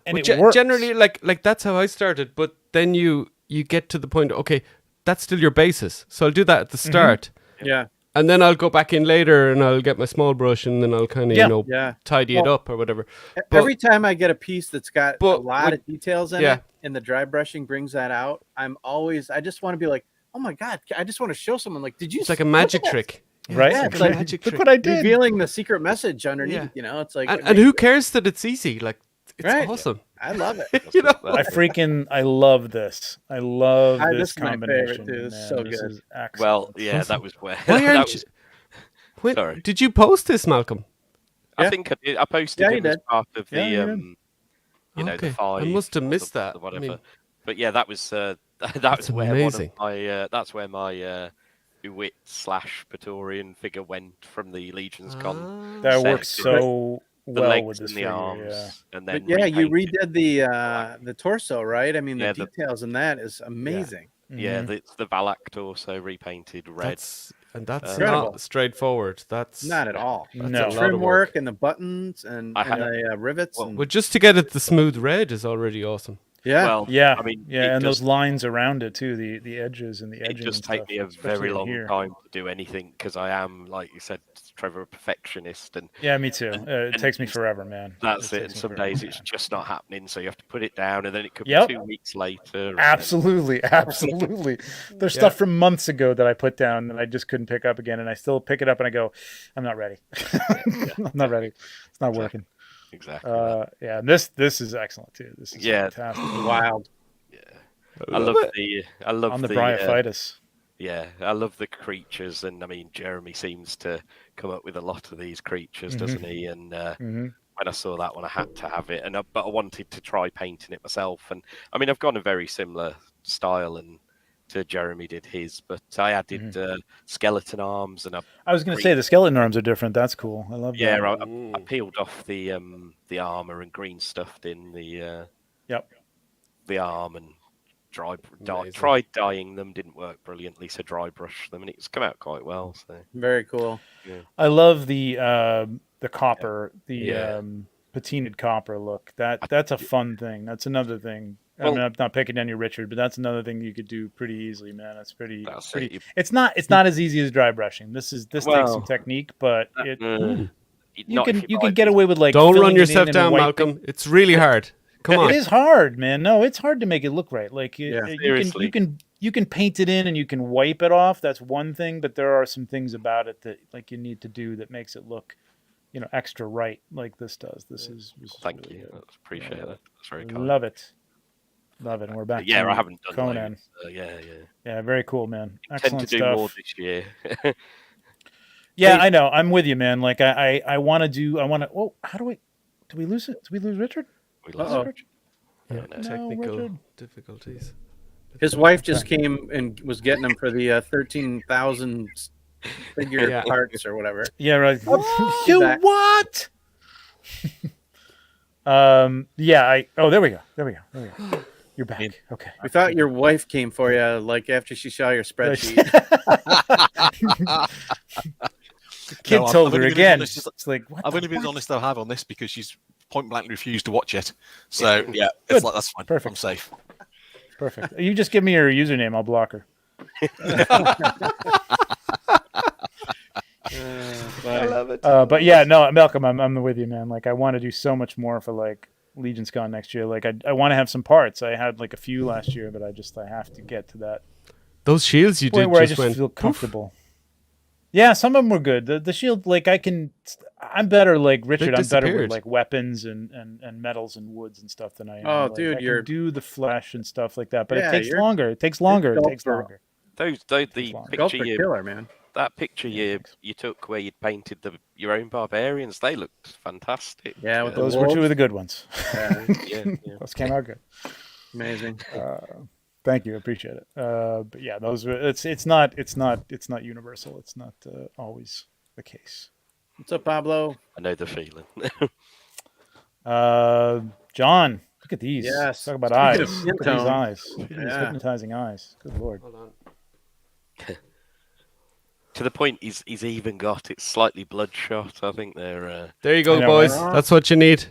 it works. Generally, like that's how I started. But then you get to the point. Okay, that's still your basis. So I'll do that at the start. Yeah. And then I'll go back in later and I'll get my small brush and then I'll kind of tidy it up or whatever. Every time I get a piece that's got a lot of details in it, and the dry brushing brings that out, I just want to be like, oh my god, I just want to show someone, like, did you? It's like a magic trick. Right? Yeah, it's like, look what I did. Revealing the secret message underneath, you know, it's like, and who cares that it's easy? Like, it's awesome. I love it. You know, I love this. I love this My favorite combination. too. It's so good. Well, yeah, that was where. Why aren't you? Sorry. Did you post this, Malcolm? I think I posted it as part of the the five. I must have missed that. Whatever. I mean, but yeah, that was where amazing. That's where my Uwit / Praetorian figure went from the Legions Con. That works so the well legs with this and the figure, arms, and then you redid the torso, right? I mean, the details in that is amazing. Yeah, the Valak torso repainted red. That's not straightforward. That's not at all. No, the trim work and the buttons and the rivets. Well, just to get it the smooth red is already awesome. Yeah. Well, I mean, and those lines around it too, the edges and the edging. It does take me a very long time to do anything because I am, like you said, Trevor, a perfectionist, and me too. It takes me forever, man. That's it. And some days it's just not happening, so you have to put it down, and then it could be 2 weeks later. Absolutely. There's stuff from months ago that I put down and I just couldn't pick up again, and I still pick it up and I go, I'm not ready. I'm not ready. It's not working. Exactly. This is excellent too. This is fantastic. Wild. Yeah. I love on the the bryophytus. I love the creatures, and I mean Jeremy seems to come up with a lot of these creatures, doesn't he? And when I saw that one, I had to have it, but I wanted to try painting it myself. And I mean, I've gone a very similar style and to Jeremy did his, but I added skeleton arms and I was going to say the skeleton arms are different. That's cool. I love that. Yeah, I peeled off the armor and green stuffed in the arm and tried dyeing them, didn't work brilliantly, so dry brushed them, and it's come out quite well. So very cool. Yeah. I love the copper, patinaed copper look. That's a fun thing. That's another thing. Well, I mean, I'm not picking on you, Richard, but that's another thing you could do pretty easily, man. It's pretty. It's not as easy as dry brushing. This takes some technique, but you can get away with like. Don't run yourself down, Malcolm. It's really hard. Come on. It is hard, man. No, it's hard to make it look right. Like you can paint it in and you can wipe it off. That's one thing, but there are some things about it that like you need to do that makes it look, extra right, like this does. This is thank you. I appreciate that. That's very kind. Love it. And we're back. I haven't done Conan. Yeah, very cool, man. Excellent to do stuff. More this year. I know. I'm with you, man. Like I want to. Oh, how do we lose it? Did we lose Richard? We lost Richard. Yeah, technical difficulties. His wife just came and was getting him for the 13,000 figure parts or whatever. Yeah, right. You what? There we go. You're back. Okay. We thought your wife came for you, like after she saw your spreadsheet. Kid told her again. It's like, I've only been honest I have on this because she's point blank refused to watch it. So it's like that's fine. Perfect. I'm safe. Perfect. You just give me her username, I'll block her. I love it. But yeah, no, Malcolm, I'm with you, man. Like I want to do so much more for like Legion's Con next year. Like I want to have some parts. I had like a few last year, but I have to get to that. Those shields you did where I just feel comfortable. Yeah, some of them were good. The shield, like I'm better like Richard. I'm better with like weapons and metals and woods and stuff than I am. Oh, like, dude, I can do the flesh and stuff like that, but it takes longer. It takes longer. The picture killer, man. That picture you took where you'd painted your own barbarians, they looked fantastic. Yeah, with those were two of the good ones. Yeah. Those came out good. Amazing. Thank you, appreciate it. But yeah, those were. It's not universal. It's not always the case. What's up, Pablo? I know the feeling. John, look at these. Yes. Talk about eyes. Look at these eyes. Look at these hypnotizing eyes. Good lord. Hold on. To the point, he's even got it slightly bloodshot. I think they're. There you go, boys. Right? That's what you need.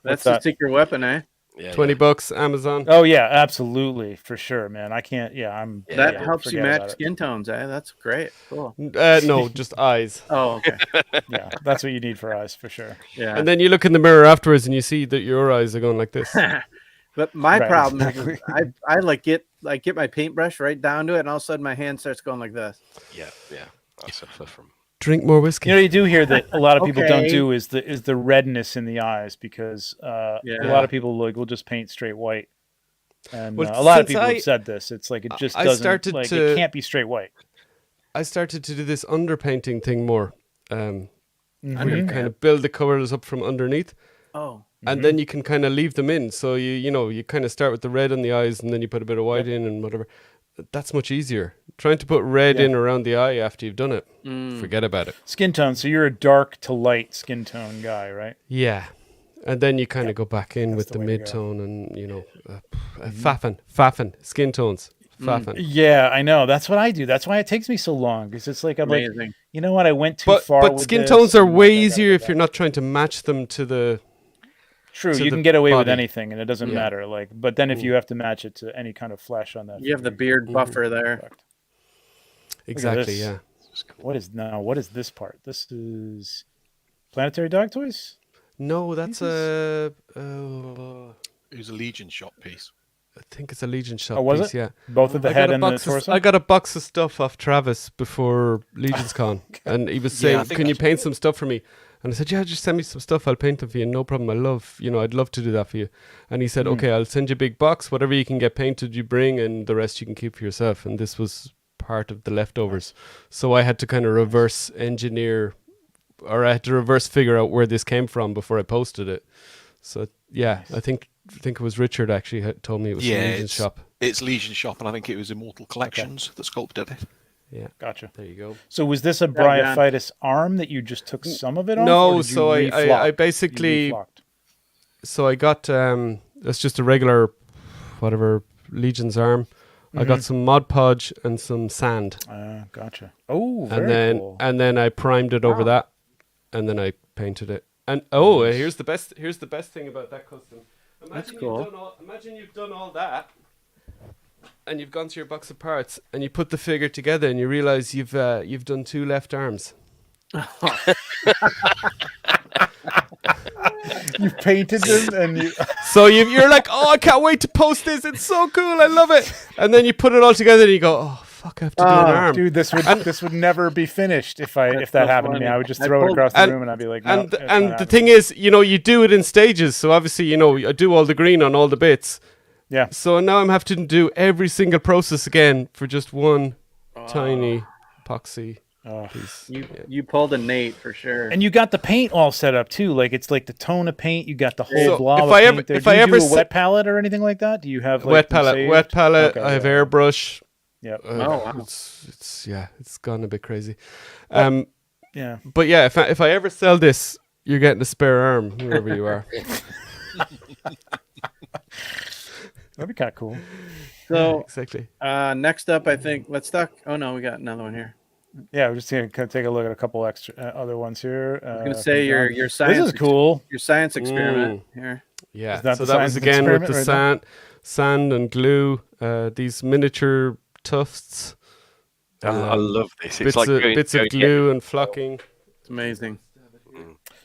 That's the secret weapon, eh? Yeah, $20, Amazon. Oh yeah, absolutely, for sure, man. I can't. Yeah, that helps you match skin tones, eh? That's great. Cool. No, just eyes. Oh, okay. Yeah, that's what you need for eyes, for sure. Yeah. And then you look in the mirror afterwards and you see that your eyes are going like this. But my problem is I get my paintbrush right down to it, and all of a sudden my hand starts going like this. Yeah. I suffer from. Drink more whiskey. You do hear that a lot of people don't do is the redness in the eyes because a lot of people will just paint straight white, and a lot of people have said this. It's like it just doesn't it can't be straight white. I started to do this underpainting thing more, and you kind of build the colors up from underneath. Oh. And then you can kind of leave them in. So you kind of start with the red on the eyes, and then you put a bit of white in and whatever. That's much easier. Trying to put red in around the eye after you've done it, forget about it. Skin tone. So you're a dark to light skin tone guy, right? Yeah. And then you kind of go back in with the mid-tone and, faffin, skin tones. Faffin. Yeah, I know. That's what I do. That's why it takes me so long. Because it's like, I'm like, you know what? I went too far But skin tones are way easier if you're not trying to match them to the... True, you can get away with anything, and it doesn't matter. Like, but then if you have to match it to any kind of flesh on that, you have the beard buffer there. Exactly. Yeah. What is this part? This is Planetary Dog Toys. No, that's it was a Legion shop piece. I think it's a Legion shop was piece. it? Yeah. Both of the head and the torso. I got a box of stuff off Travis before Legion's Con, and he was saying, "Can you paint some stuff for me?" And I said, yeah, just send me some stuff. I'll paint them for you. No problem. I'd love to do that for you. And he said, okay, I'll send you a big box. Whatever you can get painted, you bring, and the rest you can keep for yourself. And this was part of the leftovers. So I had to kind of reverse engineer or I had to reverse figure out where this came from before I posted it. So yeah, I think it was Richard actually had told me it was Legion Shop. It's Legion Shop, and I think it was Immortal Collections that sculpted it. Yeah, gotcha. There you go. So was this a Bryophytus arm that you just took some of it off? No, so I basically, so I got that's just a regular, whatever, Legion's arm. I got some Mod Podge and some sand. Gotcha. Oh, very cool. And then I primed it over that, and then I painted it. And here's the best thing about that custom. That's cool. Imagine you've done all that, and you've gone to your box of parts, and you put the figure together, and you realize you've done 2 left arms. You painted them, and you. So you're like, oh, I can't wait to post this. It's so cool. I love it. And then you put it all together, and you go, oh fuck, I have to do an arm. Dude, this would never be finished if that happened to me. I would just throw it across the room, and I'd be like, no. And the thing is, you do it in stages. So obviously, I do all the green on all the bits. Yeah. So now I'm having to do every single process again for just one tiny epoxy piece. You pulled a Nate for sure. And you got the paint all set up too. Like it's like the tone of paint. You got the whole blob of paint there. Do you do a wet palette or anything like that? Do you have like wet palette? Okay, I have airbrush. Yeah. Wow. It's gone a bit crazy. Yeah. But yeah, if I ever sell this, you're getting a spare arm, whoever you are. That'd be kind of cool. So exactly. Next up, I think let's talk. Oh no, we got another one here. Yeah, we're just gonna take a look at a couple extra other ones here. I was gonna say your science. This is cool. Your science experiment here. Yeah. So that was again with the sand and glue. These miniature tufts. I love this. It's bits of glue and flocking. It's amazing.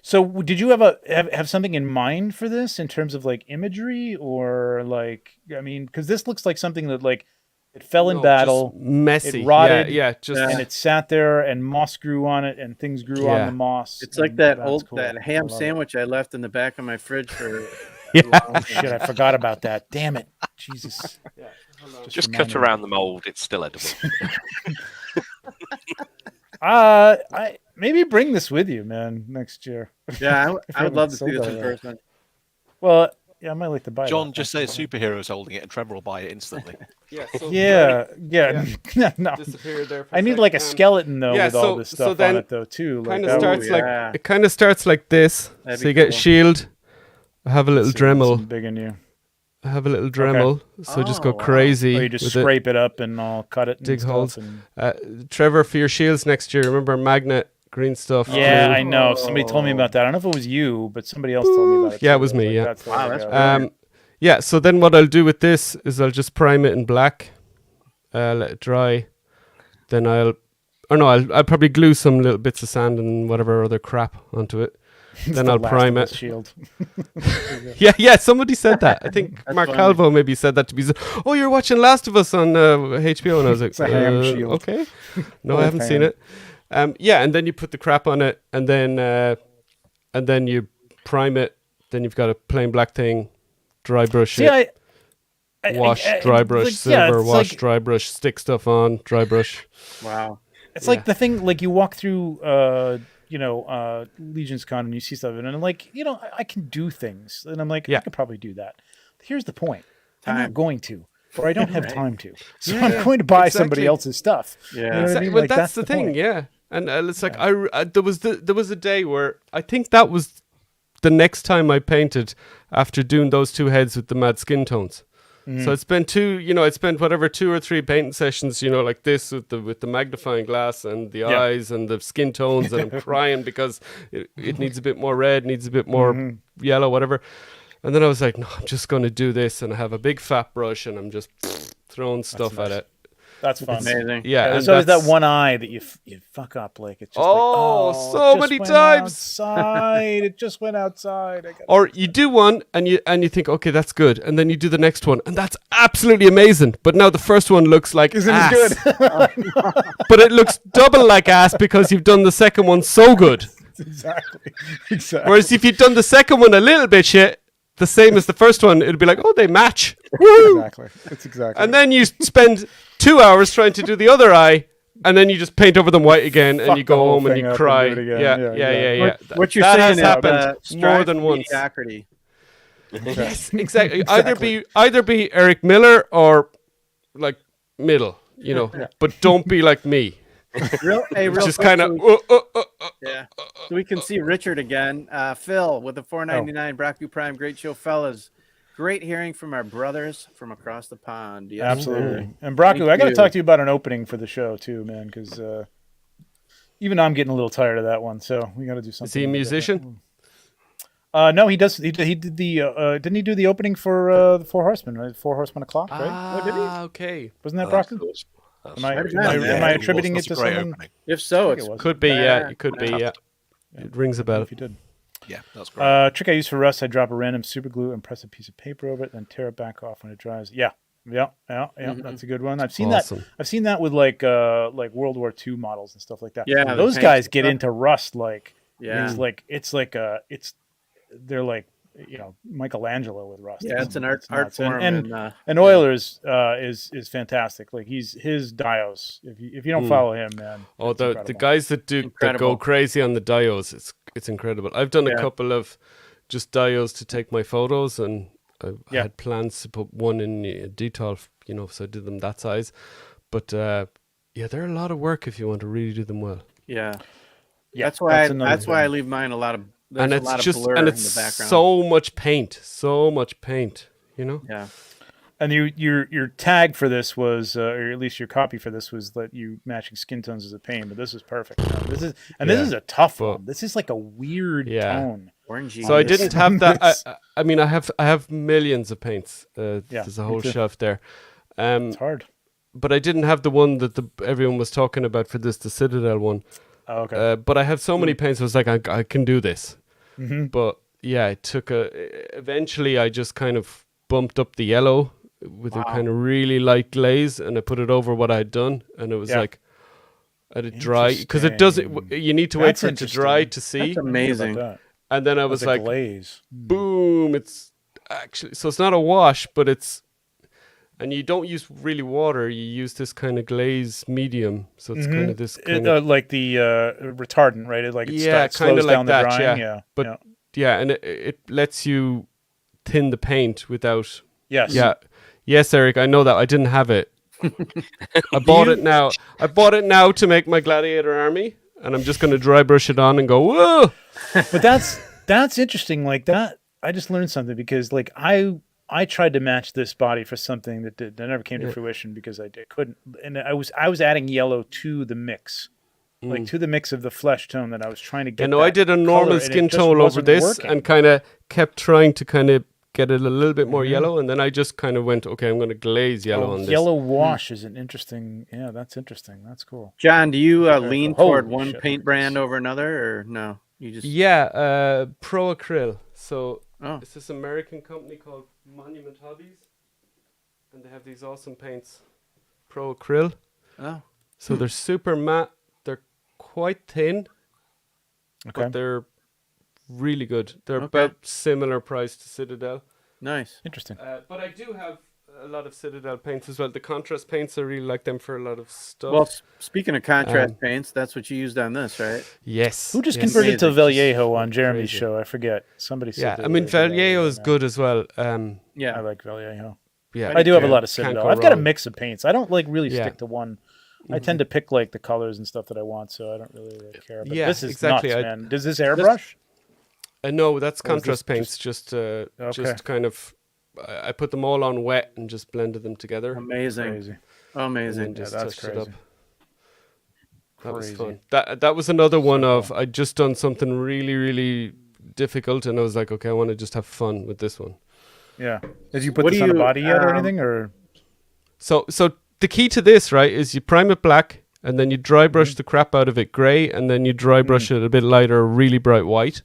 So did you have something in mind for this in terms of like imagery or like, I mean, because this looks like something that like it fell in battle, messy, it rotted, and it sat there and moss grew on it and things grew on the moss. It's like that that ham sandwich I left in the back of my fridge for. Oh shit! I forgot about that. Damn it, Jesus. Just cut around the mold. It's still edible. I maybe bring this with you, man, next year. Yeah, I would love to see this in person. Well, yeah, I might like to buy it. John, just say a superhero's holding it, and Trevor will buy it instantly. No. I need like a skeleton though with all this stuff on it though too. It kind of starts like this. So you get shield. I have a little Dremel. Big in you. I have a little Dremel, so just go crazy. Or you just scrape it up and I'll cut it and dig holes. Trevor, for your shields next year, remember magnet green stuff? Yeah, I know. Somebody told me about that. I don't know if it was you, but somebody else told me about it. Yeah, it was me. Yeah. That's yeah. So then what I'll do with this is I'll just prime it in black, let it dry. Then I'll probably glue some little bits of sand and whatever other crap onto it. Then I'll prime it. Shield. yeah. Somebody said that. I think Mark Calvo maybe said that to me. Oh, you're watching Last of Us on HBO, and I was like, it's a ham shield. Okay. No, I haven't seen it. Yeah, and then you put the crap on it, and then you prime it. Then you've got a plain black thing, dry brush it. Wash, dry brush, silver, wash, dry brush, stick stuff on, dry brush. Wow. It's like the thing, like you walk through, Legion's Con and you see stuff, and I'm like, I can do things, and I'm like, I could probably do that. But here's the point: I'm not going to, or I don't have time to. So I'm going to buy somebody else's stuff. Yeah, you know what I mean? Well, like, that's the thing. Point. Yeah, and it's like there was a day where I think that was the next time I painted after doing those 2 heads with the mad skin tones. So I'd spent 2 or 3 painting sessions, like this with the magnifying glass and the eyes and the skin tones, and I'm crying because it needs a bit more red, needs a bit more yellow, whatever. And then I was like, no, I'm just going to do this, and I have a big fat brush, and I'm just throwing stuff at it. That's fun. Amazing. Yeah, there's always that one eye that you fuck up, like it's just so many times. Outside. It just went outside. Or you do one and you think, okay, that's good, and then you do the next one, and that's absolutely amazing. But now the first one looks like Isn't ass. As good. But it looks double like ass because you've done the second one so good. Exactly. Whereas if you'd done the second one a little bit shit, the same as the first one, it'd be like, oh, they match. Woo! Exactly. It's exactly. And then you spend 2 hours trying to do the other eye and then you just paint over them white again, and you go home and you cry. Yeah. What you're that saying has is happened more than once. Mediocrity. Yes, exactly. Either be Eric Miller or like middle, you know, but don't be like me. Real just kind of. Yeah. So we can see Richard again. Phil with the $4.99 Braku Prime. Great show, fellas. Great hearing from our brothers from across the pond. Yes, absolutely. sir. And Braku, I got to talk to you about an opening for the show too, man, because even I'm getting a little tired of that one. So we got to do something. Is he a musician? No, he does. He did the. Didn't he do the opening for the Four Horsemen? Right? 4 Horsemen o'clock, right? Did he? Okay. Wasn't that Braku? Am I attributing it to someone? If so, it could be. Yeah, it could be. Yeah, it rings a bell. If you did. Yeah, that's great. Trick I use for rust: I drop a random super glue and press a piece of paper over it, then tear it back off when it dries. Yeah. That's a good one. I've seen that. I've seen that with like World War II models and stuff like that. Yeah, those guys get into rust like. Yeah. They're like, you know, Michelangelo with rust. Yeah, it's an art form. And Euler's is fantastic. Like his dios. If you don't follow him, man. Oh, the guys that go crazy on the dios, it's incredible. I've done a couple of just dios to take my photos, and I had plans to put one in detail, you know, so I did them that size. But they're a lot of work if you want to really do them well. Yeah. That's why I leave mine a lot of. And it's just in the background. so much paint, you know. Yeah. And your tag for this was, or at least your copy for this was that you matching skin tones as a pain, but this is perfect. This is a tough one. This is like a weird tone. Orangey. So I didn't have that. I mean, I have millions of paints. There's a whole shelf there. It's hard. But I didn't have the one that everyone was talking about for this, the Citadel one. Oh, okay. But I have so many paints, I was like, I can do this. Mm-hmm. But yeah, it took eventually I just kind of bumped up the yellow with a kind of really light glaze, and I put it over what I'd done, and it was like, I had it dry, because it does it. You need to wait for it to dry to see. That's amazing. And then I was like, glaze. Boom! It's actually, so it's not a wash, but it's. And you don't use really water. You use this kind of glaze medium, so it's kind of this kind of like the retardant, right? It kind slows of like down that. the drying. Yeah, but and it lets you thin the paint without. Yes. Yeah. Yes, Eric. I know that. I didn't have it. I bought it now. I bought it now to make my gladiator army, and I'm just going to dry brush it on and go whoa. But that's interesting. Like that, I just learned something, because like I tried to match this body for something that never came to fruition because I couldn't, and I was adding yellow to the mix, like to the mix of the flesh tone that I was trying to get. I did a normal skin tone over this and kind of kept trying to kind of get it a little bit more yellow, and then I just kind of went, okay, I'm going to glaze yellow on this. Yellow wash is an interesting. Yeah, that's interesting. That's cool. John, do you lean toward one paint brand over another, or no? You just Pro Acryl. So it's this American company called Monument Hobbies, and they have these awesome paints, Pro Acryl. So they're super matte. They're quite thin, but they're really good. They're about similar price to Citadel. Nice, interesting. But I do have a lot of Citadel paints as well. The contrast paints, I really like them for a lot of stuff. Well, speaking of contrast paints, that's what you used on this, right? Yes. Who just converted to Vallejo on Jeremy's show? I forget. Somebody said. Yeah, I mean Vallejo is good as well. I like Vallejo. Yeah, I do have a lot of Citadel. I've got a mix of paints. I don't like really stick to one. I tend to pick like the colors and stuff that I want, so I don't really care. But this is nuts, man. Does this airbrush? No, that's contrast paints. Just kind of. I put them all on wet and just blended them together. Amazing. Amazing. Just that's crazy. It up. That was fun. That was another one of I'd just done something really, really difficult, and I was like, okay, I want to just have fun with this one. Yeah. Did you put this on the body yet or anything? Or so the key to this, right, is you prime it black, and then you dry brush the crap out of it gray, and then you dry brush it a bit lighter, really bright white.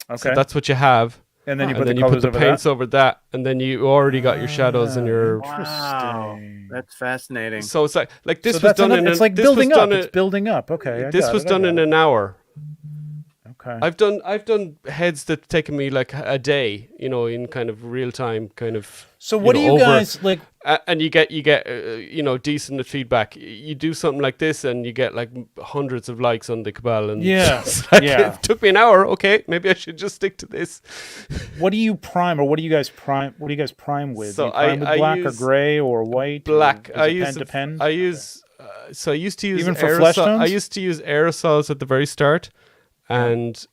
Okay. So that's what you have. And then you put the paints over that, and then you already got your shadows and your. Wow, that's fascinating. So it's like this was done in. It's like building up. It's building up. Okay. This was done in an hour. Okay. I've done heads that taken me like a day, you know, in kind of real time, kind of. So what do you guys like? And you get you know, decent feedback. You do something like this, and you get like hundreds of likes on the Cabal, and it took me an hour. Okay, maybe I should just stick to this. What do you prime, or what do you guys prime? What do you guys prime with? So do you prime with black or gray or white? Black. I use So I used to use even for flesh tones? I used to use aerosols at the very start, and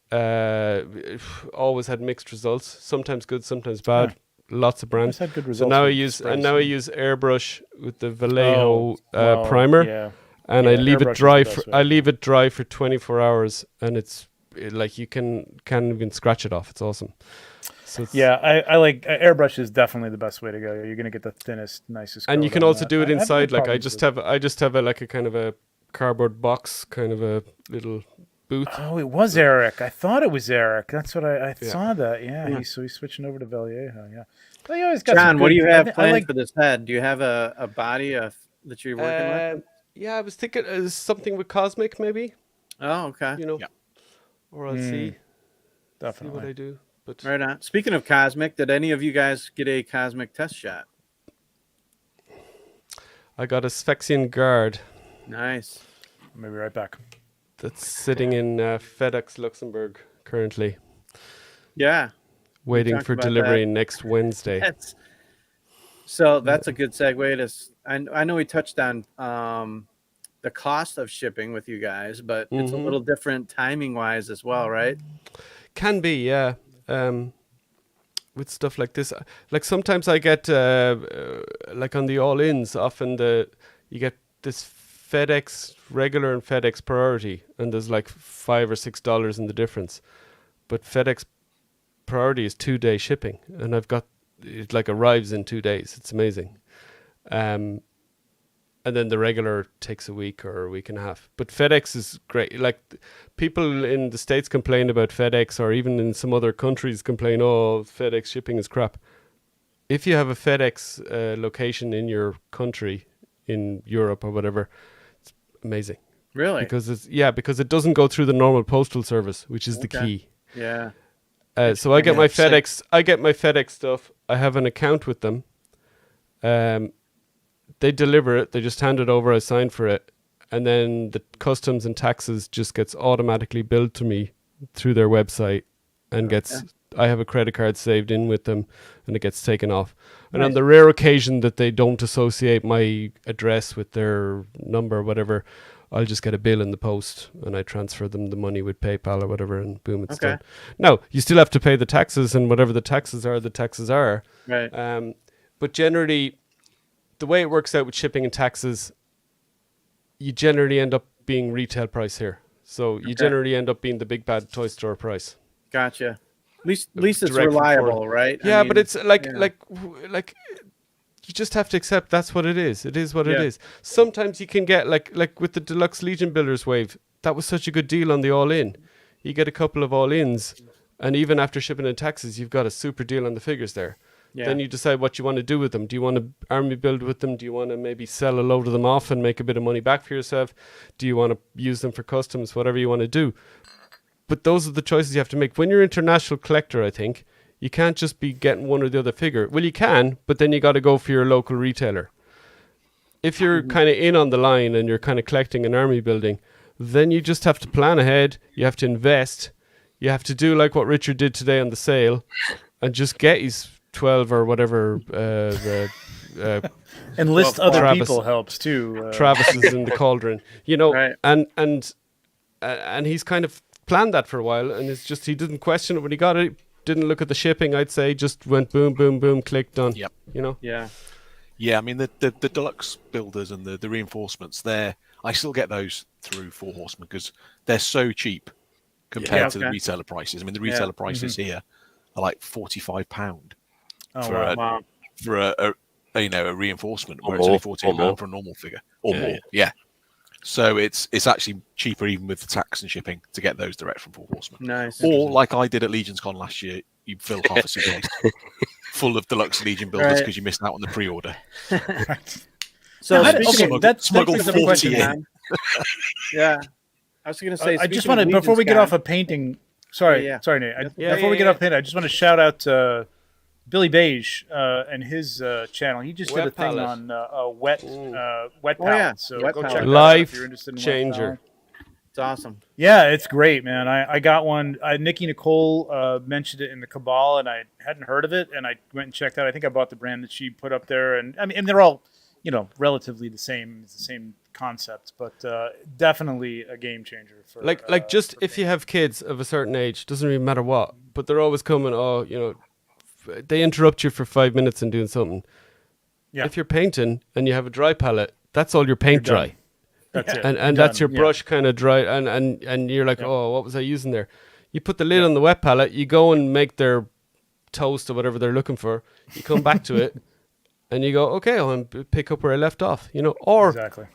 always had mixed results. Sometimes good, sometimes bad. Lots of brands. Had good results. So now I use airbrush with the Vallejo primer, and I leave it dry. I leave it dry for 24 hours, and it's like you can't even scratch it off. It's awesome. So I like airbrush is definitely the best way to go. You're gonna get the thinnest, nicest. And you can also do it inside. Like I just have like a kind of a cardboard box, kind of a little booth. Oh, it was Eric. I thought it was Eric. That's what I saw that. Yeah. He's switching over to Vallejo. Yeah. Well, you always got John, what do you have planned for this head? Do you have a body that you're working with? Yeah, I was thinking something with Cosmic, maybe. Oh, okay. You know, or I'll see. Definitely. See what I do. But right on. Speaking of Cosmic, did any of you guys get a Cosmic test shot? I got a Sphexian guard. Nice. I'll be right back. That's sitting in FedEx Luxembourg currently. Yeah. Waiting for delivery next Wednesday. That's a good segue to. I know we touched on the cost of shipping with you guys, but it's a little different timing wise as well, right? Can be, yeah. With stuff like this, like sometimes I get like on the all-ins, often you get this FedEx regular and FedEx priority, and there's like $5 or $6 in the difference. But FedEx priority is 2-day shipping, and I've got it like arrives in 2 days. It's amazing. And then the regular takes a week or a week and a half. But FedEx is great. Like people in the States complain about FedEx, or even in some other countries complain, oh, FedEx shipping is crap. If you have a FedEx location in your country, in Europe or whatever, it's amazing. Really? Because it doesn't go through the normal postal service, which is the key. Yeah. So I get my FedEx stuff. I have an account with them. They deliver it. They just hand it over. I sign for it, and then the customs and taxes just gets automatically billed to me through their website, and I have a credit card saved in with them, and it gets taken off. And on the rare occasion that they don't associate my address with their number or whatever, I'll just get a bill in the post, and I transfer them the money with PayPal or whatever, and boom, it's done. Now, you still have to pay the taxes, and whatever the taxes are. Right. But generally, the way it works out with shipping and taxes, you generally end up being retail price here. So you generally end up being the big bad toy store price. Gotcha. At least it's reliable, right? Yeah, but it's like you just have to accept that's what it is. It is what it is. Sometimes you can get like with the Deluxe Legion Builders wave, that was such a good deal on the all-in. You get a couple of all-ins, and even after shipping and taxes, you've got a super deal on the figures there. Yeah. Then you decide what you want to do with them. Do you want to army build with them? Do you want to maybe sell a load of them off and make a bit of money back for yourself? Do you want to use them for customs? Whatever you want to do. But those are the choices you have to make. When you're an international collector, I think, you can't just be getting one or the other figure. Well, you can, but then you got to go for your local retailer. If you're kind of in on the line and you're kind of collecting and army building, then you just have to plan ahead. You have to invest. You have to do like what Richard did today on the sale and just get his 12 or whatever enlist other people helps too. Travis is in the cauldron, you know, right. and he's kind of planned that for a while, and it's just he didn't question it when he got it, didn't look at the shipping, I'd say, just went boom boom boom, click, done. Yep. You know. Yeah, I mean the deluxe builders and the reinforcements there, I still get those through 4 Horsemen because they're so cheap compared to the retailer prices. I mean the retailer prices here are like £45 for a reinforcement, where it's only £14 for a normal figure or more. Yeah. So it's actually cheaper even with the tax and shipping to get those direct from 4 Horsemen. Nice. Or like I did at Legions Con last year, you fill half a suitcase full of Deluxe Legion builders because you missed out on the pre-order. So that's smuggled 40 in. Yeah. I was going to say, I just want to, before we get off of painting, Sorry, Yeah. sorry, Nate. Before we get up in, I just want to shout out Billy Beige and his channel. He just did a thing on wet palette. So wet go palette. check that out Life if you're interested in changer. wet palette. It's awesome. Yeah, it's great, man. I got one. Nikki Nicole mentioned it in the Cabal, and I hadn't heard of it, and I went and checked out. I think I bought the brand that she put up there, and I mean, and they're all, relatively the same. It's the same concept, but definitely a game changer. For just for if me. you have kids of a certain age, doesn't really matter what, but they're always coming. They interrupt you for 5 minutes and doing something. Yeah. If you're painting and you have a dry palette, that's all your paint You're dry. done. That's it. And that's your brush kind of dry, and you're like, oh, what was I using there? You put the lid on the wet palette, you go and make their toast or whatever they're looking for. You come back to it, and you go, okay, I'll pick up where I left off. Or Exactly.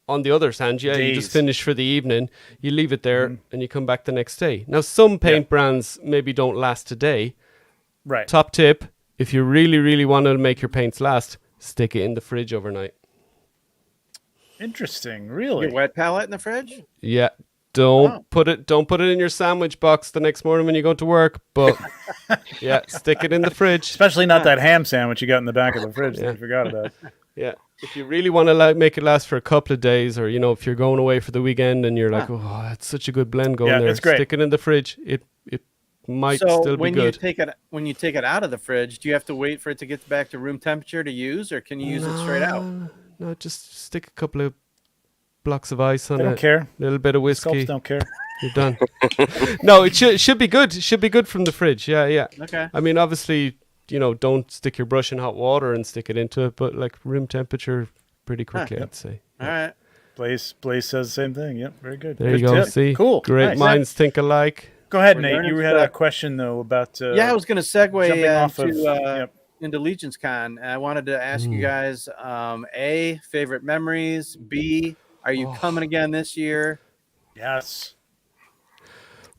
on the other hand, you just finish for the evening, you leave it there, and you come back the next day. Now, some paint brands maybe don't last a day. Right. Top tip: if you really, really want to make your paints last, stick it in the fridge overnight. Interesting. Really. Your wet palette in the fridge? Yeah. Don't put it in your sandwich box the next morning when you go to work, but stick it in the fridge. Especially not that ham sandwich you got in the back of the fridge that you forgot about. Yeah. If you really want to make it last for a couple of days, or if you're going away for the weekend and you're like, oh, that's such a good blend going there. It's great. Stick it in the fridge. It might still be good. When you take it out of the fridge, do you have to wait for it to get back to room temperature to use, or can you use it straight out? No, just stick a couple of blocks of ice on it. I don't care. A little bit of whiskey. Sculpts don't care. You're done. No, it should be good. It should be good from the fridge. Yeah. Okay. I mean, obviously, don't stick your brush in hot water and stick it into it, but like room temperature pretty quickly, I'd say. All right. Blaze says the same thing. Yep, very good. There Good you go. tip. See? Cool. Great Nice. minds think alike. Go ahead, We're Nate. learning You had a stuff. question, though, about... I was going to segue off of- into Legions Con. I wanted to ask you guys, A, favorite memories, B, are you coming again this year? Yes.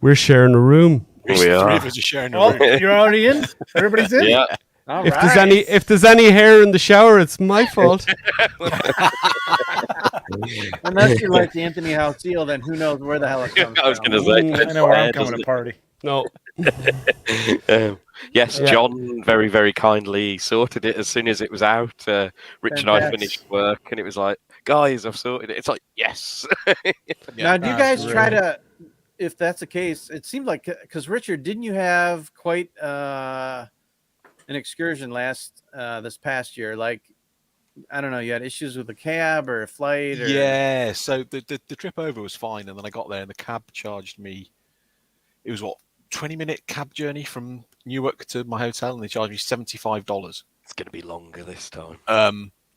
We're sharing a room. Three of us are sharing a room. You're already in? Everybody's in? Yeah. All If right. there's any hair in the shower, it's my fault. Unless you like Anthony Halcyon, then who knows where the hell it comes I was from. going to say. I know where I'm coming to party. No. Yes, John very, very kindly sorted it as soon as it was out. Rich and I Fantastic. finished work, and it was like, guys, I've sorted it. It's like, yes. Now, do you guys try to, if that's the case, it seemed like, because Richard, didn't you have quite an excursion this past year? Like, I don't know, you had issues with the cab or a flight? Or... Yeah, so the trip over was fine, and then I got there and the cab charged me, it was 20-minute cab journey from Newark to my hotel, and they charged me $75. It's going to be longer this time.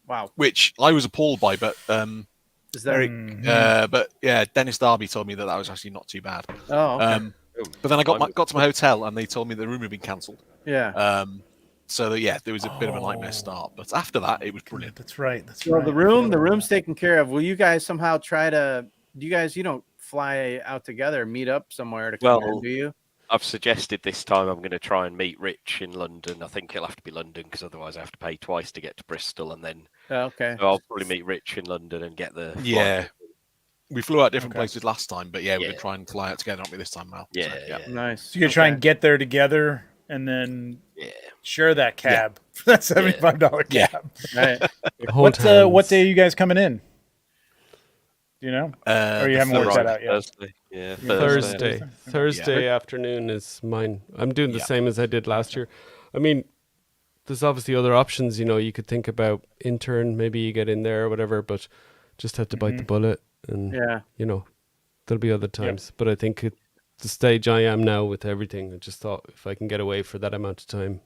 Wow. Which I was appalled by, but Is that but yeah, Dennis Darby told me that was actually not too bad. Oh, okay. But then I got to my hotel and they told me the room had been cancelled. Yeah. So there was a bit of a nightmare start, but after that it was brilliant. That's right. Well, the room's taken care of. Will you guys somehow try to? Do you guys? You don't fly out together, meet up somewhere to come in, do you? I've suggested this time I'm going to try and meet Rich in London. I think he'll have to be London because otherwise I have to pay twice to get to Bristol, and then Okay. so I'll probably meet Rich in London and get the Yeah. flight. We flew out different places last time, but we're Yeah. going to try and fly out together, aren't we, this time, Mal? Yeah, So, yeah. Nice. So you're going to try and get there together and then Yeah. share that cab for that $75 Yeah. cab. Right. What day are you guys coming in? Do you know? Or you haven't worked that out yet? Thursday. Yeah, Thursday. Thursday Yeah. afternoon is mine. I'm doing the Yeah. same as I did last year. I mean, there's obviously other options. You could think about intern. Maybe you get in there or whatever, but just have to bite the bullet. And Yeah. there'll be other times. But I think at the stage I am now with everything, I just thought if I can get away for that amount of time,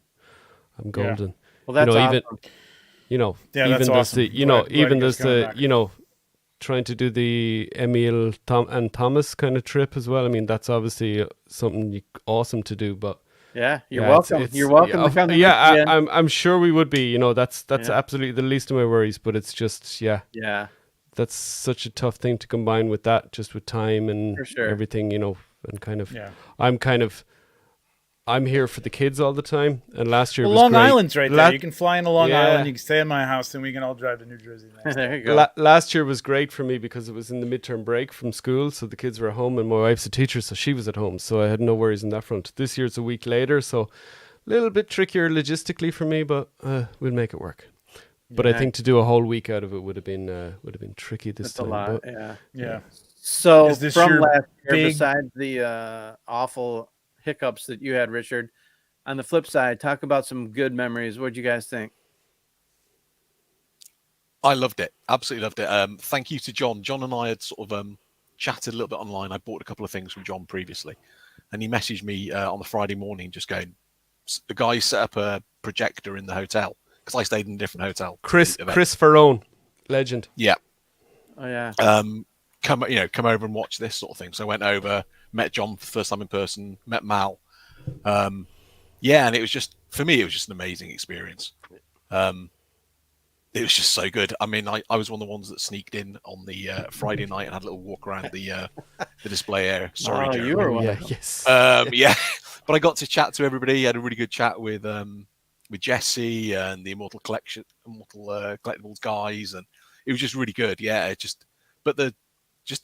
I'm golden. Well, that's awesome. Even Yeah, that's there's awesome. the Glad even you guys there's coming the back. trying to do the Emil and Thomas kind of trip as well. I mean, that's obviously something awesome to do, but Yeah, you're yeah, welcome. You're welcome to come. I'm sure we would be. That's absolutely the least of my worries. But it's just Yeah. that's such a tough thing to combine with that, just with time and For sure. everything, and kind of. Yeah. I'm kind of I'm here for the kids all the time, and last year well, was Long great. Island's right there. You can fly into Long Island. You can stay in my house, and we can all drive to New Jersey. There you go. Last year was great for me because it was in the midterm break from school, so the kids were at home, and my wife's a teacher, so she was at home, so I had no worries in that front. This year's a week later, so a little bit trickier logistically for me, but we'll make it work. But I think to do a whole week out of it would have been tricky this time. That's a lot. But, yeah. So from last year, big... besides the awful hiccups that you had, Richard, on the flip side, talk about some good memories. What'd you guys think? I loved it. Absolutely loved it. Thank you to John. John and I had sort of chatted a little bit online. I bought a couple of things from John previously, and he messaged me on the Friday morning just going, the guy set up a projector in the hotel because I stayed in a different hotel. Chris Ferrone, legend. Yeah. Oh yeah. Come over and watch this sort of thing. So I went over, met John for the first time in person, met Mal. And it was just, for me, it was just an amazing experience. It was just so good. I mean, I was one of the ones that sneaked in on the Friday night and had a little walk around the display area. Sorry, Jeremy. You were one. Yes. But I got to chat to everybody. I had a really good chat with Jesse and the Immortal Collectibles guys, and it was just really good. Yeah, but the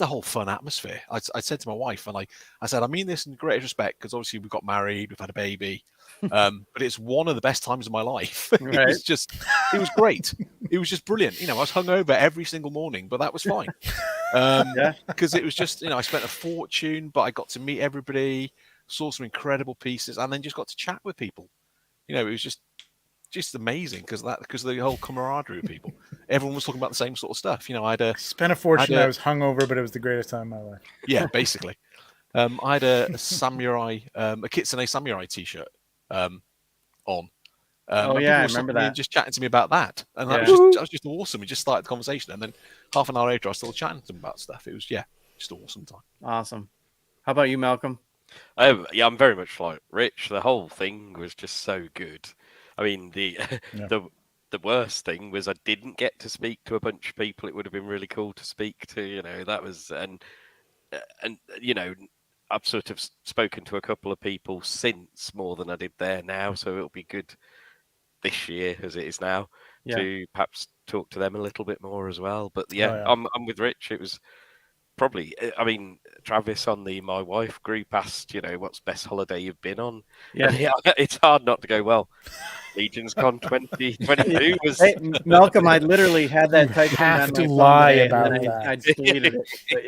whole fun atmosphere. I said to my wife, and I said, I mean this in greatest respect, because obviously we've got married, we've had a baby, but it's one of the best times of my life. Right. It was great. It was just brilliant. I was hungover every single morning, but that was fine. Because it was just, I spent a fortune, but I got to meet everybody, saw some incredible pieces, and then just got to chat with people. It was just amazing because the whole camaraderie of people. Everyone was talking about the same sort of stuff. I spent a fortune. I was hungover, but it was the greatest time of my life. Yeah, basically. I had a samurai, a Kitsune samurai T-shirt on. I remember that. Just chatting to me about that, and that was just awesome. We just started the conversation, and then half an hour later, I was still chatting to them about stuff. It was just an awesome time. Awesome. How about you, Malcolm? I'm very much like Rich. The whole thing was just so good. I mean, the worst thing was I didn't get to speak to a bunch of people it would have been really cool to speak to. That was and I've sort of spoken to a couple of people since more than I did there now, so it'll be good this year as it is now to perhaps talk to them a little bit more as well. But I'm with Rich. It was probably, I mean, Travis on the My Wife group asked, what's best holiday you've been on? Yeah. It's hard not to go, well, Legions Con 2022 was... Hey, Malcolm, I literally had that typed in on my phone today, about and that. I just deleted it. But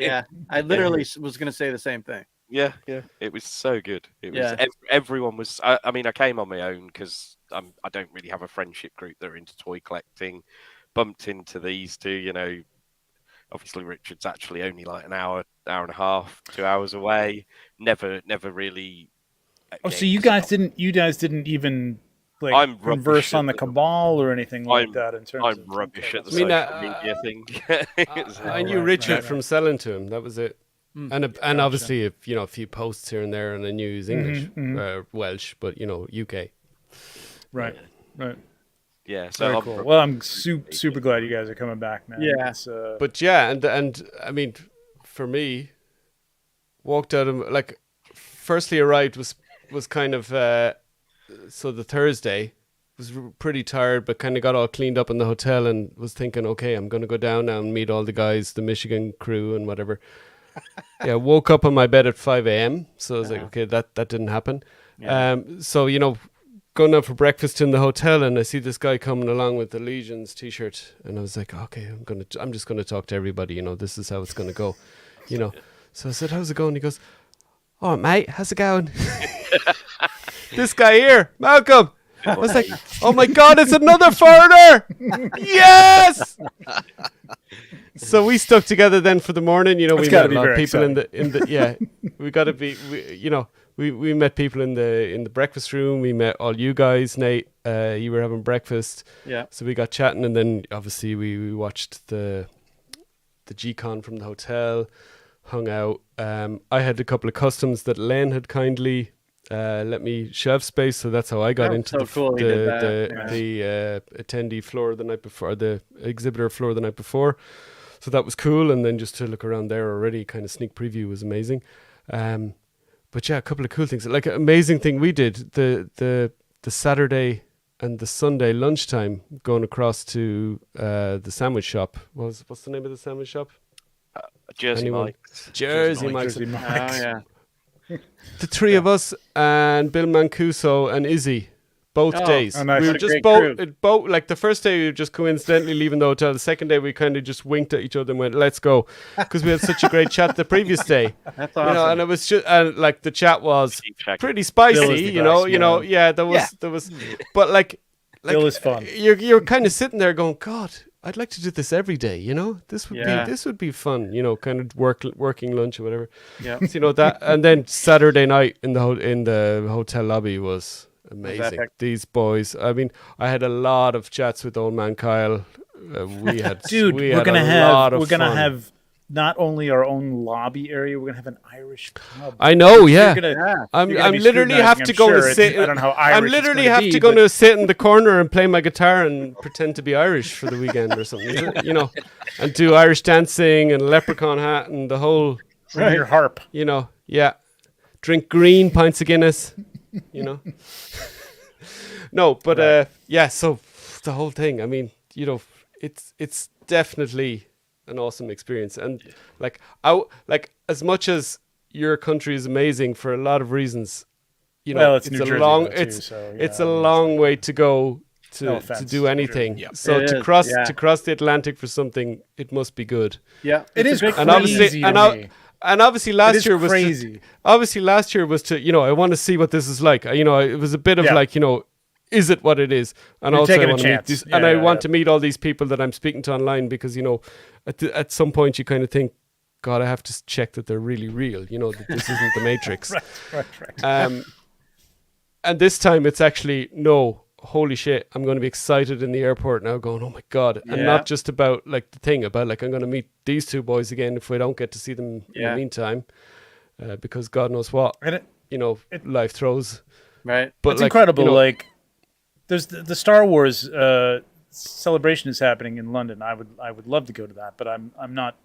I literally was going to say the same thing. Yeah. It was so good. It was everyone was. I mean, I came on my own because I don't really have a friendship group that are into toy collecting. Bumped into these two, Obviously, Richard's actually only like an hour and a half, 2 hours away. Never really. Oh, so you guys didn't even converse on the Cabal or anything like that in terms I'm rubbish at the social media thing. I knew Richard from selling to him. That was it. And obviously, a few posts here and there, and I knew he was English, Welsh, but UK. Right. Yeah, so very cool. Well, I'm super glad you guys are coming back, man. Yeah, but and I mean, for me, walked out of firstly arrived was kind of so the Thursday was pretty tired, but kind of got all cleaned up in the hotel and was thinking, okay, I'm going to go down now and meet all the guys, the Michigan crew and whatever. Woke up on my bed at 5 a.m. So I was like, okay, that didn't happen. Yeah. So going out for breakfast in the hotel, and I see this guy coming along with the Legions t-shirt, and I was like, okay, I'm just gonna talk to everybody. This is how it's gonna go. So I said, how's it going? He goes, oh mate, how's it going? This guy here, Malcolm. I was like, oh my god, it's another foreigner. Yes. So we stuck together then for the morning. We met a lot of people in the we got to be we met people in the breakfast room. We met all you guys, Nate. You were having breakfast. Yeah. So we got chatting, and then obviously we watched the G-Con from the hotel, hung out. I had a couple of customs that Len had kindly let me shelf space, so that's how I got into the attendee floor the night before, the exhibitor floor the night before. So that was cool, and then just to look around there already, kind of sneak preview was amazing. But yeah, a couple of cool things. Like an amazing thing we did the Saturday and the Sunday lunchtime going across to the sandwich shop. What's the name of the sandwich shop? Jersey Mike's. Jersey Mike's. Oh yeah. The three of us and Bill Mancuso and Izzy. Both days. Oh, nice. We were What a just great both like the first day we were just coincidentally leaving the hotel. The second day we kind of just winked at each other and went, "Let's go," because we had such a great chat the previous day. That's awesome. You know, and it was just like the chat was pretty Bill spicy. is the best, Yeah, there was, but like Bill is fun. You're kind of sitting there going, "God, I'd like to do this every day." You know, this would be fun. You know, kind of working lunch or whatever. Yeah. So, you know that, and then Saturday night in the hotel lobby was amazing. These boys. I mean, I had a lot of chats with old man Kyle. We're gonna have not only our own lobby area, we're gonna have an Irish pub. I know, I'm you're gonna be literally have to go and sit. I don't know how Irish I'm literally it's have be, to go to sit in the corner and play my guitar and pretend to be Irish for the weekend or something, you know, and do Irish dancing and leprechaun hat and the whole. Bring your harp. You know, drink green pints of Guinness, you know. No, but so the whole thing, I mean, you know, it's definitely an awesome experience. And like as much as your country is amazing for a lot of reasons, you know, it's a long way to go to do anything. Yeah. So to cross the Atlantic for something, it must be good. Yeah. It is crazy. And obviously last year was crazy. To, you know, I want to see what this is like. You know, it was a bit of like, you know, is it what it is? And also I want to meet these, I want to meet all these people that I'm speaking to online, because, you know, at some point you kind of think, God, I have to check that they're really real, you know, that this isn't the Matrix. Right. And this time it's actually, no, holy shit, I'm going to be excited in the airport now going, oh my God. And not just about like the thing about like, I'm going to meet these two boys again if we don't get to see them in the meantime, because God knows what, life throws. Right. But it's incredible. You know, like, there's the Star Wars celebration is happening in London. I would love to go to that, but I'm not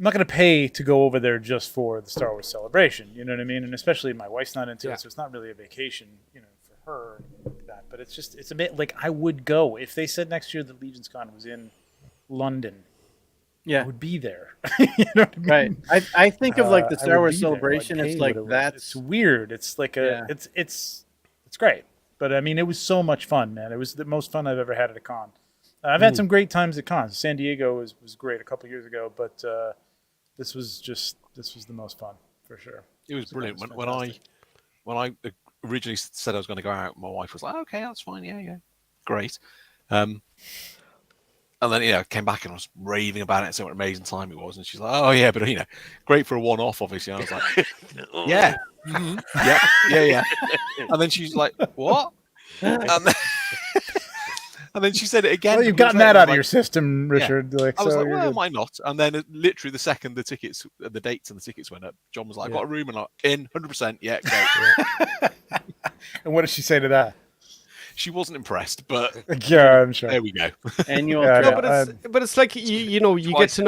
going to pay to go over there just for the Star Wars celebration. You know what I mean? And especially my wife's not into it, so it's not really a vacation, you know, for her or anything like that. But it's a bit like I would go if they said next year that Legions Con was in London. I would be there. You know what I mean? Right. I think of like the Star Wars celebration. It's like it's weird. It's like it's great. But I mean, it was so much fun, man. It was the most fun I've ever had at a con. I've had some great times at cons. San Diego was great a couple of years ago, but this was the most fun for sure. It was brilliant. When I originally said I was going to go out, my wife was like, "Okay, that's fine, yeah, great." And then I came back and I was raving about it and saying what an amazing time it was, and she's like, "Oh yeah, but you know, great for a one-off, obviously." And I was like, "Yeah." Mm-hmm. Yeah. And then she's like, "What?" And then she said it again. Well, you've gotten that out of your system, Richard. Yeah. I was like, well, why not? And then literally the second the dates and the tickets went up, John was like, "Got a room?" And like, "In 100%, yeah, great." And what did she say to that? She wasn't impressed, but yeah, I'm sure. There we go. Annual, but it's like you get to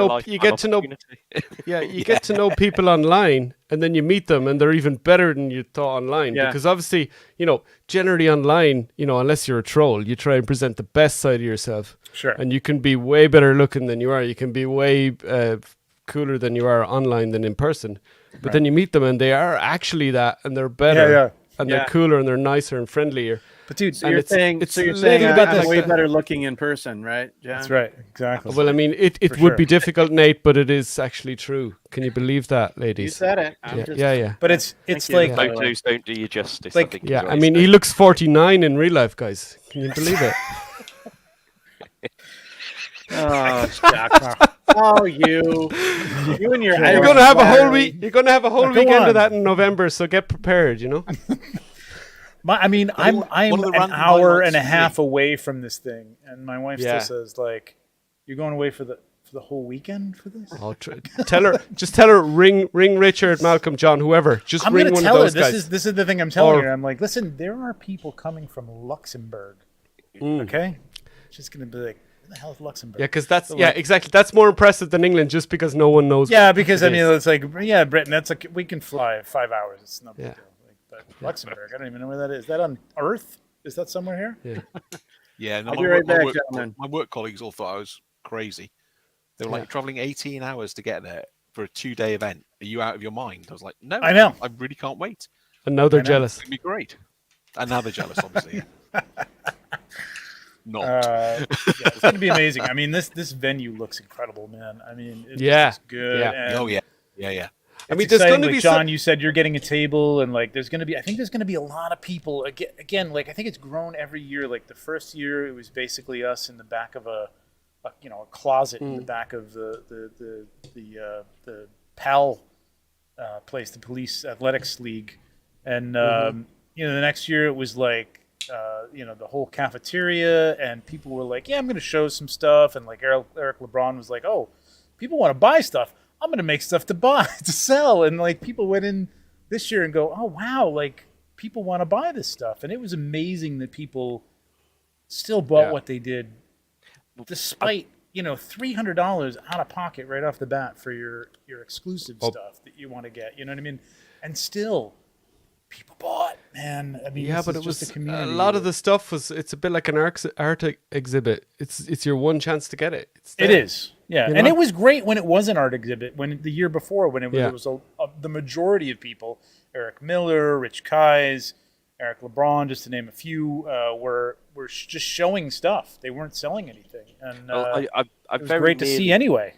know people online, and then you meet them, and they're even better than you thought online. Yeah. Because obviously, generally online, unless you're a troll, you try and present the best side of yourself. Sure. And you can be way better looking than you are. You can be way cooler than you are online than in person. But then you meet them, and they are actually that, and they're better, and they're cooler, and they're nicer and friendlier. But dude, so you're saying about this way better looking in person, right, John? That's right, exactly. Well, I mean, it would be difficult, Nate, but it is actually true. Can you believe that, ladies? You said it. Yeah. But it's like photos don't do you justice. Like, I mean, he looks 49 in real life, guys. Can you believe it? Oh, Jack. Oh, you and your. You're gonna have a whole week. You're gonna have a whole weekend of that in November, so get prepared. I'm an hour and a half away from this thing, and my wife still says, like, "You're going away for the whole weekend for this?" I'll tell her, ring Richard, Malcolm, John, whoever. Just ring one of those guys. This is the thing I'm telling her. I'm like, listen, there are people coming from Luxembourg. Okay, she's gonna be like, the hell is Luxembourg? Yeah, because exactly. That's more impressive than England, just because no one knows. Yeah, because it's like Britain. That's like we can fly 5 hours. It's no big deal. But Luxembourg, I don't even know where that is. Is that on Earth? Is that somewhere here? Yeah. Yeah. No, I'll be right back, gentlemen. My work colleagues all thought I was crazy. They were like, traveling 18 hours to get there for a 2-day event. Are you out of your mind? I was like, no, I know. I really can't wait. And now they're jealous. It's going to be great. And now they're jealous, obviously. Not. It's going to be amazing. I mean, this venue looks incredible, man. I mean, it looks good. Yeah. Yeah. I mean, there's going to be John. You said you're getting a table, and like, there's going to be. I think there's going to be a lot of people. Again, like I think it's grown every year. Like the first year, it was basically us in the back of a closet in the back of the PAL place, the Police Athletics League, and the next year it was like. The whole cafeteria, and people were like, yeah, I'm going to show some stuff. And like Eric LeBron was like, oh, people want to buy stuff. I'm going to make stuff to sell. And like people went in this year and go, oh, wow, like people want to buy this stuff. And it was amazing that people still bought what they did despite, $300 out of pocket right off the bat for your exclusive stuff that you want to get. You know what I mean? And still... people bought, man. I mean, but it was a community. A lot of the stuff it's a bit like an art exhibit. It's your one chance to get it. It is, yeah. And it was great when it was an art exhibit. When the year before, when it was the majority of people, Eric Miller, Rich Kais, Eric LeBron, just to name a few, were just showing stuff. They weren't selling anything, and it was great to see anyway.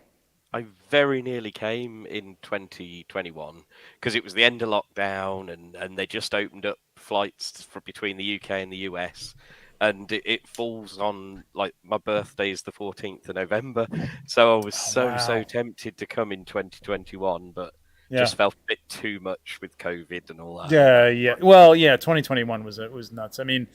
I very nearly came in 2021 because it was the end of lockdown and they just opened up flights between the UK and the US. And it falls on, like, my birthday is the 14th of November. So I was so tempted to come in 2021, but just felt a bit too much with COVID and all that. Yeah. Well, 2021 was nuts. I mean,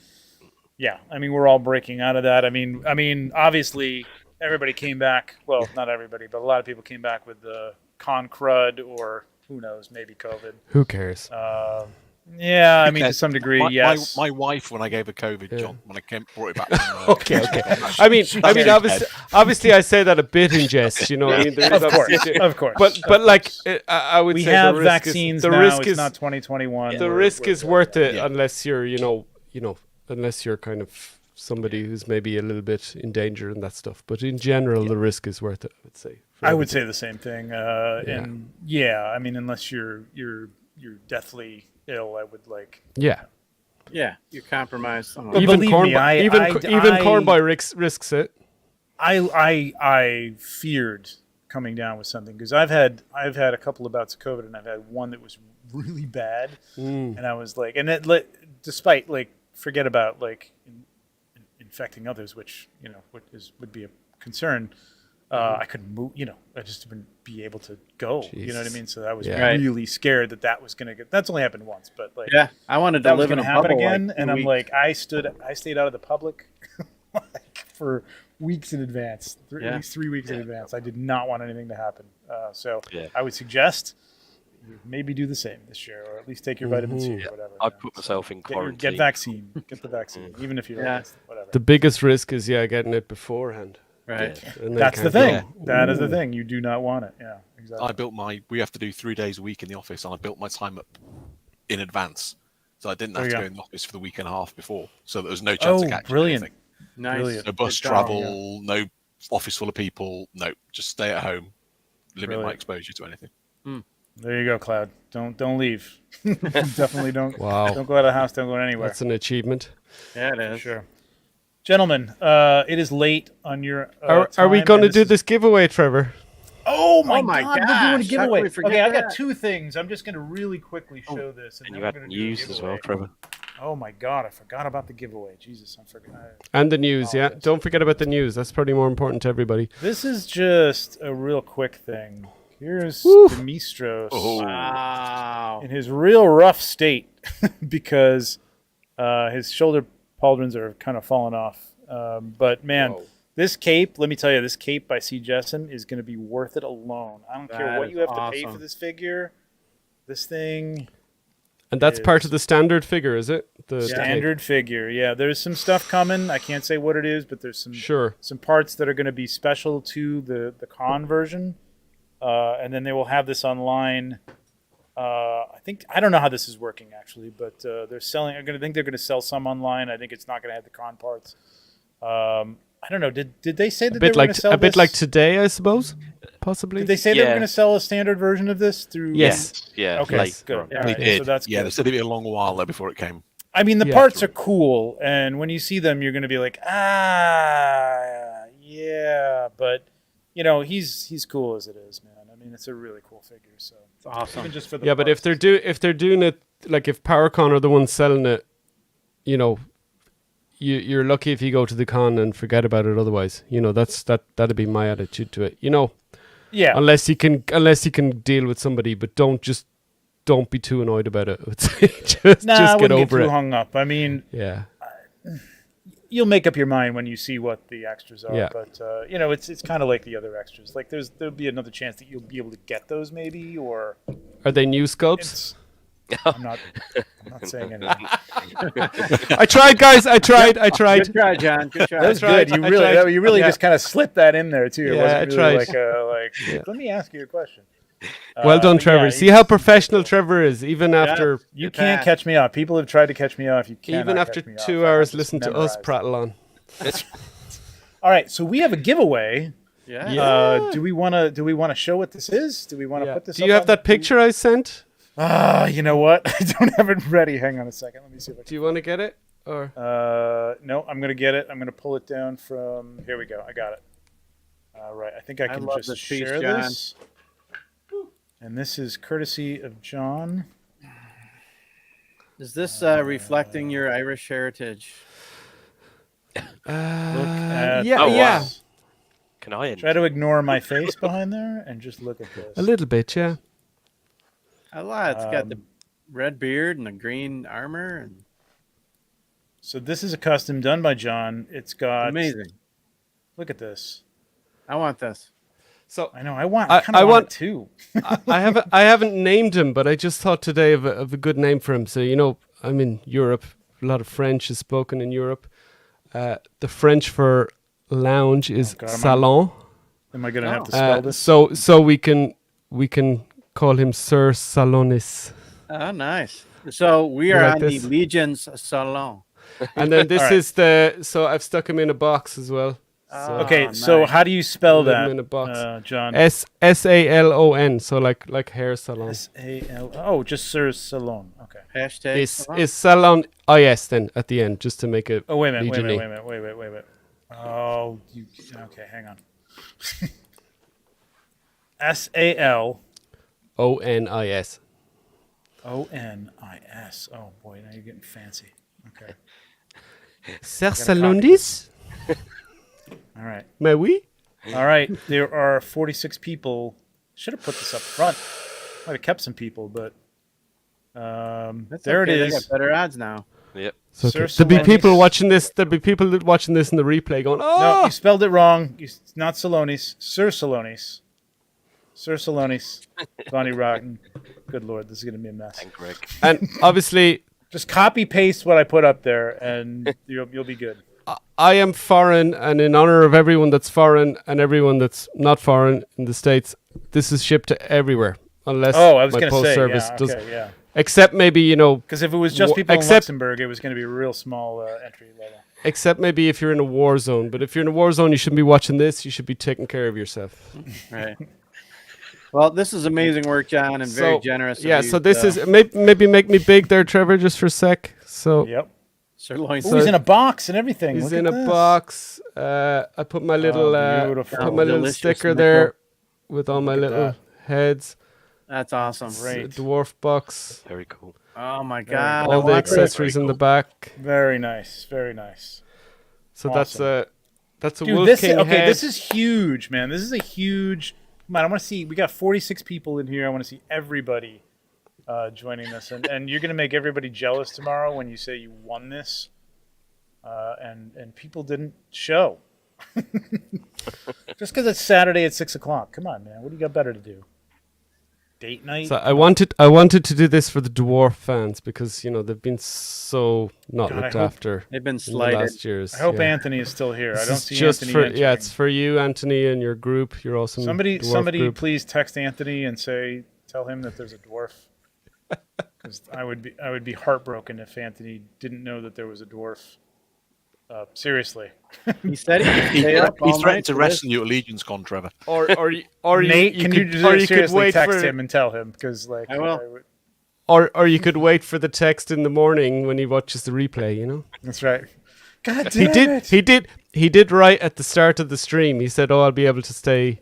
we're all breaking out of that. I mean, obviously... everybody came back. Well, not everybody, but a lot of people came back with the con crud, or who knows, maybe COVID. Who cares? I mean, to some degree, yes. My wife, when I gave her COVID, John, when I brought it back. Okay. I mean, obviously, I say that a bit in jest. You know, I mean, there is of course. But like, I would say we have vaccines now. It's not 2021. The risk is worth it unless you're, unless you're kind of somebody who's maybe a little bit in danger and that stuff. But in general, the risk is worth it, I would say. I would say the same thing. And I mean, unless you're deathly ill, I would like. Yeah, you're compromised. Even Corn Boy risks it. I feared coming down with something because I've had a couple of bouts of COVID, and I've had one that was really bad, and I was like, and despite like forget about like infecting others, which would be a concern. I couldn't move, I just wouldn't be able to go. Jesus. You know what I mean? So I was really scared that was going to get. That's only happened once, but like I wanted to live in a happen bubble again, like and I'm weeks. like I stayed out of the public for weeks in advance, at least 3 weeks in advance. I did not want anything to happen. So I would suggest. Maybe do the same this year, or at least take your vitamin C or whatever. I put myself in quarantine. Get the vaccine, even if you're whatever. The biggest risk is getting it beforehand. Right. Yeah. That's the thing. That is the thing. You do not want it. Yeah, exactly. We have to do 3 days a week in the office, and I built my time up in advance, so I didn't have to go in the office for the week and a half before, so there was no chance of catching anything. Nice. Brilliant. No bus travel, no office full of people. No, just stay at home, limit my exposure to anything. There you go, Cloud. Don't leave. Definitely don't. Wow. Don't go out of the house. Don't go anywhere. That's an achievement. Yeah, it is. Sure. Gentlemen, it is late on your. Are we going to do this giveaway, Trevor? Oh my God! Gosh, we're doing a giveaway. Okay, I got that? 2 things. I'm just going to really quickly show this. And you had news as well, Trevor. Oh my God! I forgot about the giveaway. Jesus, I forgot. And the news, Don't forget about the news. That's probably more important to everybody. This is just a real quick thing. Here's Demistros in his real rough state because his shoulder pauldrons are kind of falling off. But man, this cape, let me tell you, this cape by C. Jessen is going to be worth it alone. I don't care what you have to pay for this figure. This thing, And that's part of the standard figure, is it? The standard figure, yeah. There's some stuff coming. I can't say what it is, but there's some parts that are going to be special to the con version, and then they will have this online. I don't know how this is working actually, but they're selling. I think they're going to sell some online. I think it's not going to have the con parts. I don't know. Did they say that they were going to sell a bit like today, I suppose? Possibly. Did they say they were going to sell a standard version of this through? Yes. Yeah. Okay. Good. They did. So that's good. They said it'd be a long while there before it came. I mean, the parts are cool, and when you see them, you're going to be like, yeah. But you know, he's cool as it is, man. I mean, it's a really cool figure. So it's awesome. Even just for the parts. But if they're doing it, like if PowerCon are the ones selling it, you know. You're lucky if you go to the con and forget about it. Otherwise, you know that'd be my attitude to it. You know, Unless you can deal with somebody, but don't be too annoyed about it. just get over it. Too hung up. I mean, you'll make up your mind when you see what the extras are. Yeah. But you know, it's kind of like the other extras. Like there'll be another chance that you'll be able to get those maybe, or are they new sculpts? I'm not saying anything. I tried, guys. I tried. Good try, John. Good try. That was good. You really just kind of slipped that in there too. It wasn't really like let me ask you a question. Well done, Trevor. See how professional Trevor is, even after you can't catch me off. People have tried to catch me off. You can't. Even after 2 hours, listen to us prattle on. All right, so we have a giveaway. Yeah. Do we want to show what this is? Do we want to put this? Do you have that picture I sent? You know what? I don't have it ready. Hang on a second. Let me see if I can. Do you want to get it? Or no, I'm going to get it. I'm going to pull it down from... Here we go. I got it. All right. I think I can just share this. And this is courtesy of John. Is this reflecting your Irish heritage? Look at yeah. Can I try to ignore my face behind there and just look at this? A little bit, yeah. I lied. It's got the red beard and the green armor. And... So this is a custom done by John. It's got amazing. Look at this. I want this. So I know I want it too. I haven't named him, but I just thought today of a good name for him. So you know, I'm in Europe. A lot of French is spoken in Europe. The French for lounge is salon. Am I going to have to spell this? So we can call him Sir Salonis. Oh, nice. So we are on the Legions Salon. And then this is so I've stuck him in a box as well. So. Okay, nice. So how do you spell that, in a box. John? SALON, so like hair salon. SAL. Oh, just Sir Salon. Okay. Hashtag is salon IS then at the end, just to make it. Oh wait a minute. Oh, okay. Hang on. SAL. ONIS. ONIS. Oh boy, now you're getting fancy. Okay. Sir Salonis. All right. Mais oui. All right. There are 46 people. Should have put this up front. Might have kept some people, but there it is. They got better odds now. Yep. So there'll be people watching this. There'll be people watching this in the replay going, "Oh, no, you spelled it wrong. It's not Salonis. Sir Salonis. Sir Salonis. Bonnie Rotten. Good Lord, this is going to be a mess." And Greg. And obviously, just copy paste what I put up there, and you'll be good. I am foreign, and in honor of everyone that's foreign and everyone that's not foreign in the States, this is shipped to everywhere, unless my post service does. Yeah. Except maybe, you know... Because if it was just people in Luxembourg, it was going to be a real small entry level. Except maybe if you're in a war zone. But if you're in a war zone, you shouldn't be watching this. You should be taking care of yourself. Right. Well, this is amazing work, John, and very generous. Yeah, so this is... Maybe make me big there, Trevor, just for a sec. So... Yep. Sirloin. He's in a box and everything. He's in a box. I put my little sticker there with all my little heads. That's awesome. Great. Dwarf box. Very cool. Oh my God! All the accessories in the back. Very nice. Very nice. So awesome. that's a Wolf King head. This is huge, man. This is a huge. Man, I want to see. We got 46 people in here. I want to see everybody joining this, and you're gonna make everybody jealous tomorrow when you say you won this, and people didn't show. Just because it's Saturday at 6 o'clock. Come on, man. What do you got better to do? date night. So I wanted to do this for the dwarf fans because they've been so not looked after. They've been slighted slighted. last years. I hope Anthony is still here. I don't see just Anthony. It's for you, Anthony, and your group. You're awesome. Somebody, group. please text Anthony and tell him that there's a dwarf. Because I would be heartbroken if Anthony didn't know that there was a dwarf. Seriously, he said he threatened to wrestle you at Legion's Con, Trevor. Or Nate, you could wait text him and tell him because I will. Or you could wait for the text in the morning when he watches the replay. That's right. God damn He did right at the start of the stream. He said, "Oh, I'll be able to stay."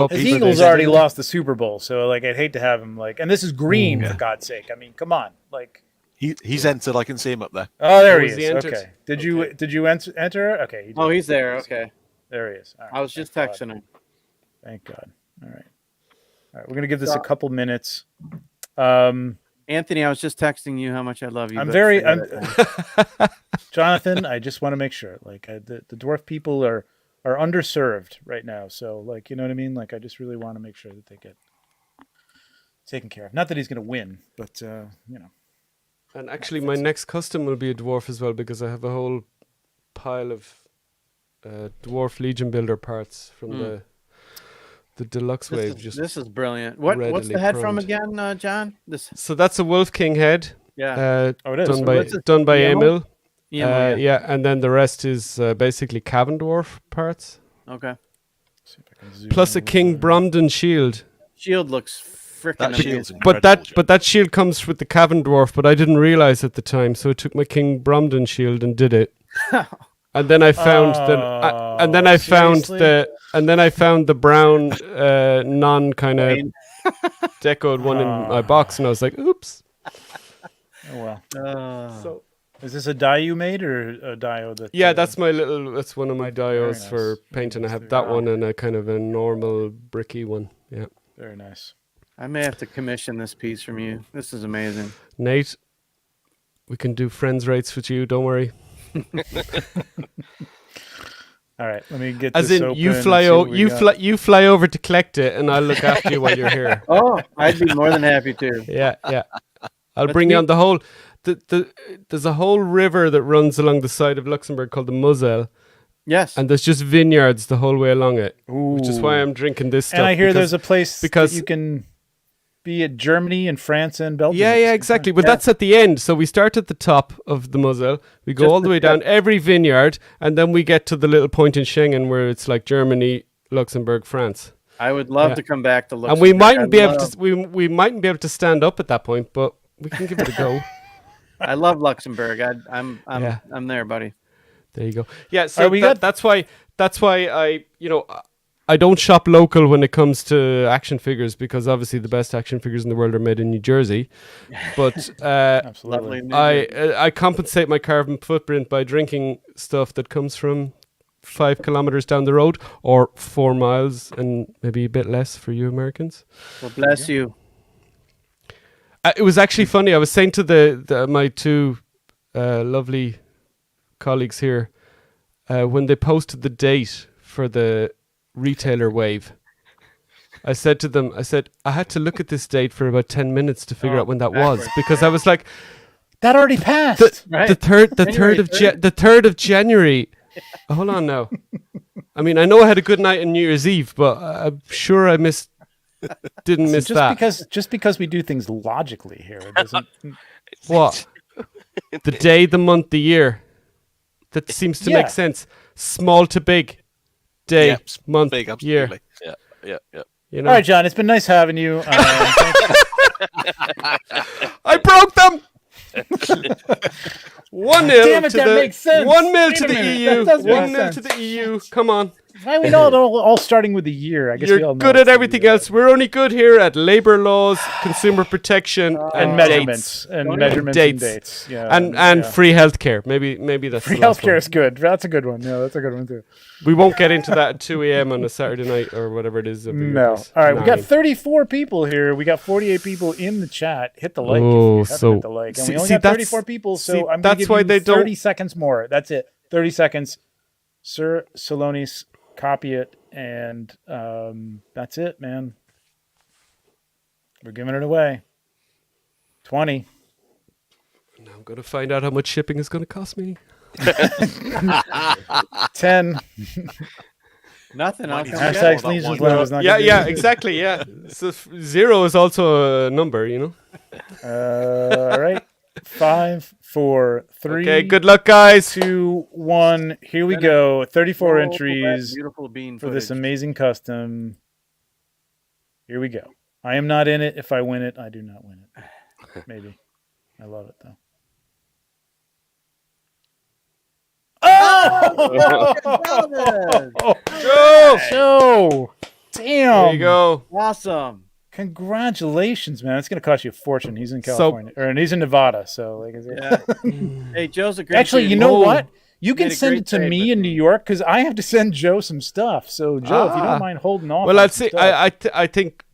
His Eagles already lost the Super Bowl, so I'd hate to have him and this is green for God's sake. I mean, come on, He's entered. I can see him up there. Oh, there he is. Okay. Did you enter? Okay. He he's there. Okay. There he is. All right. I was just texting him. Thank God. All right. We're gonna give this a couple minutes. Anthony, I was just texting you how much I love you. Jonathan, I just want to make sure. The dwarf people are underserved right now. So you know what I mean? I just really want to make sure that they get taken care of. Not that he's gonna win, but And actually, my next custom will be a dwarf as well because I have a whole pile of dwarf Legion builder parts from the deluxe wave. This is brilliant. What's the head from again, John? So that's a Wolf King head. Yeah. It is. Done by Emil. Yeah. And then the rest is basically Cavan dwarf parts. Okay. Plus a King Bromden shield. Shield looks freaking amazing. But that shield comes with the Cavan dwarf, but I didn't realize at the time, so I took my King Bromden shield and did it. And then I found the brown non kind of decoed one in my box, and I was like, "Oops." Oh well. So, is this a die you made or a dio that? Yeah, that's one of my dios for painting. I have that one and a kind of a normal bricky one. Yeah. Very nice. I may have to commission this piece from you. This is amazing. Nate, we can do friends rates with you. Don't worry. All right, let me get as this in open you fly over to collect it, and I'll look after you while you're here. Oh, I'd be more than happy to. Yeah. I'll bring you on the whole. There's a whole river that runs along the side of Luxembourg called the Moselle. Yes. And there's just vineyards the whole way along it, which is why I'm drinking this stuff. And I hear there's a place that you can be at Germany and France and Belgium. Yeah, exactly. But that's at the end. So we start at the top of the Moselle. We go all the way down every vineyard, and then we get to the little point in Schengen where it's like Germany, Luxembourg, France. I would love to come back to Luxembourg. And we mightn't be able to. We mightn't be able to stand up at that point, but we can give it a go. I love Luxembourg. I'm there, buddy. There you go. Yeah, so that's why I don't shop local when it comes to action figures because obviously the best action figures in the world are made in New Jersey. But absolutely, I compensate my carbon footprint by drinking stuff that comes from 5 kilometers down the road or 4 miles and maybe a bit less for you Americans. Well, bless you. It was actually funny. I was saying to my two lovely colleagues here when they posted the date for the retailer wave. I said to them, I had to look at this date for about 10 minutes to figure out when that was because I was like, that already passed. The 3rd of January. Hold on now. I mean, I know I had a good night on New Year's Eve, but I'm sure I didn't miss that. Just because we do things logically here, it doesn't. What? The day, the month, the year. That seems to make sense. Small to big. Day, month, big, year. Yeah. You know? All right, John. It's been nice having you. I broke them. 1-0 Damn it, that makes sense. 1-0 to the EU. 1-0 to the EU. Come on. I mean, all starting with the year. I guess you're we all know good at everything else. We're only good here at labor laws, consumer protection, and measurements and dates. Yeah, and free healthcare. Maybe that's free healthcare is good. That's a good one. Yeah, that's a good one too. We won't get into that at 2 a.m. on a Saturday night or whatever it is. No. All right, we got 34 people here. We got 48 people in the chat. Hit the like. Hit the like. And we only got 34 people, so I'm going to give you 30 seconds more. That's it. 30 seconds. Sir Salonis, copy it, and that's it, man. We're giving it away. 20. Now I'm going to find out how much shipping is going to cost me. 10. Nothing. Hashtag Legions Land was not Yeah, exactly. Yeah. So 0 is also a number, you know. All right. 5, 4, 3. Okay, good luck, guys. 2, 1. Here we go. 34 Oh, entries beautiful bean for this footage. amazing custom. Here we go. I am not in it. If I win it, I do not win it. Maybe. I love it, though. Joe! Joe! Damn. There you go. Awesome. Congratulations, man. It's going to cost you a fortune. He's in California. And he's in Nevada. So, like, Hey, Joe's a great Actually, dude. you know what? You can Made a send great it to trade me with in New York because I have to send Joe some stuff. So, Joe, if you don't mind holding off. Well, on I'd some say stuff. I think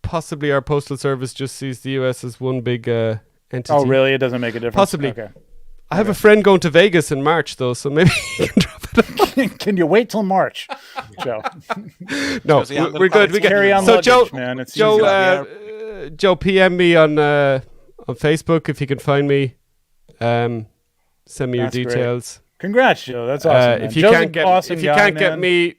possibly our postal service just sees the US as one big entity. Oh, really? It doesn't make a difference? Possibly. Okay. I have a friend going to Vegas in March, though, so maybe you can drop it off. Can you wait till March, Joe? No, we're good. We Carry on so luggage, Joe, man. It's Joe, Joe, PM me on Facebook if you can find me. Send me your That's great. details. Congrats, Joe. That's awesome. If you Joe's can't an get awesome if you guy, can't get man. me,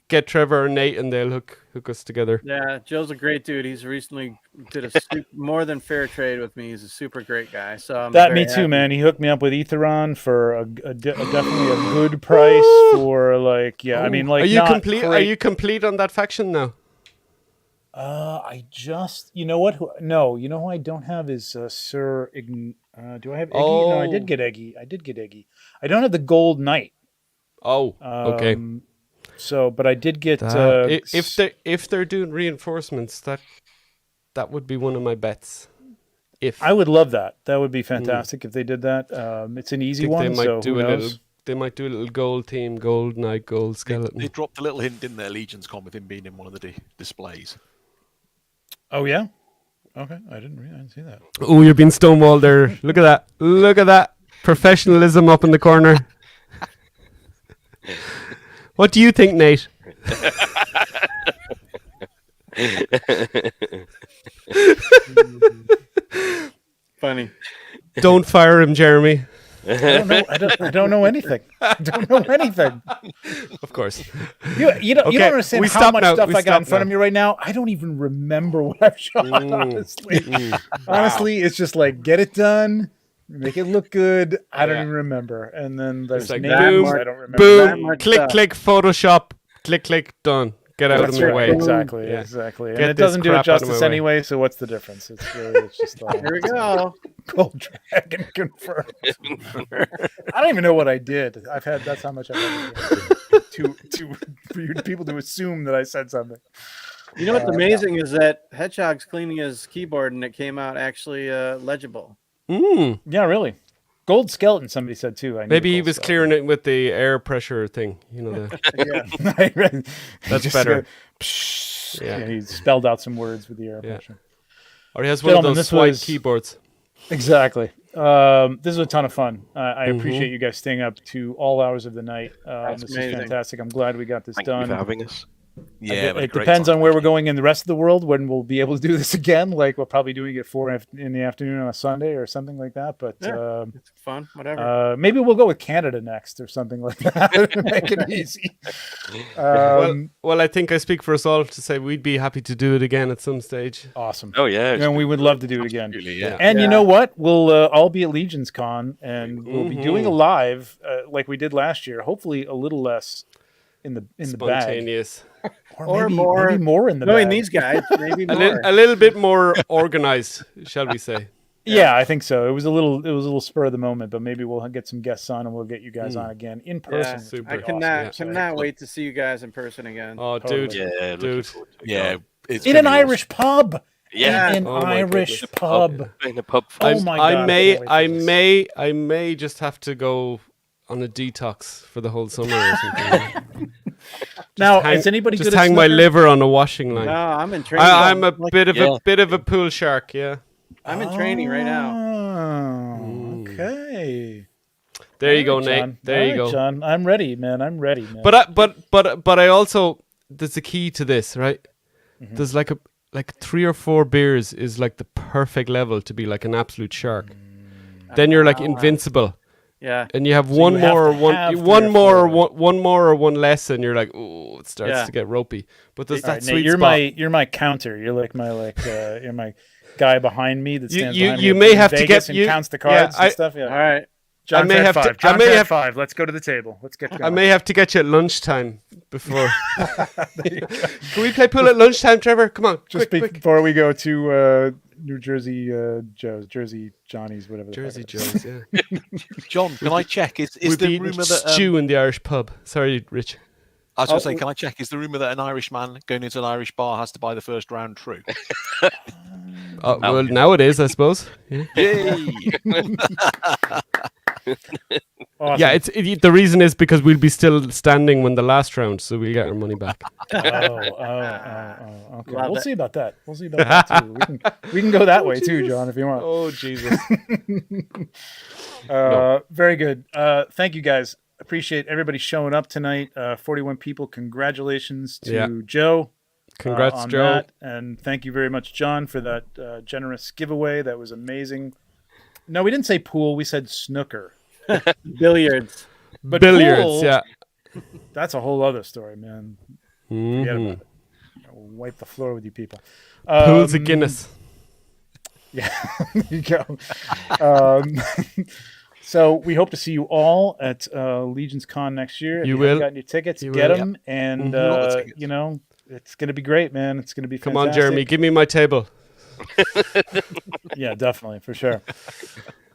get Trevor or Nate, and they'll hook us together. Yeah, Joe's a great dude. He's recently did a more than fair trade with me. He's a super great guy. So I'm That very me too, happy. man. He hooked me up with Etheron for definitely a good price for like I mean like are you not complete? Are great. you complete on that faction now? I just you know what? No, you know who I don't have is Sir. Do I have Eggy? No, I did get Eggy. I don't have the Gold Knight. Oh, okay. So, but I did get. If they're doing reinforcements, that would be one of my bets. If I would love that. That would be fantastic if they did that. It's an easy one. They might do a little gold team, gold knight, gold skeleton. They dropped a little hint in their Legions con with him being in one of the displays. Oh yeah. Okay, I didn't see that. Oh, you're being stonewalled there. Look at that. Look at that. Professionalism up in the corner. What do you think, Nate? Funny. Don't fire him, Jeremy. I don't know anything. I don't know anything. Of course. You don't understand how much stuff I got in front of me right now. I don't even remember what I've shot, honestly. Honestly, it's just like, get it done, make it look good. I don't even remember. And then there's like names boom, I don't remember. Boom, click, Photoshop, click, done. Get out of my way. Exactly. And it doesn't do it justice anyway, so what's the difference? It's just like, here we go. Gold Dragon confirmed. I don't even know what I did. That's how much I've had for you people to assume that I said something. You know what's amazing is that Hedgehog's cleaning his keyboard and it came out actually legible. Yeah, really. Gold skeleton, somebody said too. Maybe he was clearing it with the air pressure thing. You know, that's better. Yeah, he spelled out some words with the air pressure. Or he has one of those white keyboards. Exactly. This is a ton of fun. I appreciate you guys staying up to all hours of the night. This is fantastic. I'm glad we got this done. Thank you for having us. Yeah, it depends on where we're going in the rest of the world when we'll be able to do this again. Like we're probably doing it 4 in the afternoon on a Sunday or something like that. But it's fun, whatever. Maybe we'll go with Canada next or something like that. Make it easy. Well, I think I speak for us all to say we'd be happy to do it again at some stage. Awesome. Oh yeah, and we would love to do it again. Yeah. And you know what? We'll all be at Legions Con, and we'll be doing a live like we did last year. Hopefully, a little less in the bag. Spontaneous. Or maybe more in the knowing bag. these guys, maybe more. A little bit more organized, shall we say? Yeah, I think so. It was a little spur of the moment, but maybe we'll get some guests on and we'll get you guys on again in person. I cannot wait to see you guys in person again. Oh, dude, yeah, it's in an Irish pub. Yeah, in an Irish pub. In a pub. Oh my god! I may just have to go on a detox for the whole summer or something. Now, is anybody just good hang at my liver on a washing line? No, I'm in training. I'm a bit of a pool shark. Yeah, I'm in training right now. Okay. There you go, Nate. There you go, John. I'm ready, man. I'm ready, man. But I also there's a key to this, right? There's like like 3 or 4 beers is like the perfect level to be like an absolute shark. Then you're like invincible. Yeah. And you have So one you have more, to have 3 or 4. one more or one less, and you're like, oh, it starts to get ropey. But there's that sweet spot. You're my counter. You're like my you're my guy behind me that stands behind me. You may have to get and counts the cards and stuff. Yeah. All right. John, I may have 5. John, I may have 5. Let's go to the table. Let's get going. I may have to get you at lunchtime before. Can we play pool at lunchtime, Trevor? Come on, just quick. Before we go to New Jersey Joe's, Jersey Johnny's, whatever. Jersey Joe's, yeah. John, can I check? Is the rumor that stew in the Irish pub? Sorry, Rich. I was going to say, can I check? Is the rumor that an Irish man going into an Irish bar has to buy the first round true? Well, now it is, I suppose. Yeah. Yay! Awesome. Yeah, the reason is because we'll be still standing when the last round, so we'll get our money back. Okay. We'll see about that. We'll see about that too. We can go that way too, John, if you want. Oh Jesus. Very good. Thank you guys. Appreciate everybody showing up tonight. 41 people. Congratulations to Joe. Congrats, on Joe. that. And thank you very much, John, for that generous giveaway. That was amazing. No, we didn't say pool. We said snooker. Billiards. But billiards, pool, yeah. That's a whole other story, man. Forget about it. I'll wipe the floor with you people. Pools of Guinness. Yeah, there you go. So we hope to see you all at Legions Con next year. If you will. Got your tickets, get them. And, you know, it's going to be great, man. It's going to be fantastic. Come on, Jeremy. Give me my table. Yeah, definitely. For sure.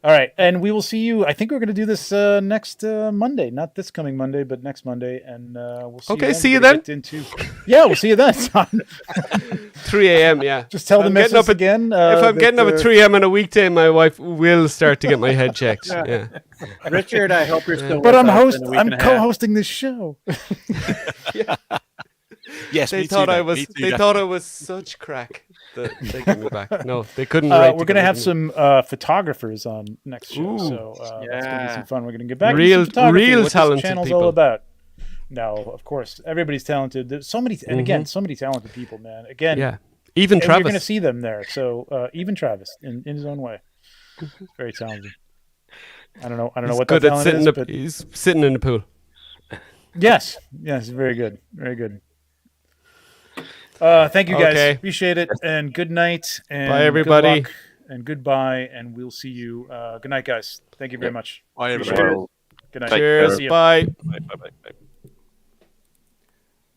All right. And we will see you. I think we're going to do this next Monday. Not this coming Monday, but next Monday. And we'll see you then. See you then. Yeah, we'll see you then. 3 a.m., yeah. Just tell the missus again. If I'm getting up at 3 a.m. on a weekday, my wife will start to get my head checked. Yeah. Richard, I hope you're still But with I'm us I'm co-hosting this show. Yeah. Yes, they me thought too, I mate. was. Me too, They Dan. thought I was such crack that they got me back. No, they couldn't. We're going to have some photographers on next show, Ooh. so that's going to be some fun. We're going to get back Real to some photography. talented What's this channel's people. all about. No, of course, everybody's talented. There's so many, and again, so many talented people, man. Again, Yeah. Even and Travis. you're going to see them there. So even Travis, in his own way, very talented. I don't know He's what good that at talent sitting. is, but He's sitting in the pool. yes, very good, very good. Thank you guys. Okay. Appreciate it. And good night. And Bye, everybody. Good luck and goodbye. And we'll see you. Good night, guys. Thank you very much. Bye, Appreciate everybody. it. Good night. Cheers. See ya. Bye. Bye.